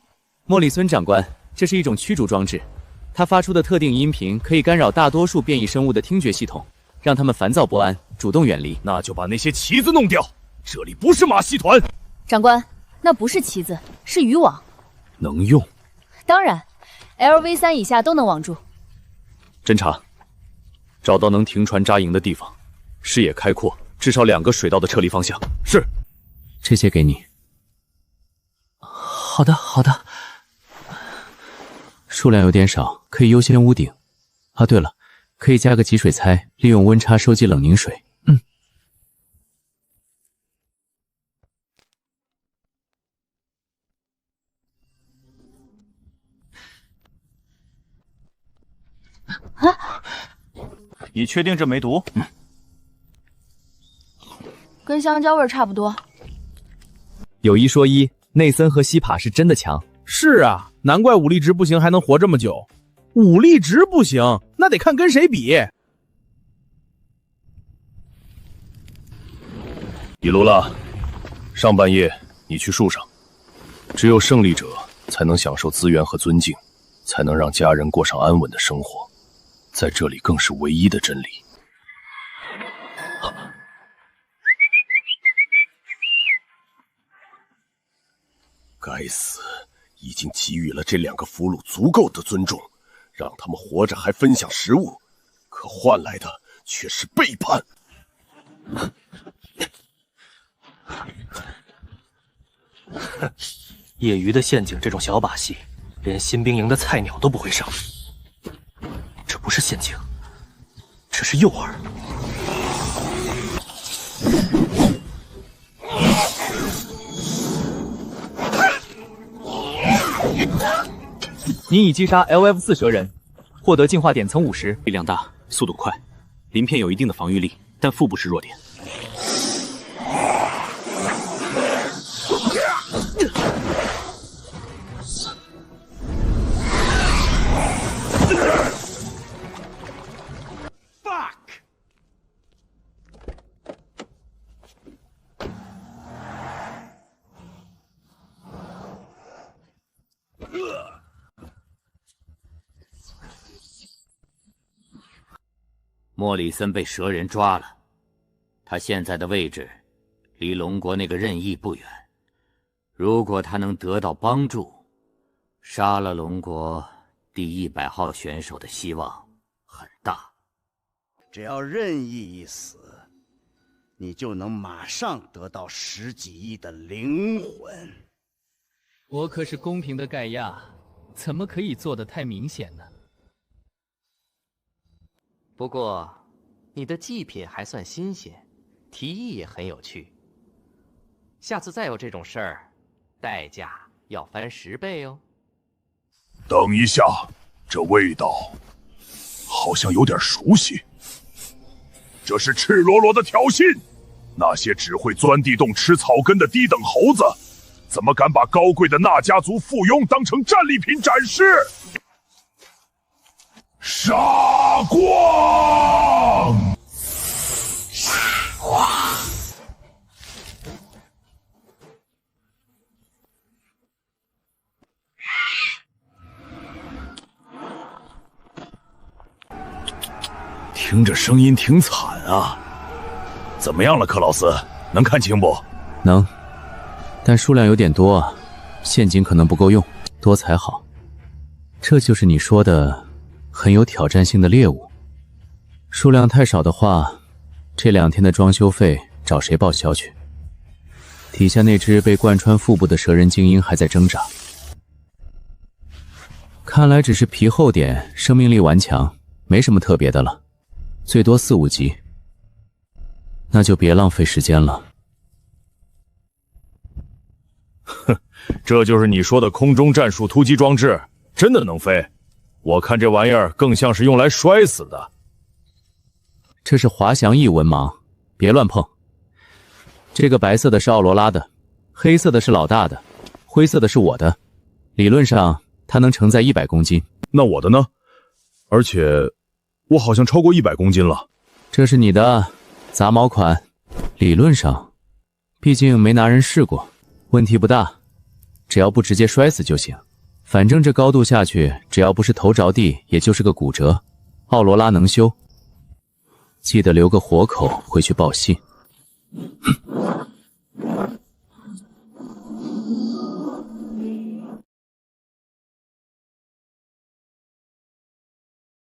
莫里孙长官，这是一种驱逐装置，它发出的特定音频可以干扰大多数变异生物的听觉系统，让他们烦躁不安，主动远离。那就把那些旗子弄掉，这里不是马戏团。长官，那不是旗子，是渔网。能用？当然 ，LV3以下都能网住。侦查，找到能停船扎营的地方，视野开阔，至少2个水道的撤离方向。是。这些给你。好的，好的。数量有点少，可以优先屋顶。啊，对了，可以加个集水猜，利用温差收集冷凝水。啊！你确定这没毒？跟香蕉味差不多。有一说一，内森和西帕是真的强。是啊，难怪武力值不行还能活这么久。武力值不行，那得看跟谁比。伊卢拉，上半夜你去树上，只有胜利者才能享受资源和尊敬，才能让家人过上安稳的生活，在这里更是唯一的真理。该死，已经给予了这2个俘虏足够的尊重，让他们活着还分享食物，可换来的却是背叛。业余的陷阱这种小把戏，连新兵营的菜鸟都不会上。这不是陷阱，这是诱饵。你已击杀 LF4 蛇人，获得进化点层50，力量大，速度快，鳞片有一定的防御力，但腹部是弱点。莫里森被蛇人抓了，他现在的位置离龙国那个任意不远。如果他能得到帮助，杀了龙国第100号选手的希望很大。只要任意一死，你就能马上得到10几亿的灵魂。我可是公平的盖亚，怎么可以做得太明显呢？不过，你的祭品还算新鲜，提议也很有趣。下次再有这种事儿，代价要翻10倍哦。等一下，这味道好像有点熟悉。这是赤裸裸的挑衅！那些只会钻地洞吃草根的低等猴子，怎么敢把高贵的纳家族附庸当成战利品展示？杀光！听着声音挺惨啊，怎么样了，克劳斯？能看清不？能，但数量有点多啊，陷阱可能不够用，多才好。这就是你说的很有挑战性的猎物。数量太少的话，这2天的装修费找谁报销去？底下那只被贯穿腹部的蛇人精英还在挣扎，看来只是皮厚点，生命力顽强，没什么特别的了，最多4、5级。那就别浪费时间了。哼，这就是你说的空中战术突击装置，真的能飞？我看这玩意儿更像是用来摔死的。这是滑翔翼文盲，别乱碰。这个白色的是奥罗拉的，黑色的是老大的，灰色的是我的。理论上它能承载100公斤。那我的呢？而且我好像超过100公斤了。这是你的杂毛款，理论上，毕竟没拿人试过，问题不大，只要不直接摔死就行。反正这高度下去，只要不是头着地，也就是个骨折。奥罗拉能修，记得留个活口回去报信。